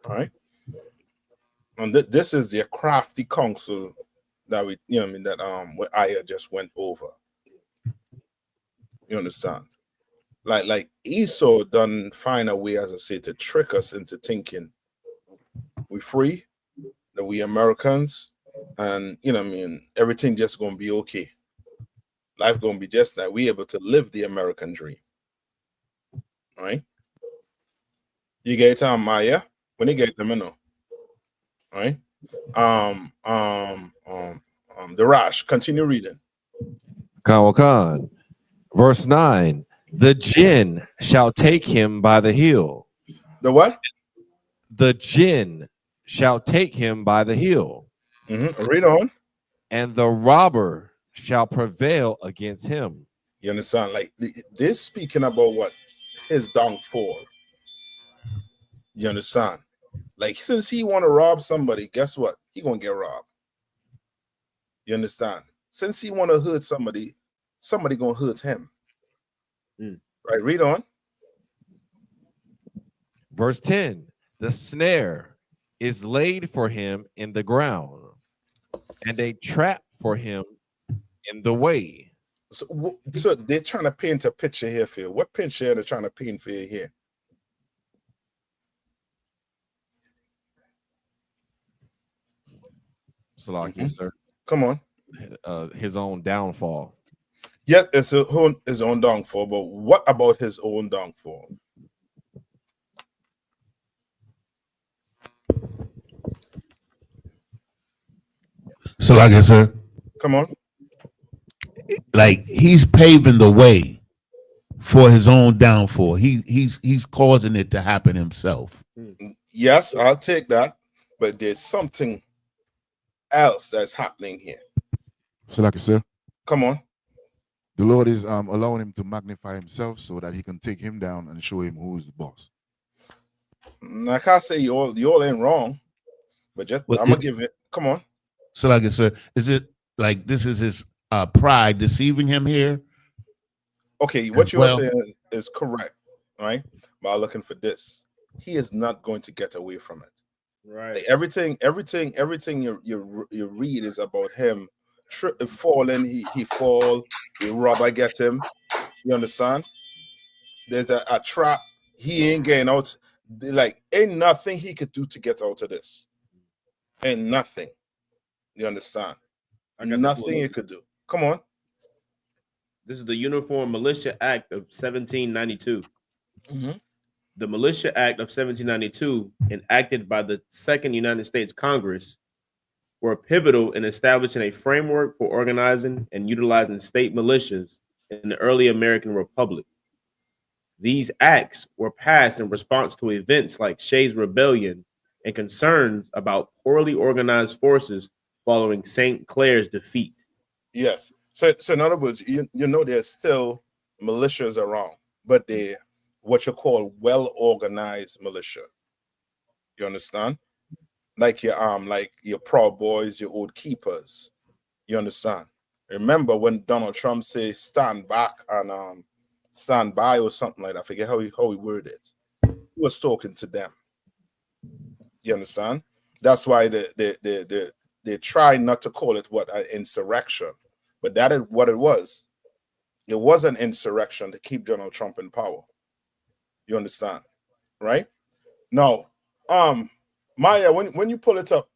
All right. And this is the crafty counsel that what Aya just went over. You understand? Like Esau done find a way, as I say, to trick us into thinking we free, that we Americans, and everything just gonna be okay. Life gonna be just that we able to live the American dream. All right? You get it, Maya? When you get them, I know. All right. The Rash, continue reading. Khan. Verse 9. The jinn shall take him by the heel. The what? The jinn shall take him by the heel. Read on. And the robber shall prevail against him. You understand? Like this speaking about what? His downfall. You understand? Like since he want to rob somebody, guess what? He gonna get robbed. You understand? Since he want to hurt somebody, somebody gonna hurt him. Right? Read on. Verse 10. The snare is laid for him in the ground, and a trap for him in the way. So they're trying to paint a picture here for you. What picture are they trying to paint for you here? Salakia, sir. Come on. His own downfall. Yes, it's his own downfall, but what about his own downfall? Salakia, sir. Come on. Like he's paving the way for his own downfall. He's causing it to happen himself. Yes, I'll take that, but there's something else that's happening here. Salakia, sir. Come on. The Lord is allowing him to magnify himself so that he can take him down and show him who is the boss. I can't say you all ain't wrong, but I'm gonna give it. Come on. Salakia, sir. Is it like this is his pride deceiving him here? Okay, what you're saying is correct, right? By looking for this, he is not going to get away from it. Right. Like everything you read is about him falling. He fall. The robber gets him. You understand? There's a trap. He ain't getting out. Like ain't nothing he could do to get out of this. Ain't nothing. You understand? Nothing he could do. Come on. This is the Uniform Militia Act of 1792. The Militia Act of 1792, enacted by the Second United States Congress, were pivotal in establishing a framework for organizing and utilizing state militias in the early American Republic. These acts were passed in response to events like Shays' Rebellion and concerns about poorly organized forces following St. Clair's defeat. Yes. So in other words, you know, there's still militias around, but they're what you call well-organized militia. You understand? Like your Proud Boys, your Old Keepers. You understand? Remember when Donald Trump said stand back and stand by or something like that. I forget how he worded it. He was talking to them. You understand? That's why they try not to call it an insurrection, but that is what it was. It was an insurrection to keep Donald Trump in power. You understand, right? Now, Maya, when you pull it up,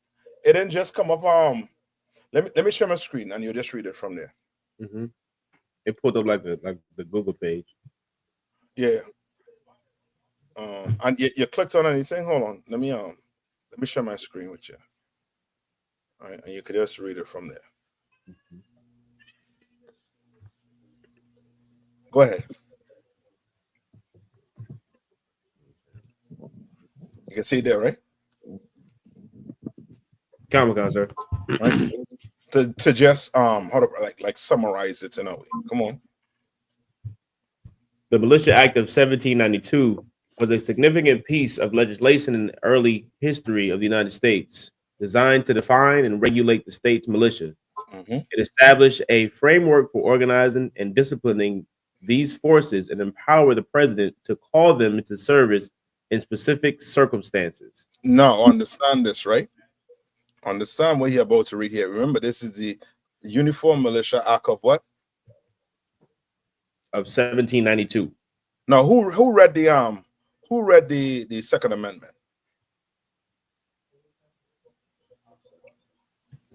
it didn't just come up. Let me share my screen and you just read it from there. Mm-hmm. It pulled up like the Google page. Yeah. And you clicked on anything. Hold on. Let me share my screen with you. All right, and you could just read it from there. Mm-hmm. Go ahead. You can see it there, right? Comic-Con, sir. Right? to just how to like summarize it in a way. Come on. The Militia Act of 1792 was a significant piece of legislation in the early history of the United States, designed to define and regulate the state's militia. Mm-hmm. It established a framework for organizing and disciplining these forces and empower the president to call them into service in specific circumstances. Now, understand this, right? Understand what you're about to read here. Remember, this is the Uniform Militia Act of what? Of 1792. Now, who read the Second Amendment?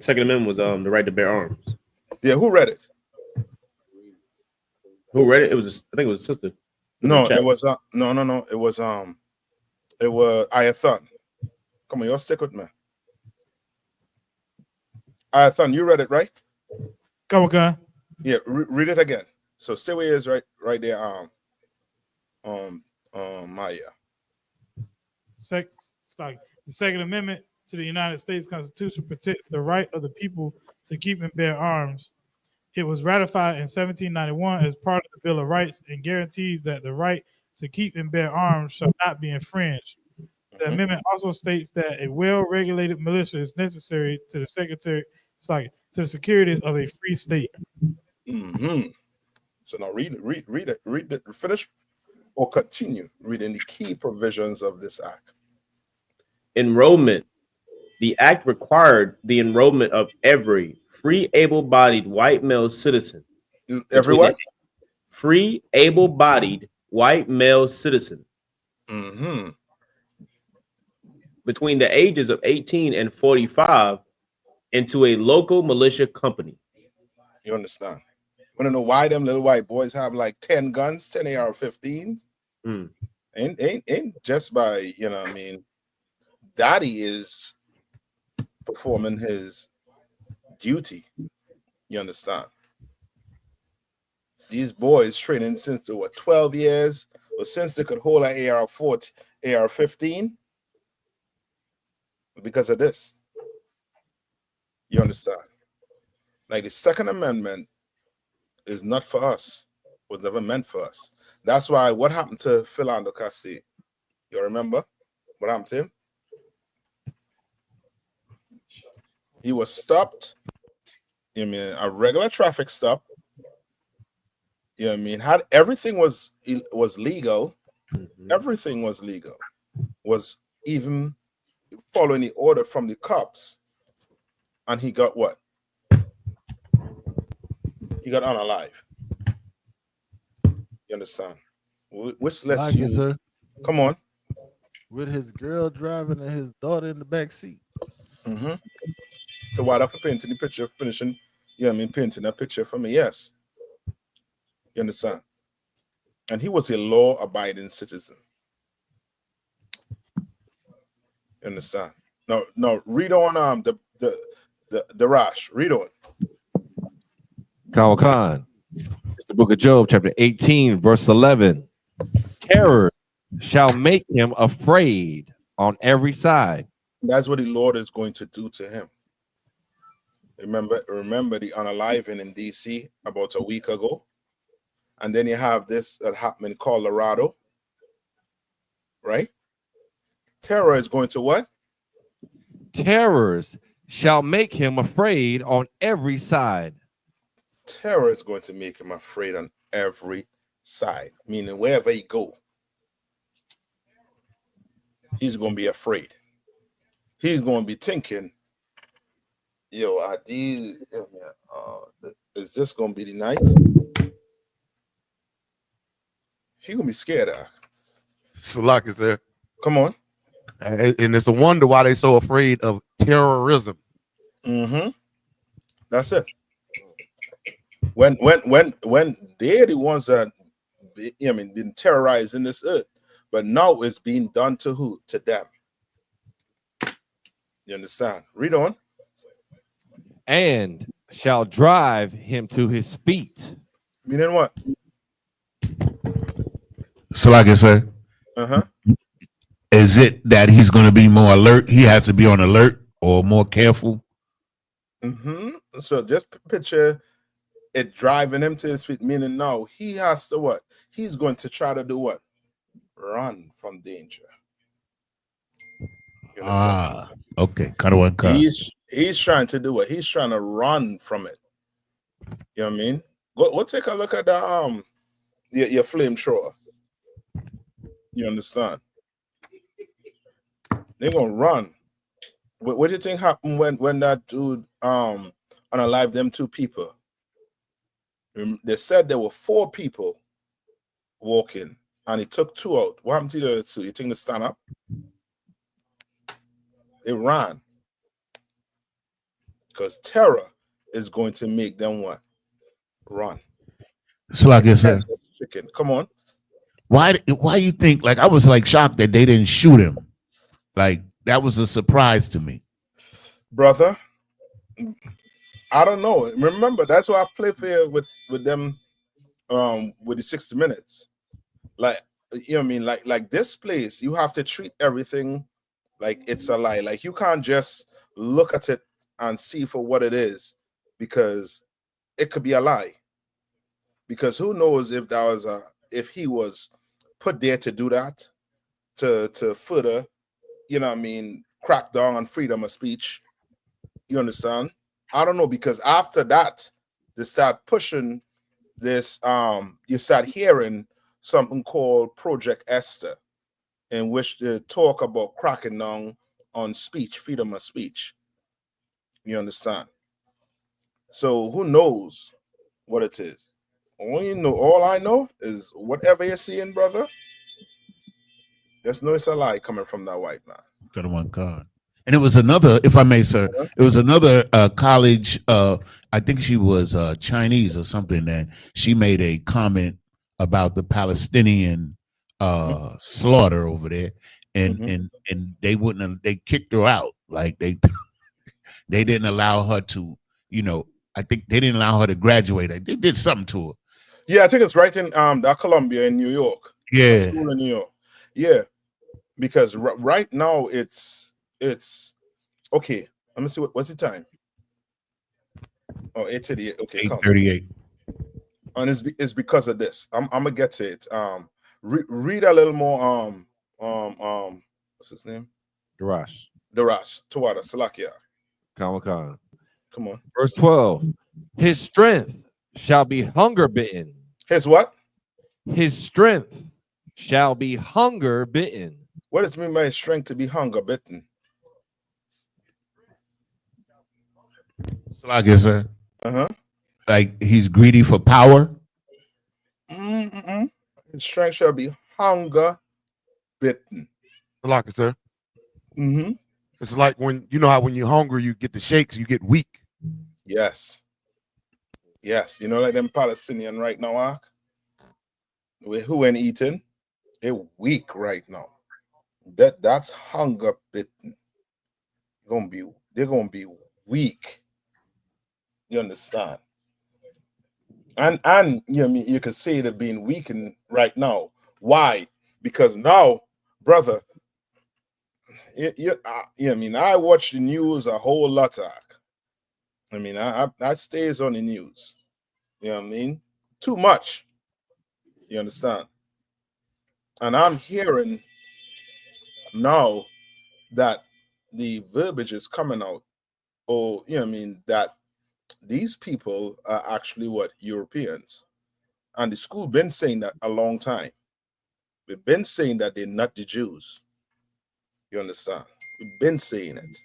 Second Amendment was the right to bear arms. Yeah, who read it? Who read it? I think it was sister. No, it was no. It was I.S.U.P.K. Come on, y'all stick with me. I.S.U.P.K, you read it, right? Come on. Yeah, read it again. So stay where it is, right there. Maya. The Second Amendment to the United States Constitution protects the right of the people to keep and bear arms. It was ratified in 1791 as part of the Bill of Rights and guarantees that the right to keep and bear arms shall not be infringed. The amendment also states that a well-regulated militia is necessary to the security of a free state. Mm-hmm. So now read it, finish or continue reading the key provisions of this act. Enrollment. The act required the enrollment of every free, able-bodied white male citizen. Every what? Free, able-bodied white male citizen. Mm-hmm. Between the ages of 18 and 45 into a local militia company. You understand? Want to know why them little white boys have like 10 guns, 10 AR-15s? Ain't just by, you know what I mean, daddy is performing his duty. You understand? These boys training since they were 12 years, or since they could hold an AR-15 because of this. You understand? Like the Second Amendment is not for us, was never meant for us. That's why what happened to Philando Castile? You remember what happened to him? He was stopped. You know what I mean? A regular traffic stop. You know what I mean? Had everything was legal. Everything was legal. Was even following the order from the cops. And he got what? He got unalive. You understand? Which lets like you, it, sir. Come on. With his girl driving and his daughter in the back seat. Mm-hmm. So while after painting the picture, finishing, you know what I mean, painting that picture for me, yes. You understand? And he was a law-abiding citizen. You understand? No, read on the Rash. Read on. Khan. It's the book of Job, chapter 18, verse 11. Terror shall make him afraid on every side. That's what the Lord is going to do to him. Remember the unaliving in DC about a week ago, and then you have this that happened in Colorado, right? Terror is going to what? Terrors shall make him afraid on every side. Terror is going to make him afraid on every side, meaning wherever he go, he's going to be afraid. He's going to be thinking, yo, is this going to be the night? He's going to be scared of. Salak is there. Come on. And it's a wonder why they're so afraid of terrorism. Mm-hmm. That's it. When they're the ones that been terrorizing this earth, but now it's being done to who? To them. You understand? Read on. And shall drive him to his feet. Meaning what? So, like I said, is it that he's going to be more alert? He has to be on alert or more careful. So just picture it driving him to his feet, meaning now he has to what? He's going to try to do what? Run from danger. Okay. Kind of one cut. He's trying to do what? He's trying to run from it. You know what I mean? Go take a look at the your flamethrower. You understand? They're gonna run. What do you think happened when that dude unalived them two people? They said there were 4 people walking, and he took 2 out. What happened to the other 2? You think they stand up? They ran. Because terror is going to make them what? Run. So, like I said, chicken. Come on. Why you think, like, I was like shocked that they didn't shoot him? Like, that was a surprise to me. Brother, I don't know. Remember, that's why I play fair with them with the 60 minutes. Like, you know what I mean? Like this place, you have to treat everything like it's a lie. Like, you can't just look at it and see for what it is, because it could be a lie. Because who knows if that was if he was put there to do that, to further, you know what I mean, crack down on freedom of speech. You understand? I don't know, because after that, they start pushing this, you start hearing something called Project Esther, in which they talk about cracking down on speech, freedom of speech. You understand? So who knows what it is? All I know is whatever you're seeing, brother, just know it's a lie coming from that white man. Got one card. And it was another, if I may, sir, it was another college, I think she was Chinese or something, that she made a comment about the Palestinian slaughter over there, and they wouldn't, they kicked her out. Like they didn't allow her to, I think they didn't allow her to graduate. They did something to her. Yeah, I think it's right in that Columbia in New York. Yeah. School in New York. Yeah. Because right now it's okay. Let me see what's the time. Oh, 8:38. Okay, 8:38. And it's because of this. I'm gonna get to it. Read a little more. What's his name? Darash. Tawada Salakia. Khan. Come on. Verse 12. His strength shall be hunger bitten. His what? His strength shall be hunger bitten. What does it mean by strength to be hunger bitten? So like I said, like he's greedy for power. His strength shall be hunger bitten. Like it, sir. It's like when how when you're hungry, you get the shakes, you get weak. Yes. Like them Palestinian right now, who ain't eating? They're weak right now. That's hunger bitten. They're gonna be weak. You understand? And you know, I mean, you could say they're being weakened right now. Why? Because now, brother, I mean, I watch the news a whole lot. I mean, I stays on the news. You know what I mean? Too much. You understand? And I'm hearing now that the verbiage is coming out. Oh, you know what I mean? That these people are actually what? Europeans. And the school been saying that a long time. We've been saying that they're not the Jews. You understand? We've been saying it.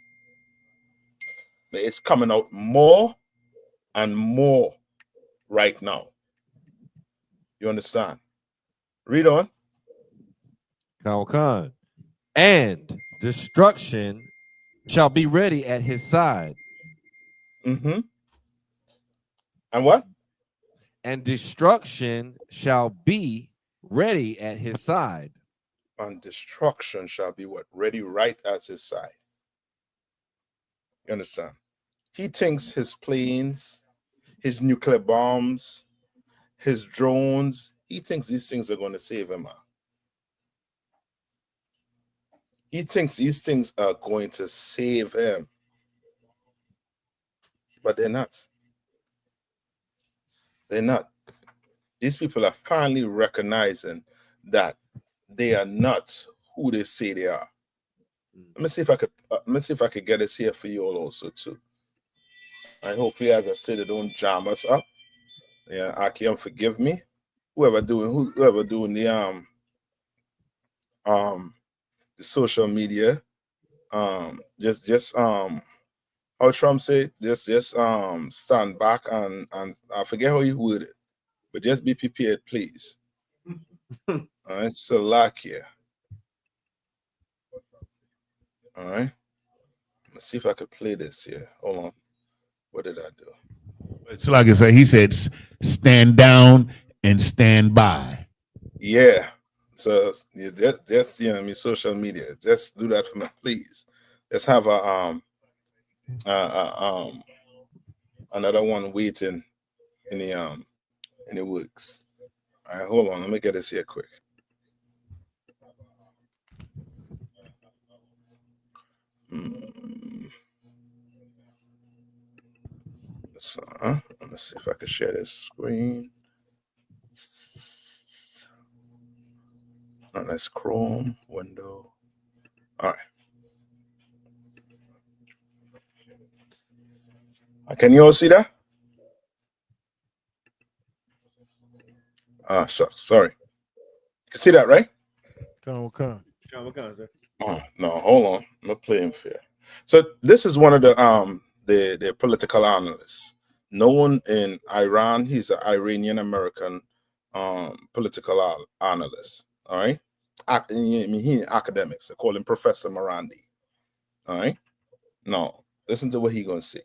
But it's coming out more and more right now. You understand? Read on. Khan. And destruction shall be ready at his side. Mm-hmm. And what? And destruction shall be ready at his side. And destruction shall be what? Ready right at his side. You understand? He thinks his planes, his nuclear bombs, his drones, he thinks these things are going to save him. He thinks these things are going to save him. But they're not. They're not. These people are finally recognizing that they are not who they say they are. Let me see if I could get this here for you all also too. I hope you, as I said, they don't jam us up. Yeah, Akim, forgive me. Whoever doing the social media, just how Trump said, just stand back and I forget how you word it, but just be prepared, please. It's a lack here. All right. Let's see if I could play this here. Hold on. What did I do? It's like I said, he said, stand down and stand by. Yeah. So yeah, just you know, I mean, social media. Just do that for me, please. Let's have another one waiting in the works. All right, hold on. Let me get this here quick. Let's see if I can share this screen. And that's Chrome window. All right. Can you all see that? Sorry. You can see that, right? Come. Oh, no, hold on. I'm not playing fair. So this is one of the political analysts known in Iran. He's an Iranian American political analyst. All right. He academics. They call him Professor Morandi. All right. Now, listen to what he's gonna say.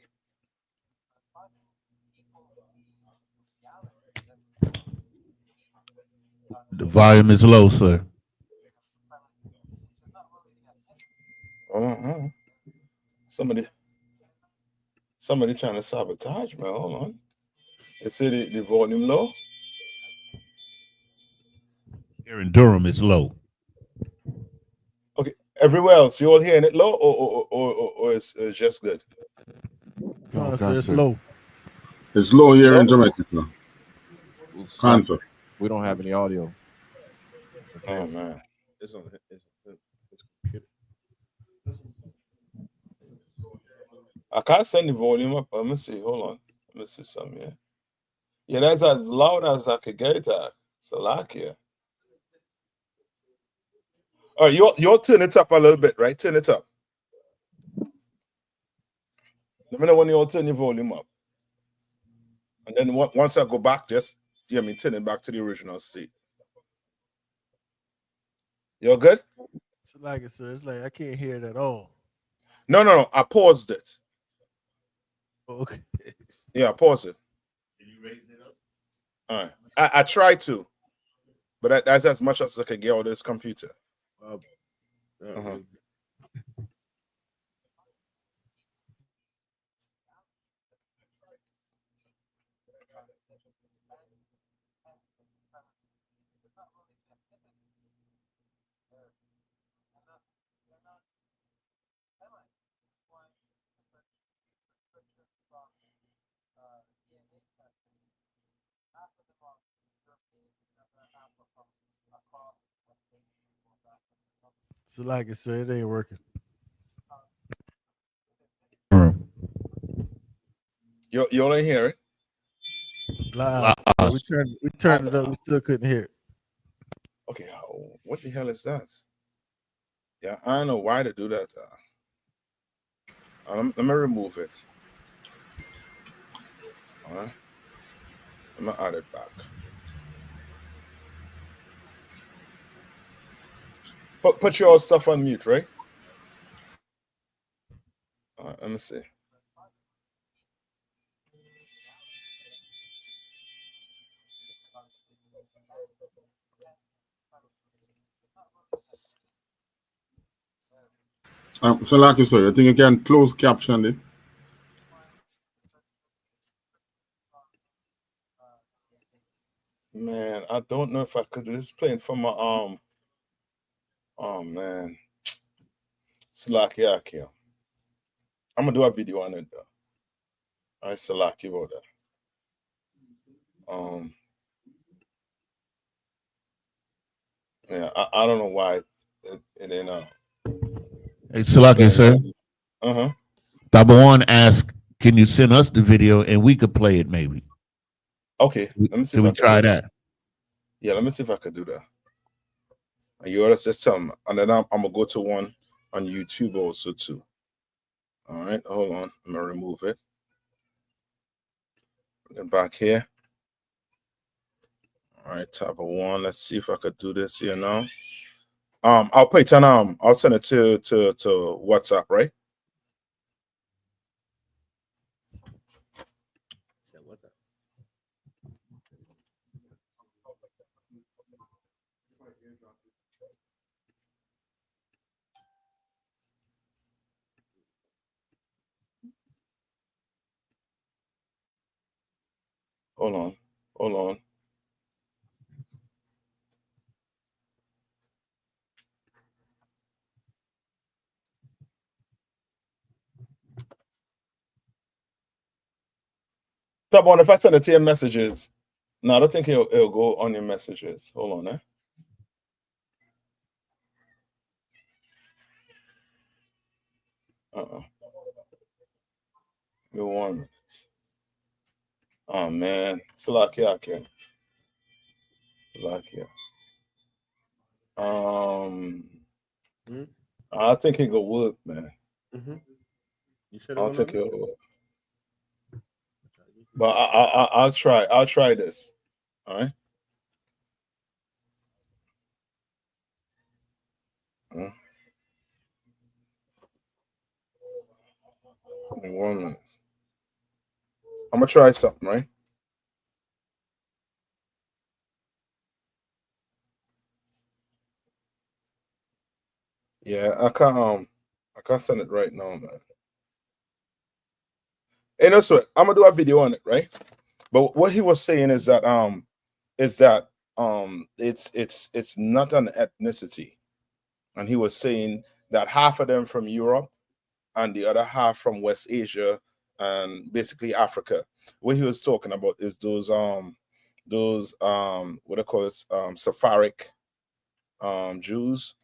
The volume is low, sir. Somebody trying to sabotage me. Hold on. They say the volume low. Here in Durham, it's low. Okay. Everywhere else, you all hearing it low, or it's just good? No, sir, it's low. It's low here in Jamaica. No. Like we don't have any audio. Oh man. It's on. I can't send the volume up. Let me see. Hold on. Let me see something here. Yeah, that's as loud as I could get it at. It's a lot here. All right, you'll turn it up a little bit, right? Turn it up. Let me know when you all turn your volume up. And then once I go back, just turn it back to the original state. You're good? It's like it, sir. It's like I can't hear it at all. No. I paused it. Okay. Yeah, I paused it. Can you raise it up? All right. I tried to, but that's as much as I could get out of this computer. Uh-huh. So like I said, it ain't working. You only hear it? Loud. So we turned it up. We still couldn't hear it. Okay, what the hell is that? Yeah, I don't know why to do that. Let me remove it. All right. Let me add it back. Put your stuff on mute, right? All right, let me see. So like you said, I think you can close caption it. Man, I don't know if I could do this. Playing from my oh man. Salakia. I'm gonna do a video on it though. All right, Salaki about that. Yeah, I don't know why it ain't Hey, Salakia, sir. Uh-huh. Tabawan asked, can you send us the video and we could play it maybe? Okay, let me see. Can we try do that? Yeah, let me see if I could do that. And you always just tell me, and then I'm gonna go to one on YouTube also too. All right, hold on. I'm gonna remove it. Bring it back here. All right, type of one. Let's see if I could do this here now. I'll put it on. I'll send it to WhatsApp, right? Hold on. Hold on. Top one, if I send it to your messages, no, I don't think it'll go on your messages. Hold on, Give me 1 minute. Oh man, Salakia. Salakia. I think it go work, man. You sure I don't think it'll work. But I'll try. I'll try this. All right. Give me 1 minute. I'm gonna try something, right? Yeah, I can't send it right now, man. Hey, no sweat. I'm gonna do a video on it, right? But what he was saying is that it's not an ethnicity, and he was saying that half of them from Europe and the other half from West Asia and basically Africa. What he was talking about is those what I call it, Sephardic Jews,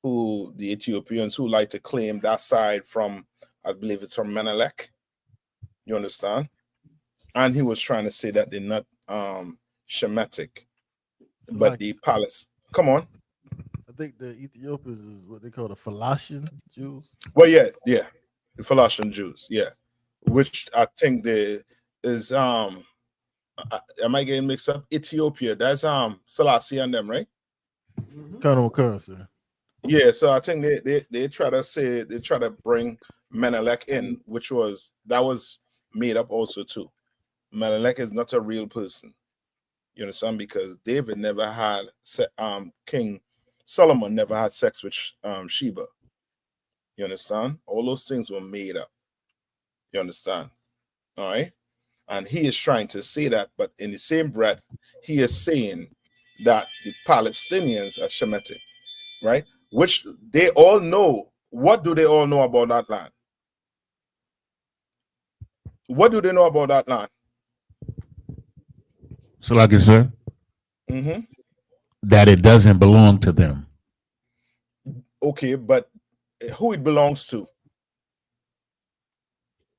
who the Ethiopians who like to claim that side from, I believe it's from Menelik. You understand? And he was trying to say that they're not Shemitic, but Like, the palace. Come on. I think the Ethiopians is what they call the Falashian Jews. Well, yeah, the Falashian Jews, yeah, which I think is am I getting mixed up? Ethiopia, that's Selassie and them, right? Kind of currency. Yeah, so I think they try to bring Menelik in, which was made up also too. Menelik is not a real person. You understand? Because David never had king Solomon never had sex with Sheba. You understand? All those things were made up. You understand? All right. And he is trying to say that, but in the same breath, he is saying that the Palestinians are Shemitic, right? Which they all know. What do they all know about that land? What do they know about that land? So, like I said, Mm-hmm. that it doesn't belong to them. Okay, but who it belongs to?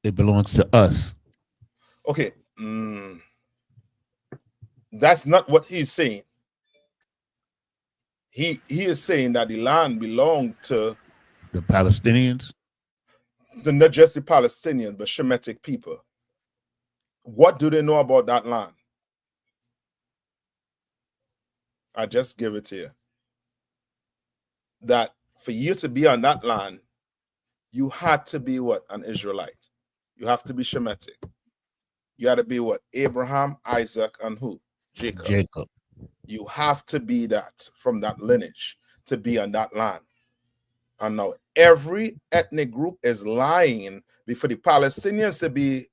It belongs to us. Okay, that's not what he's saying. He is saying that the land belonged to the Palestinians, not just the Palestinians, but Shemitic people. What do they know about that land? I just give it to you. That for you to be on that land, you had to be what? An Israelite. You have to be Shemitic. You had to be what? Abraham, Isaac, and who? Jacob. You have to be that from that lineage to be on that land. And now every ethnic group is lying before the Palestinians to be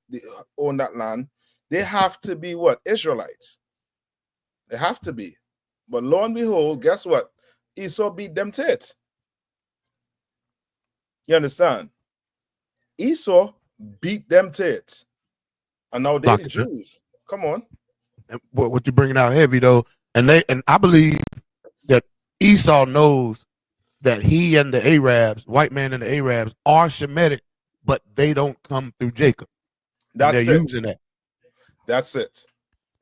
on that land. They have to be what? Israelites. They have to be. But lo and behold, guess what? Esau beat them to it. You understand? Esau beat them to it. And now they're the Jews. Come on. And what you're bringing out heavy though, and I believe that Esau knows that he and the Arabs, white man and the Arabs, are Shemitic, but they don't come through Jacob. That's and they're it. using that. That's it.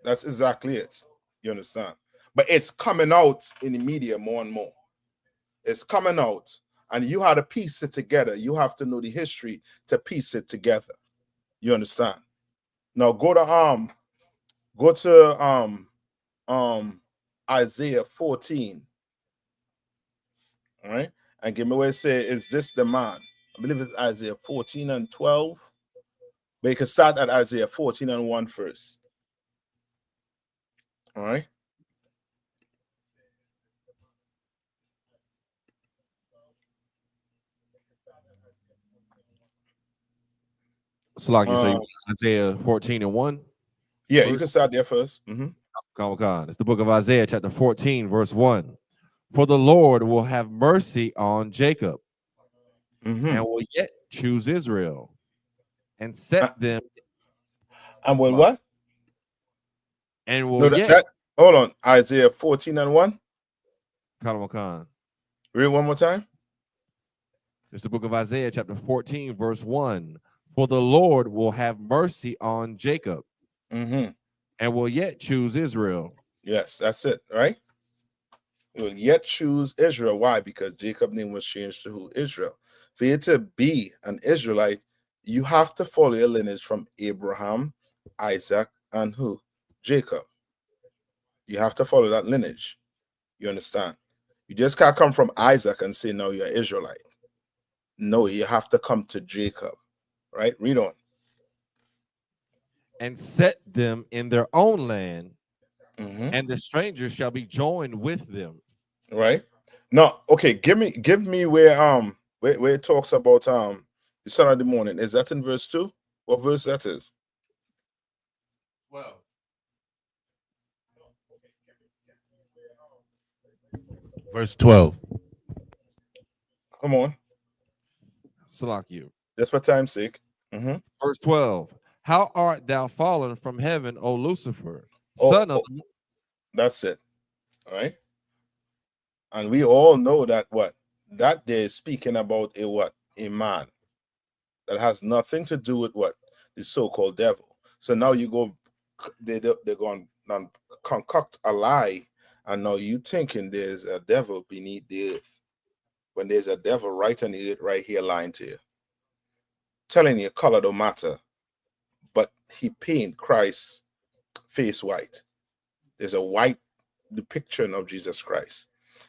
That's exactly it. You understand? But it's coming out in the media more and more. It's coming out, and you have to piece it together. You have to know the history to piece it together. You understand? Now go to Isaiah 14. All right, and give me where it says, is this the man? I believe it's Isaiah 14 and 12. But you can start at Isaiah 14 and 1 first. All right. Salaki, so you Isaiah 14 and 1? Yeah, you can start there first. Come on. It's the book of Isaiah, chapter 14, verse 1. For the Lord will have mercy on Jacob and will yet choose Israel and set them. And will what? And will hold on. Isaiah 14 and 1. Khan. Read one more time. It's the book of Isaiah, chapter 14, verse 1. For the Lord will have mercy on Jacob and will yet choose Israel. Yes, that's it, right? He will yet choose Israel. Why? Because Jacob's name was changed to who? Israel. For you to be an Israelite, you have to follow your lineage from Abraham, Isaac, and who? Jacob. You have to follow that lineage. You understand? You just can't come from Isaac and say, no, you're Israelite. No, you have to come to Jacob. Right? Read on. And set them in their own land, and the strangers shall be joined with them. Right? No, okay, give me where it talks about the son of the morning. Is that in verse 2? What verse that is? Well, verse 12. Come on. Salakia. Just for time's sake. Verse 12. How art thou fallen from heaven, O Lucifer, son of the... That's it. All right. And we all know that what? That they're speaking about a what? A man. That has nothing to do with what? The so-called devil. So now you go, they're going to concoct a lie, and now you thinking there's a devil beneath the earth. When there's a devil right on the earth, right here lying to you. Telling you color don't matter. But he paint Christ's face white. There's a white depiction of Jesus Christ.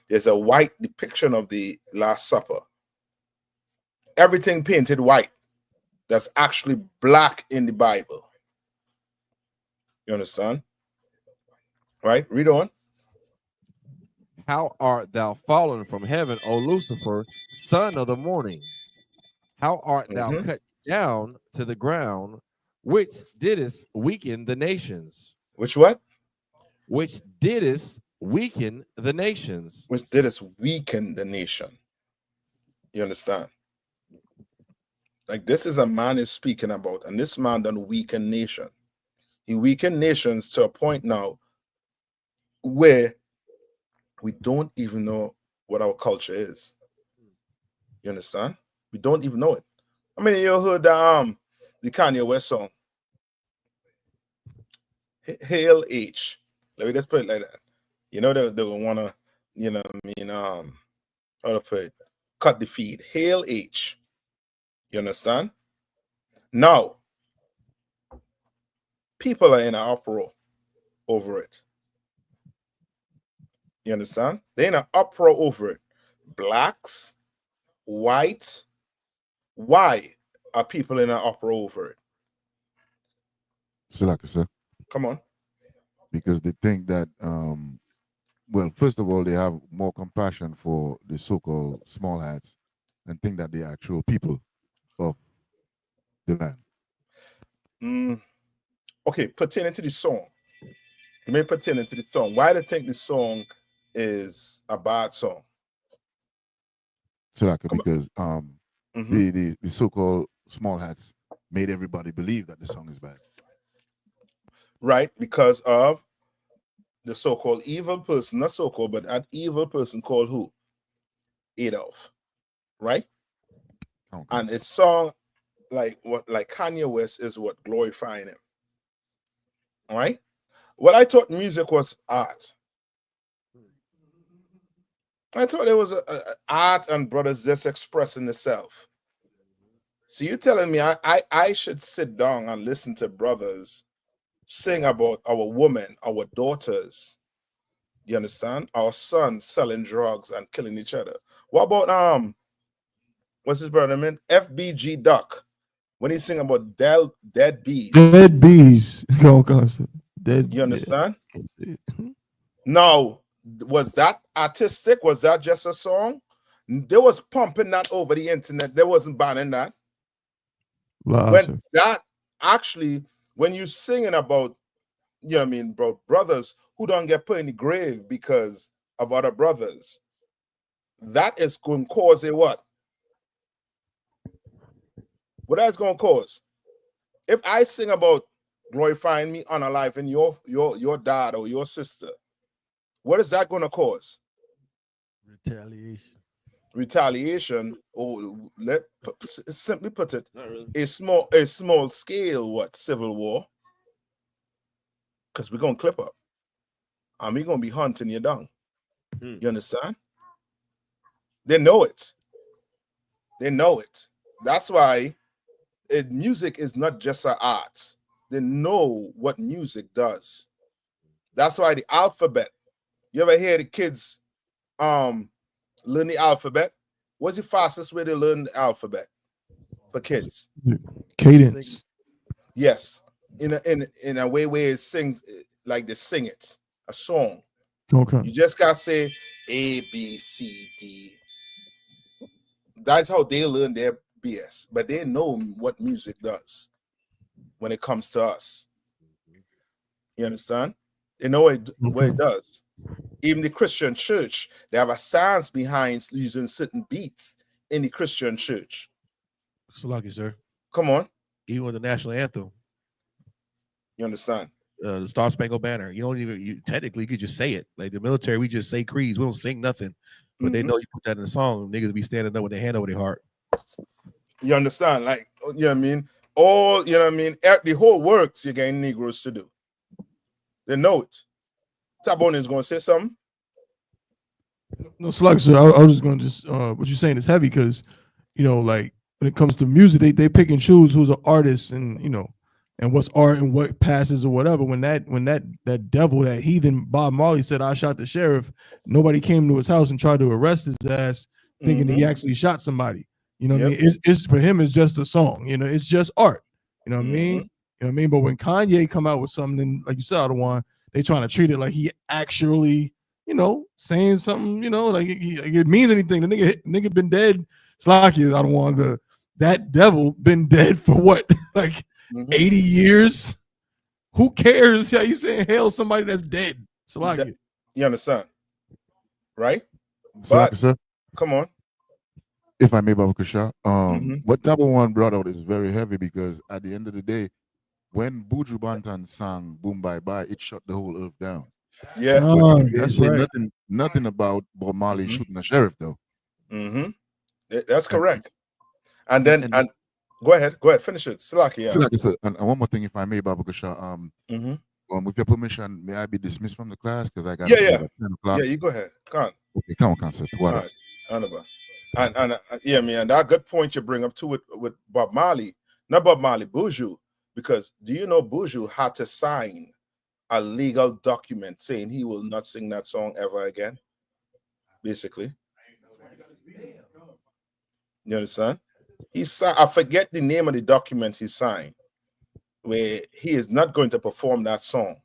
There's a white depiction of the Last Supper. Everything painted white. That's actually black in the Bible. You understand? Right? Read on. How art thou fallen from heaven, O Lucifer, son of the morning? How art thou cut down to the ground, which didst weaken the nations? Which what? Which didst weaken the nations. Which didst weaken the nation. You understand? Like this is a man is speaking about, and this man done weaken nation. He weakened nations to a point now where we don't even know what our culture is. You understand? We don't even know it. I mean, you heard the Kanye West song, Hail H. Let me just put it like that. You know, they want to, you know what I mean, how to put it, cut the feed. Hail H. You understand? Now, people are in an uproar over it. You understand? They're in an uproar over it. Blacks, white. Why are people in an uproar over it? Salaka, sir. Come on. Because they think that, well, first of all, they have more compassion for the so-called small hats and think that they are actual people of the land. Okay, pertaining to the song. Let me pertaining to the song. Why do you think the song is a bad song? Salaka, because the so-called small hats made everybody believe that the song is bad. Right, because of the so-called evil person, not so-called, but an evil person called who? Adolf, right? Okay. And it's song like Kanye West is what glorifying him. All right. Well, I thought music was art. I thought it was a art and brothers just expressing itself. So you're telling me I should sit down and listen to brothers sing about our women, our daughters, you understand? Our sons selling drugs and killing each other. What about what's his brother name? FBG Duck, when he sing about dead bees. Dead bees. Dead. You understand? Yeah. Now, was that artistic? Was that just a song? They was pumping that over the internet. They wasn't banning that. When that actually, when you singing about, you know what I mean, bro, brothers who don't get put in the grave because of other brothers, that is going to cause a what? What that's going to cause? If I sing about glorifying me on a life and your dad or your sister, what is that going to cause? Retaliation, or simply put it, a small scale what? Civil war. Because we're going to clip up. And we're going to be hunting you down. You understand? They know it. They know it. That's why music is not just an art. They know what music does. That's why the alphabet. You ever hear the kids learn the alphabet? What's the fastest way to learn the alphabet for kids? Cadence. Yes. In a way where it sings like they sing it, a song. Okay. You just gotta say A, B, C, D. That's how they learn their BS. But they know what music does when it comes to us. You understand? They know what it does. Even the Christian church, they have a science behind using certain beats in the Christian church. So lucky, sir. Come on. Even with the national anthem. You understand? The Star Spangled Banner. You don't even, you technically could just say it. Like the military, we just say creeds. We don't sing nothing. But they know you put that in the song, niggas be standing up with their hand over their heart. You understand? Like, you know what I mean? All, you know what I mean? The whole works you're getting Negroes to do. They know it. Tabone is going to say something. No, Slug, sir. I was just going to just, what you're saying is heavy because, you know, like when it comes to music, they pick and choose who's an artist and, you know, and what's art and what passes or whatever. When that devil, that heathen Bob Marley said, I shot the sheriff, nobody came to his house and tried to arrest his ass thinking he actually shot somebody. You know what I mean? It's for him, it's just a song, you know, it's just art. You know what I mean? You know what I mean? But when Kanye come out with something, like you said, one, they trying to treat it like he actually, you saying something, like it means anything. The nigga been dead. Slacky, I don't want that devil been dead for what, like 80 years? Who cares? How you saying hail somebody that's dead? Slacky. You understand? Right? But sir, come on. If I may, Baba Kusha, what Tabo One brought out is very heavy because at the end of the day, when Buju Banton sang "Boom Bye Bye," it shut the whole earth down. Yeah, that's right. Nothing about Bob Marley shooting a sheriff though. That's correct. And then go ahead, finish it. Slaki, yeah. And one more thing, if I may, Baba Kusha, with your permission, may I be dismissed from the class because I got to at 10 o'clock. Yeah, you go ahead. Come on. Okay, come on, sir. Right. And yeah, man, that good point you bring up too with Bob Marley, not Bob Marley, Buju, because do you know Buju had to sign a legal document saying he will not sing that song ever again? Basically, you understand? I forget the name of the document he signed, where he is not going to perform that song.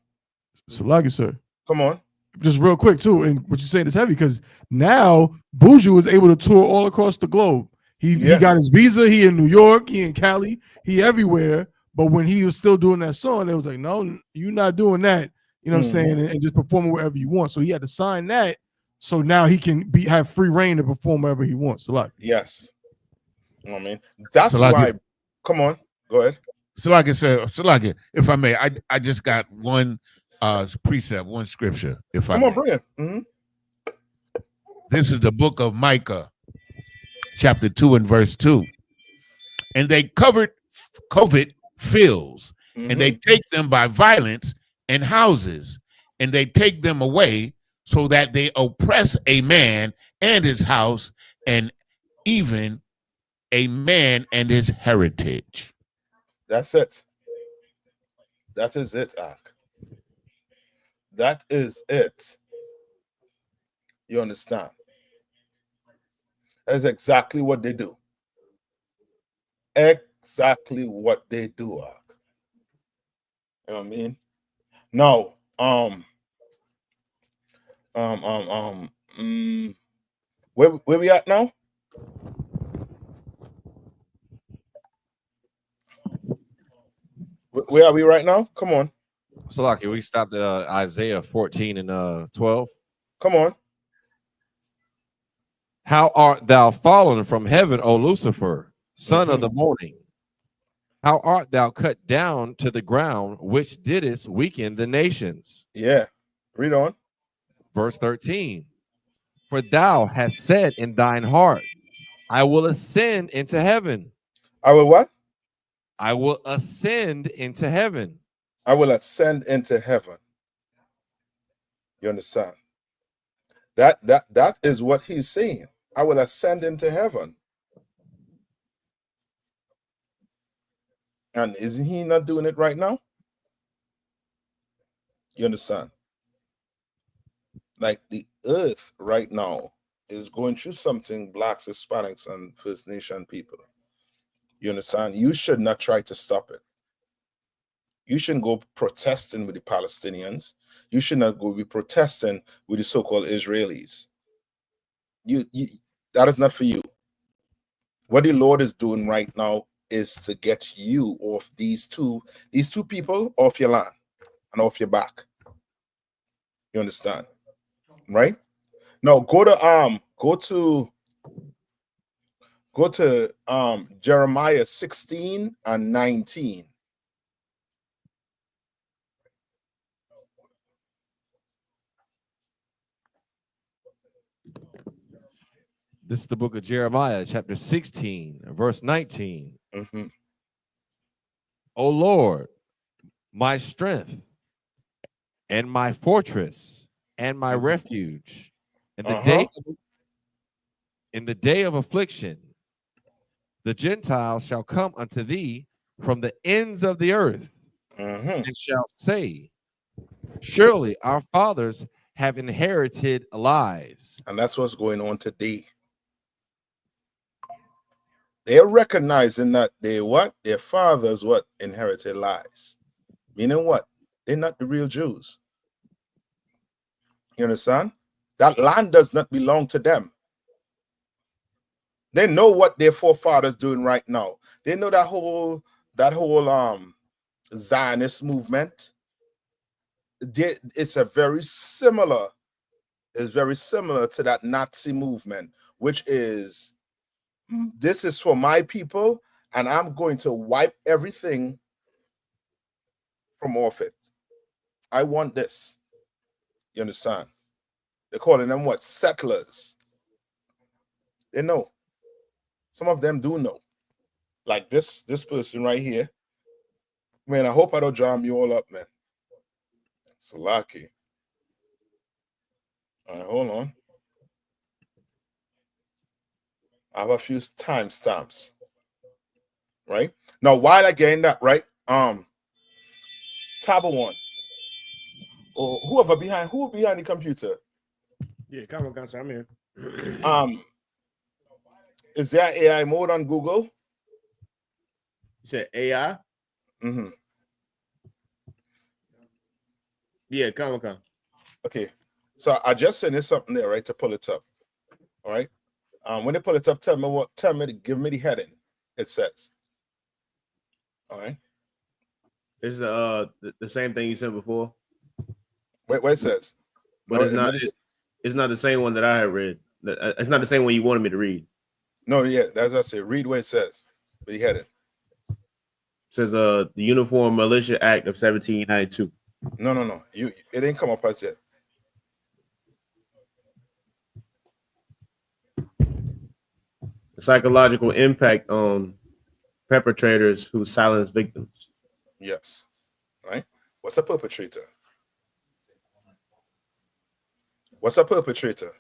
Salagi, sir. Come on. Just real quick, too, and what you're saying is heavy because now Buju is able to tour all across the globe. He got his visa. He in New York. He in Cali. He everywhere. But when he was still doing that song, it was like, no, you're not doing that. You know what I'm saying? And just performing wherever you want. So he had to sign that. So now he can have free reign to perform wherever he wants. Salagi. Yes. You know what I mean? That's why. Come on. Go ahead. Salagi, if I may, I just got one precept, one scripture. If I come on, bring it. This is the book of Micah, chapter 2 and verse 2. And they covet fields, and they take them by violence and houses, and they take them away so that they oppress a man and his house, and even a man and his heritage. That's it. That is it, Ak. That is it. You understand? That's exactly what they do. Exactly what they do, Ak. You know what I mean? Now, where we at now? Where are we right now? Come on. Salaki, we stopped at Isaiah 14 and 12. Come on. How art thou fallen from heaven, O Lucifer, son of the morning? How art thou cut down to the ground, which didst weaken the nations? Yeah. Read on. Verse 13. For thou hast said in thine heart, I will ascend into heaven. I will what? I will ascend into heaven. I will ascend into heaven. You understand? That is what he's saying. I will ascend into heaven. And isn't he not doing it right now? You understand? Like the earth right now is going through something, blacks, Hispanics, and First Nation people. You understand? You should not try to stop it. You shouldn't go protesting with the Palestinians. You should not go be protesting with the so-called Israelis. That is not for you. What the Lord is doing right now is to get you off these two people off your land and off your back. You understand? Right? Now go to Jeremiah 16 and 19. This is the book of Jeremiah, chapter 16, verse 19. O Lord, my strength and my fortress and my refuge, in the day of affliction, the Gentiles shall come unto thee from the ends of the earth, and shall say, surely our fathers have inherited lies. And that's what's going on today. They're recognizing that their fathers inherited lies. Meaning what? They're not the real Jews. You understand? That land does not belong to them. They know what their forefathers doing right now. They know that whole Zionist movement. It's very similar to that Nazi movement, which is, this is for my people, and I'm going to wipe everything from off it. I want this. You understand? They're calling them what? Settlers. They know. Some of them do know. Like this person right here. Man, I hope I don't jam you all up, man. It's lucky. All right, hold on. I have a few timestamps. Right? Now, while I getting that, right? Tab 1. Or who behind the computer? Yeah, come on, sir. I'm here. Is there AI mode on Google? You said AI? Mm-hmm. Yeah, come on. Okay. So I just sent you something there, right, to pull it up. All right. When they pull it up, give me the heading. It says. All right. It's the same thing you said before. Wait, what it says? But no, it's not the same one that I had read. It's not the same one you wanted me to read. No, yeah, that's what I said. Read what it says. But you had it. It says the Uniform Militia Act of 1792. No. It didn't come up as yet. The psychological impact on perpetrators who silence victims. Yes. Right? What's a perpetrator? What's a perpetrator?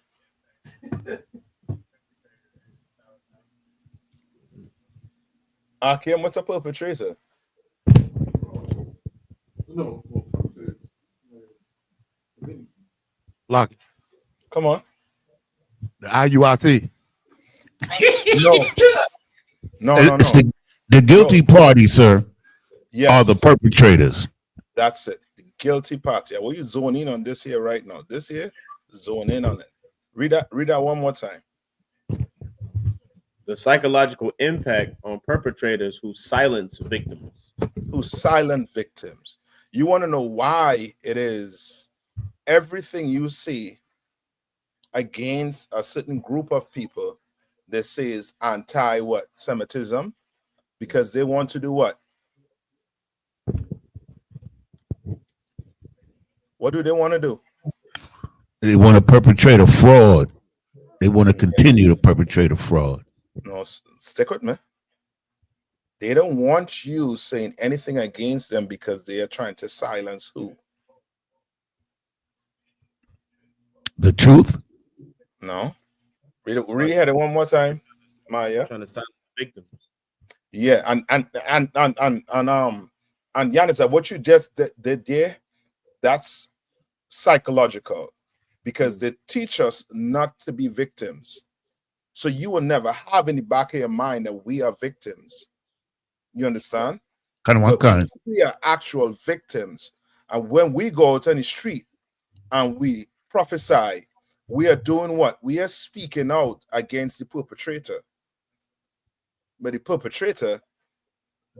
Akim, what's a perpetrator? No. Lock it. Come on. The IUIC. No. It's the guilty party, sir. Yes. Are the perpetrators. That's it. The guilty party. Well, you zone in on this here right now. This here, zone in on it. Read that one more time. The psychological impact on perpetrators who silence victims. Who silent victims. You want to know why it is everything you see against a certain group of people that says anti-what? Semitism? Because they want to do what? What do they want to do? They want to perpetrate a fraud. They want to continue to perpetrate a fraud. No, stick with me. They don't want you saying anything against them because they are trying to silence who? The truth? No. Read it one more time, Maya. Trying to silence victims. Yeah, and Yanis, what you just did there, that's psychological, because they teach us not to be victims. So you will never have in the back of your mind that we are victims. You understand? We are actual victims. And when we go out on the street and we prophesy, we are doing what? We are speaking out against the perpetrator. But the perpetrator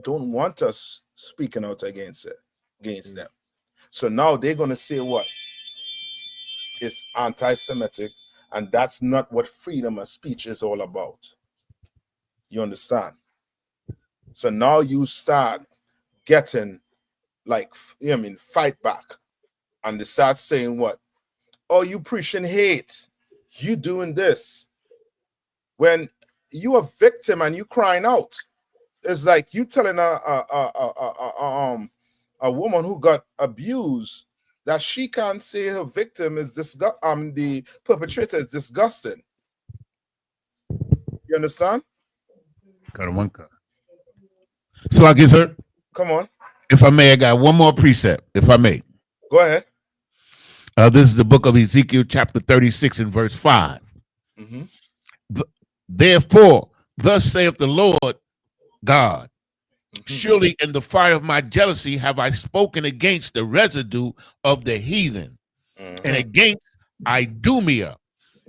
don't want us speaking out against them. So now they're going to say what? It's anti-Semitic, and that's not what freedom of speech is all about. You understand? So now you start getting fight back, and they start saying what? Oh, you preaching hate. You doing this. When you a victim and you crying out, it's like you telling a woman who got abused that she can't say her victim is the perpetrator is disgusting. You understand? So I guess, sir. Come on. If I may, I got one more precept, if I may. Go ahead. This is the book of Ezekiel, chapter 36 and verse 5. Mm-hmm. Therefore, thus saith the Lord God, surely in the fire of my jealousy have I spoken against the residue of the heathen and against Idumea,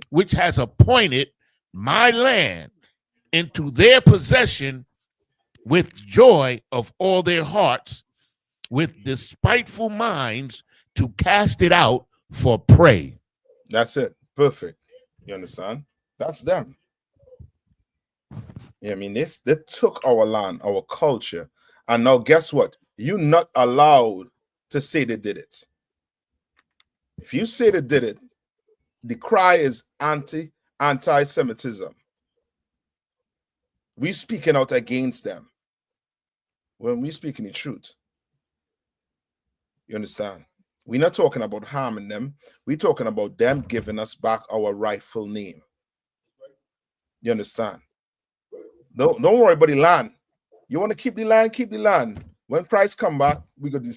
which has appointed my land into their possession with joy of all their hearts, with despiteful minds to cast it out for prey. That's it. Perfect. You understand? That's them. Yeah, I mean, they took our land, our culture, and now guess what? You're not allowed to say they did it. If you say they did it, the cry is anti-Semitism. We speaking out against them when we speaking the truth. You understand? We're not talking about harming them. We're talking about them giving us back our rightful name. You understand? Don't worry about the land. You want to keep the land, keep the land. When price come back, we going to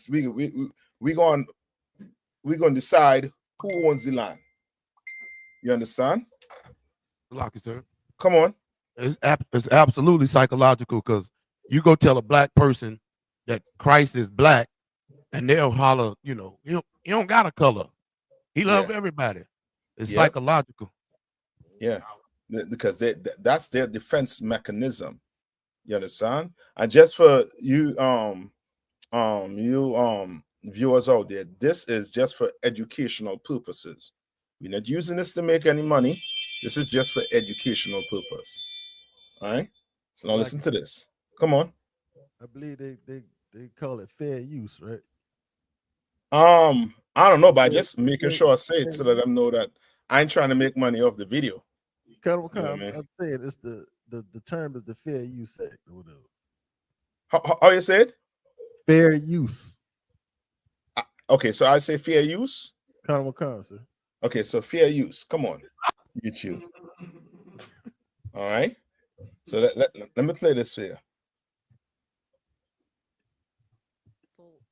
decide who owns the land. You understand? Lucky, sir. Come on. It's absolutely psychological, because you go tell a black person that Christ is black, and they'll holler, you don't got a color. He loves everybody. It's psychological. Yeah, because that's their defense mechanism. You understand? And just for you, viewers out there, this is just for educational purposes. We're not using this to make any money. This is just for educational purpose. All right. So now listen to this. Come on. I believe they call it fair use, right? I don't know, but I just making sure I say it so that I know that I ain't trying to make money off the video. I'm saying it's the term is the fair use act or whatever. How you say it? Fair use. Okay, so I say fair use. Sir. Okay, so fair use. Come on, YouTube. All right. So let me play this here.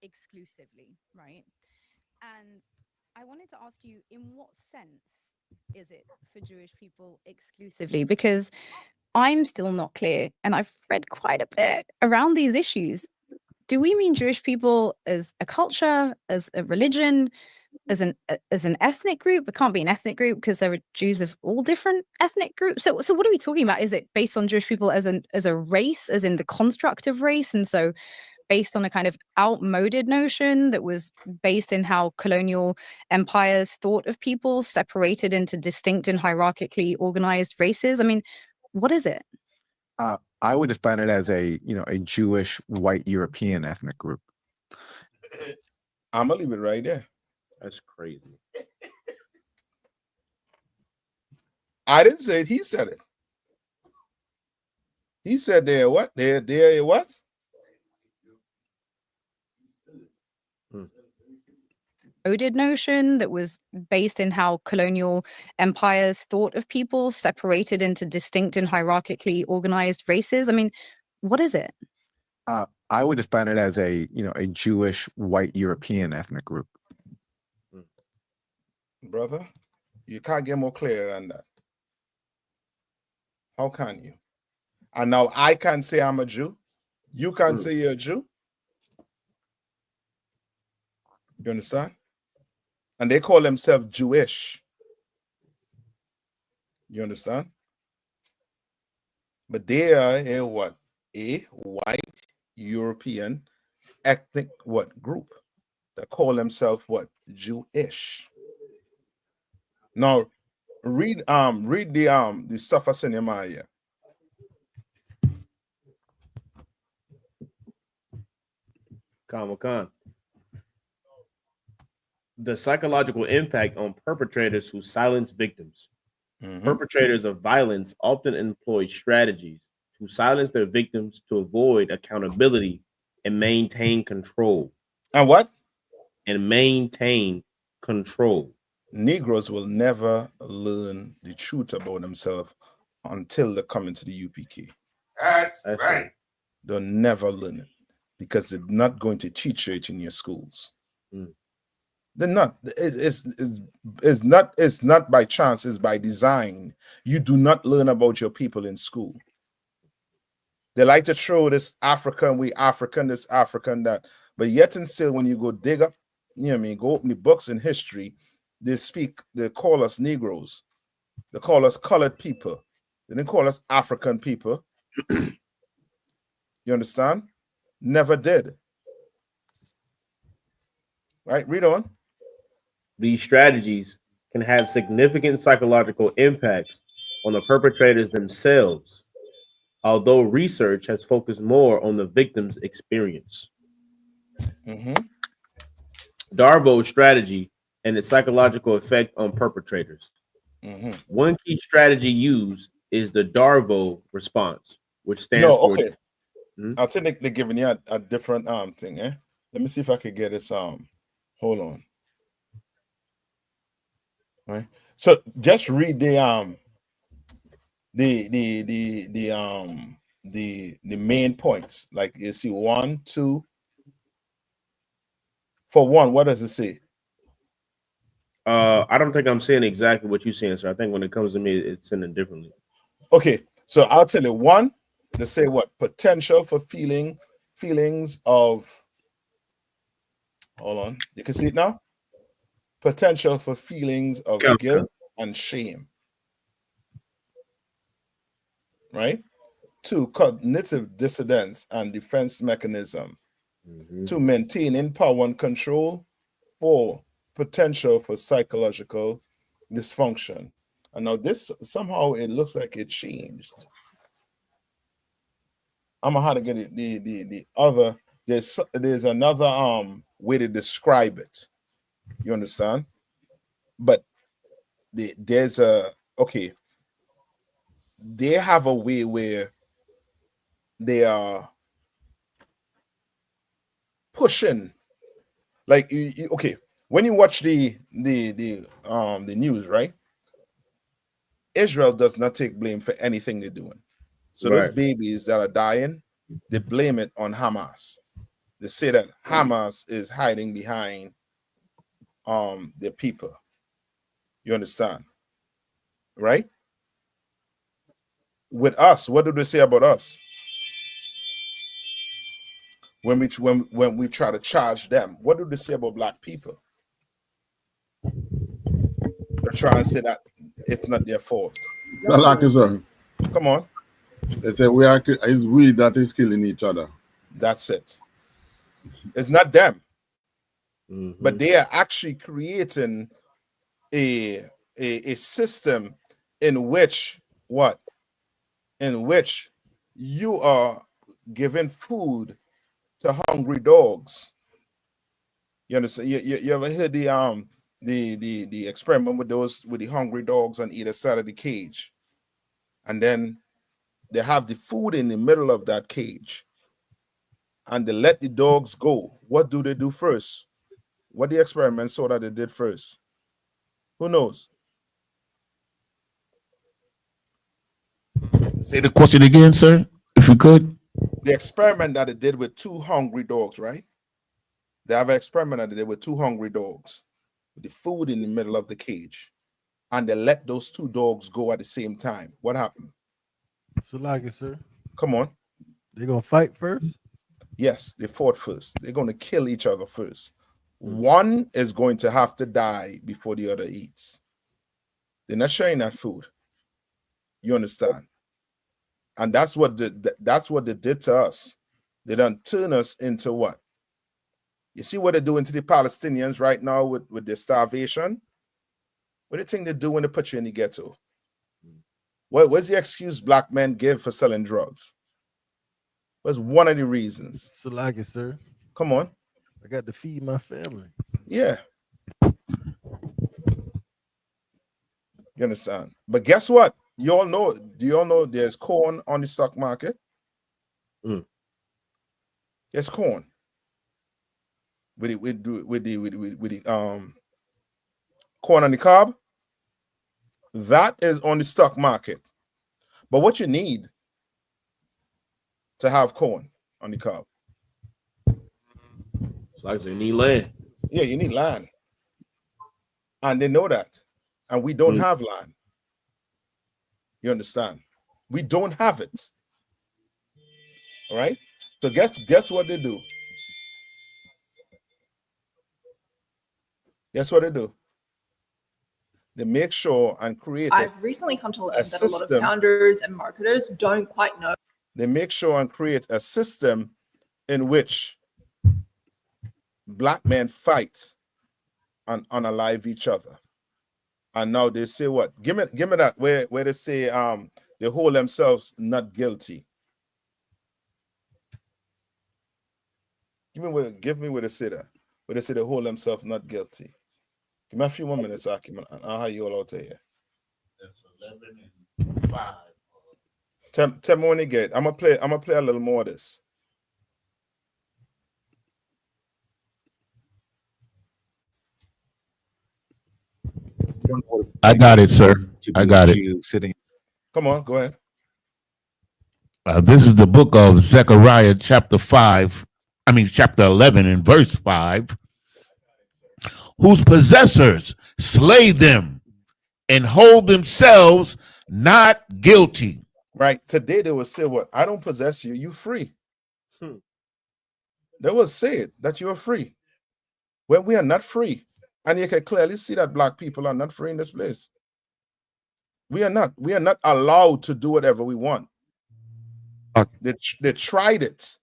Exclusively, right? And I wanted to ask you, in what sense is it for Jewish people exclusively? Because I'm still not clear, and I've read quite a bit around these issues. Do we mean Jewish people as a culture, as a religion, as an ethnic group? It can't be an ethnic group because there are Jews of all different ethnic groups. So what are we talking about? Is it based on Jewish people as a race, as in the construct of race, and so based on a kind of outmoded notion that was based in how colonial empires thought of people, separated into distinct and hierarchically organized races? I mean, what is it? I would define it as a Jewish white European ethnic group. I'm gonna leave it right there. That's crazy. I didn't say it. He said it. He said they're what? They're what? Coded notion that was based in how colonial empires thought of people, separated into distinct and hierarchically organized races. I mean, what is it? I would define it as a Jewish white European ethnic group. Brother, you can't get more clear than that. How can you? And now I can say I'm a Jew. You can't say you're a Jew. You understand? And they call themselves Jewish. You understand? But they are a what? A white European ethnic what group that call themselves what? Jewish. Now read the stuff I sent in my ear. Khan. The psychological impact on perpetrators who silence victims. Perpetrators of violence often employ strategies to silence their victims to avoid accountability and maintain control. And what? And maintain control. Negroes will never learn the truth about themselves until they come into the UPK. That's right. They'll never learn it because they're not going to teach it in your schools. They're not. It's not by chance. It's by design. You do not learn about your people in school. They like to throw this African, we African, this African, that. But yet and still, when you go dig up, go open the books in history, they call us Negroes. They call us colored people. They didn't call us African people. You understand? Never did. Right? Read on. These strategies can have significant psychological impacts on the perpetrators themselves, although research has focused more on the victim's experience. Darbo's strategy and its psychological effect on perpetrators. One key strategy used is the Darbo response, which stands for. Okay. I think they're giving you a different thing. Let me see if I could get this. Hold on. Right. So just read the main points. Like you see 1, 2. For 1, what does it say? I don't think I'm saying exactly what you're saying, sir. I think when it comes to me, it's sending differently. Okay, so I'll tell you 1. They say what? Potential for feelings of. Hold on. You can see it now. Potential for feelings of guilt and shame. Right? 2, cognitive dissonance and defense mechanism. 2, maintaining power and control. 4, potential for psychological dysfunction. And now this somehow it looks like it changed. I'm gonna have to get it, the other. There's another way to describe it. You understand? But there's a okay. They have a way where they are pushing, like okay. When you watch the news, right? Israel does not take blame for anything they're doing. So those babies that are dying, they blame it on Hamas. They say that Hamas is hiding behind their people. You understand? Right? With us, what do they say about us? When we try to charge them, what do they say about black people? They're trying to say that it's not their fault. Come on. They say it's we that is killing each other. That's it. It's not them. But they are actually creating a system in which what? In which you are giving food to hungry dogs. You understand? You ever heard the experiment with the hungry dogs on either side of the cage, and then they have the food in the middle of that cage, and they let the dogs go. What do they do first? What the experiment saw that they did first? Who knows? Say the question again, sir, if you could. The experiment that they did with 2 hungry dogs, right? They have an experiment that they did with 2 hungry dogs, with the food in the middle of the cage, and they let those 2 dogs go at the same time. What happened? Salaki, sir. Come on. They're gonna fight first? Yes, they fought first. They're gonna kill each other first. One is going to have to die before the other eats. They're not sharing that food. You understand? And that's what they did to us. They done turn us into what? You see what they're doing to the Palestinians right now with their starvation? What do you think they do when they put you in the ghetto? What's the excuse black men give for selling drugs? What's one of the reasons? Salaki, sir. Come on. I got to feed my family. Yeah. You understand? But guess what? You all know, do you all know there's corn on the stock market? There's corn. With the corn on the cob. That is on the stock market. But what you need to have corn on the cob? It's like you need land. Yeah, you need land. And they know that. And we don't have land. You understand? We don't have it. All right? So guess what they do? Guess what they do? They make sure and create I've recently come to learn that a lot of system. founders and marketers don't quite know. They make sure and create a system in which black men fight and unalive each other. And now they say what? Give me that where they say they hold themselves not guilty. Give me where they say that. Where they say they hold themselves not guilty. Give me a few more minutes, Akim, and I'll have you all out here. That's 11:05. Tell me when you get. I'm gonna play a little more of this. I got it, sir. I got it. Sitting. Come on, go ahead. This is the book of Zechariah, chapter 11 and verse 5. Whose possessors slay them and hold themselves not guilty. Right. Today they will say what? I don't possess you. You free. They will say it, that you are free. When we are not free. And you can clearly see that black people are not free in this place. We are not. We are not allowed to do whatever we want. They tried it.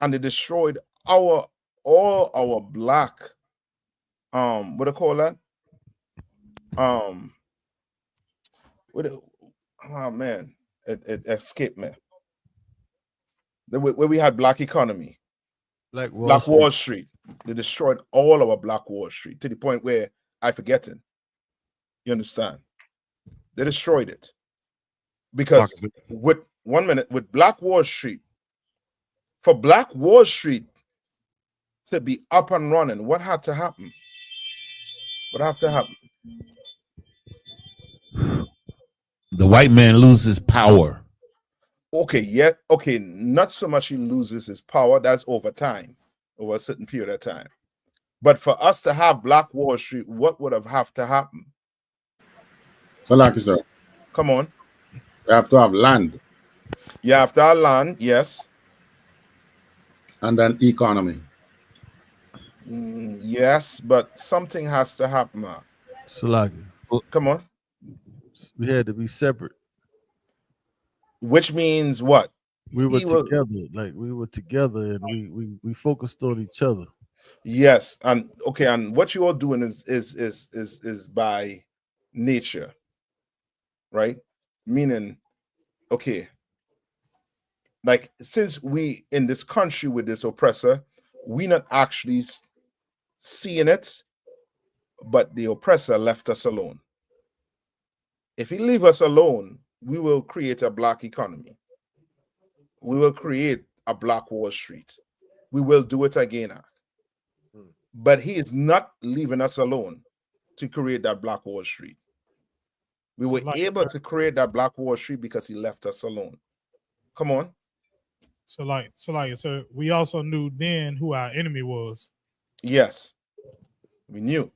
And they destroyed all our black, what do you call that? Oh man, it escaped me. Where we had black economy, Black Wall Street. They destroyed all our Black Wall Street to the point where I forgetting. You understand? They destroyed it because with Black Wall Street, for Black Wall Street to be up and running, what had to happen? What had to happen? The white man loses power. Okay, yeah, okay, not so much he loses his power, that's over time, over a certain period of time. But for us to have Black Wall Street, what would have to happen? So like you sir. Come on. You have to have land. You have to have land, yes. And then economy. Yes, but something has to happen. Salaki. Come on. We had to be separate. Which means what? We were together, we were together, and we focused on each other. Yes, and okay, and what you are doing is by nature, right? Meaning, okay, like since we in this country with this oppressor, we not actually seeing it, but the oppressor left us alone. If he leave us alone, we will create a black economy. We will create a Black Wall Street. We will do it again. But he is not leaving us alone to create that Black Wall Street. We were able to create that Black Wall Street because he left us alone. Come on. So we also knew then who our enemy was. Yes, we knew.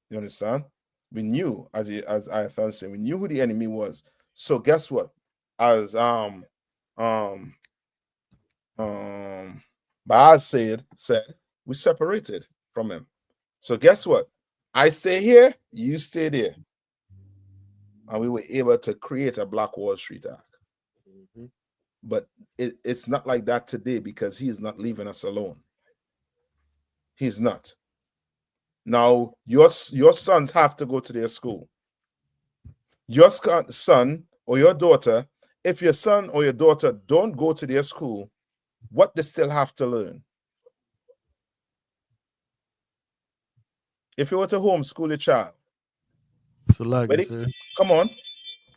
You understand? We knew, as I said, we knew who the enemy was. So guess what? As Baaz said, we separated from him. So guess what? I stay here, you stay there. And we were able to create a Black Wall Street Act. But it's not like that today because he is not leaving us alone. He's not. Now, your sons have to go to their school. Your son or your daughter, if your son or your daughter don't go to their school, what they still have to learn? If you were to homeschool your child, come on.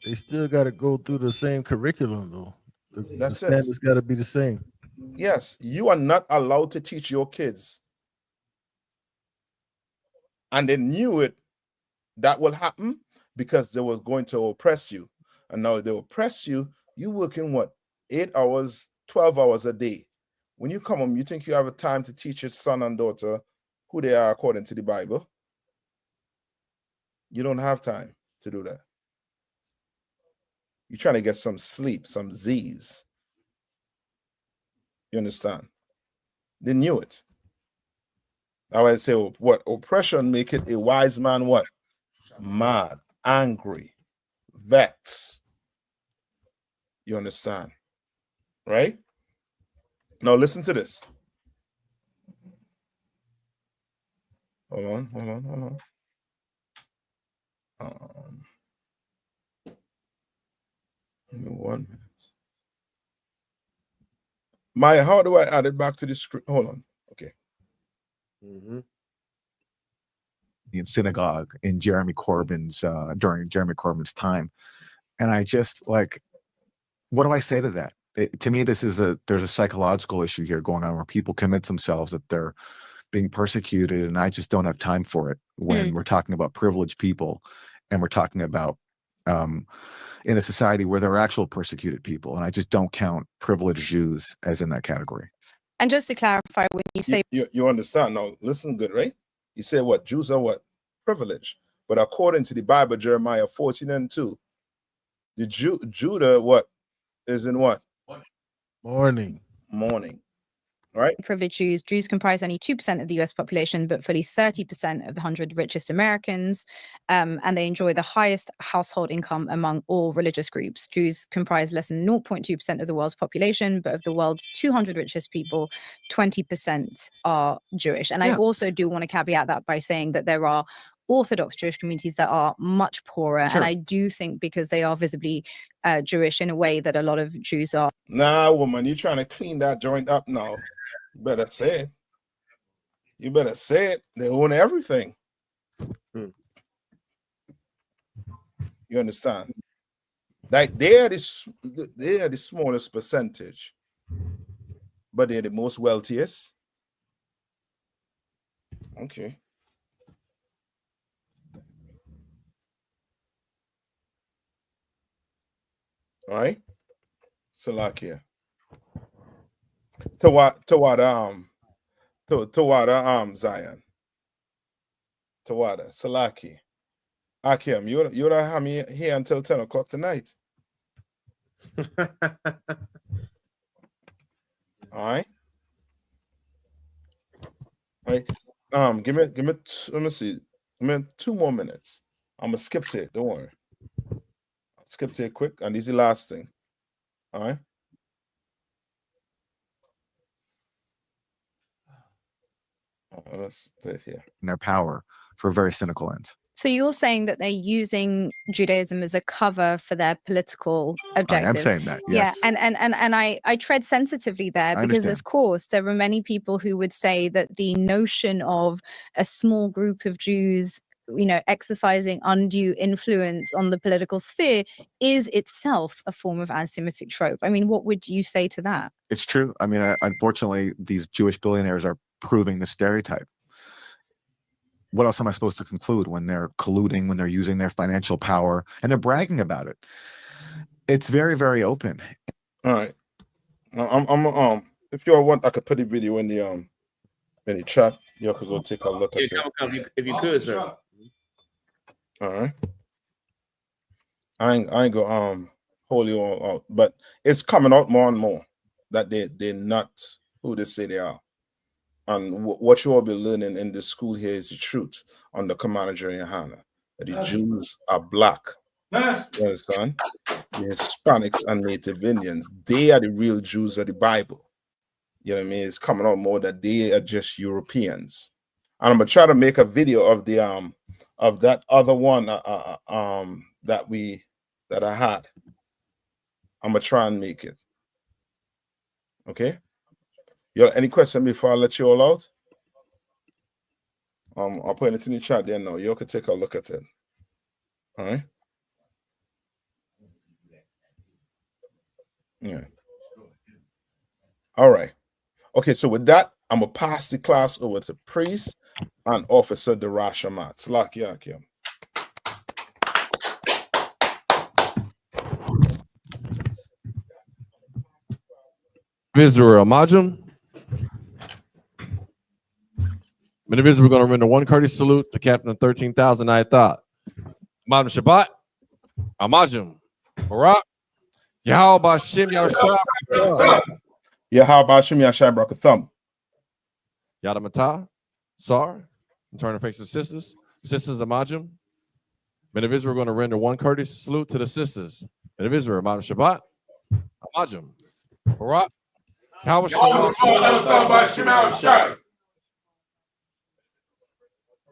They still got to go through the same curriculum, though. The That's standards got to be the same. Yes, you are not allowed to teach your kids. And they knew it, that will happen because they were going to oppress you. And now they oppress you, you working what? 8 hours, 12 hours a day. When you come home, you think you have a time to teach your son and daughter who they are according to the Bible? You don't have time to do that. You're trying to get some sleep, some Z's. You understand? They knew it. I would say what oppression make it a wise man what? Mad, angry, vexed. You understand? Right? Now listen to this. Hold on. Give me 1 minute. Maya, how do I add it back to the script? Hold on. Okay. In synagogue in Jeremy Corbyn's during Jeremy Corbyn's time, and I just like, what do I say to that? To me, there's a psychological issue here going on where people convince themselves that they're being persecuted, and I just don't have time for it when we're talking about privileged people, and we're talking about in a society where there are actual persecuted people, and I just don't count privileged Jews as in that category. And just to clarify, when you say you understand now, listen good, right? He said what? Jews are what? Privileged. But according to the Bible, Jeremiah 14:2, the Judah what is in what? Mourning. Right? Privileged Jews comprise only 2% of the US population, but fully 30% of the 100 richest Americans. And they enjoy the highest household income among all religious groups. Jews comprise less than 0.2% of the world's population, but of the world's 200 richest people, 20% are Jewish. And I also do want to caveat that by saying that there are Orthodox Jewish communities that are much poorer. Sure. And I do think because they are visibly Jewish in a way that a lot of Jews are. Nah, woman, you're trying to clean that joint up now. You better say it. You better say it. They own everything. You understand? Like they are the smallest percentage, but they're the most wealthiest. Okay. All right. Salakia. Tawada Zion. Tawada Salaki. Akim, you don't have me here until 10 o'clock tonight. All right. All right. Give me let me see. Give me 2 more minutes. I'm gonna skip to it. Don't worry. I'll skip to it quick, and this is the last thing. All right. Let's play it here. And their power for very cynical ends. So you're saying that they're using Judaism as a cover for their political objectives? I'm saying that, yes. Yeah, and I tread sensitively there I because, understand. of course, there are many people who would say that the notion of a small group of Jews, exercising undue influence on the political sphere is itself a form of anti-Semitic trope. I mean, what would you say to that? It's true. I mean, unfortunately, these Jewish billionaires are proving the stereotype. What else am I supposed to conclude when they're colluding, when they're using their financial power and they're bragging about it? It's very, very open. All right. I'm if you all want, I could put the video in the chat. You could go take a look at it. If you could, sir. All right. I ain't go hold you all out, but it's coming out more and more that they're not who they say they are. And what you all be learning in the school here is the truth on the command of YAHANNA. That the Jews are black. You understand? The Hispanics and Native Indians, they are the real Jews of the Bible. You know what I mean? It's coming out more that they are just Europeans. And I'm gonna try to make a video of the of that other one that I had. I'm gonna try and make it. Okay. Any question before I let you all out? I'll put it in the chat there now. You can take a look at it. All right. Yeah. All right. Okay, so with that, I'm gonna pass the class over to Priest and Officer Darashamat. Slakia Akim. Israel Majum. Many visitors, we're going to render one courteous salute to Captain 13,000 Nayathaq. Madam Shabbat, Amajum, Barak, Yahweh Bashim Yahshua, Yahweh Bashim Yahshua Brakathum, Yadamata, Sar, turn to face the sisters. Sisters of Majum. Men of Israel are going to render one courteous salute to the sisters. Men of Israel, Madam Shabbat, Majum, Barak,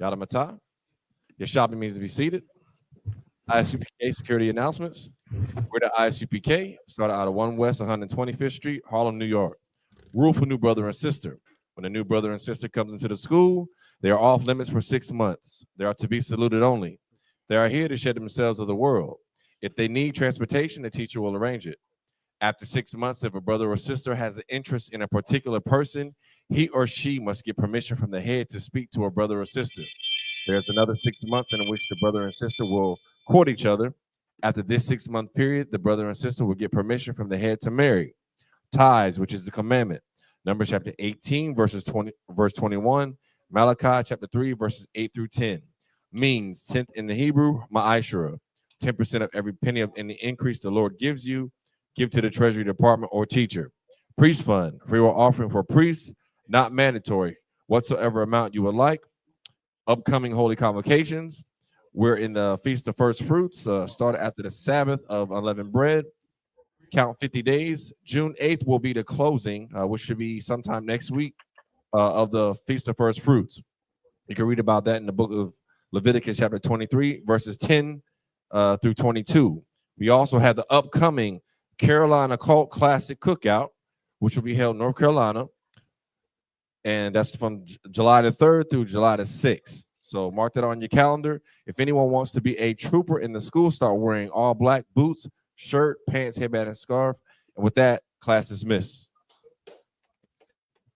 Yadamatah. Yashabi means to be seated. I.S.U.P.K. security announcements. We're the I.S.U.P.K. started out of 1 West 125th Street, Harlem, New York. Rule for new brother and sister. When a new brother and sister comes into the school, they are off limits for 6 months. They are to be saluted only. They are here to shed themselves of the world. If they need transportation, the teacher will arrange it. After 6 months, if a brother or sister has an interest in a particular person, he or she must get permission from the head to speak to a brother or sister. There's another 6 months in which the brother and sister will court each other. After this 6-month period, the brother and sister will get permission from the head to marry. Tithes, which is the commandment. Numbers chapter 18, verse 21. Malachi chapter 3, verses 8 through 10. Means 10th in the Hebrew, ma'ashra. 10% of every penny of any increase the Lord gives you, give to the treasury department or teacher. Priest fund, free will offering for priests, not mandatory. Whatsoever amount you would like. Upcoming holy convocations. We're in the Feast of First Fruits, started after the Sabbath of unleavened bread. Count 50 days. June 8th will be the closing, which should be sometime next week, of the Feast of First Fruits. You can read about that in the book of Leviticus chapter 23, verses 10 through 22. We also have the upcoming Carolina Cult Classic Cookout, which will be held in North Carolina. And that's from July the 3rd through July the 6th. So mark that on your calendar. If anyone wants to be a trooper in the school, start wearing all black boots, shirt, pants, headband, and scarf. And with that, class dismissed.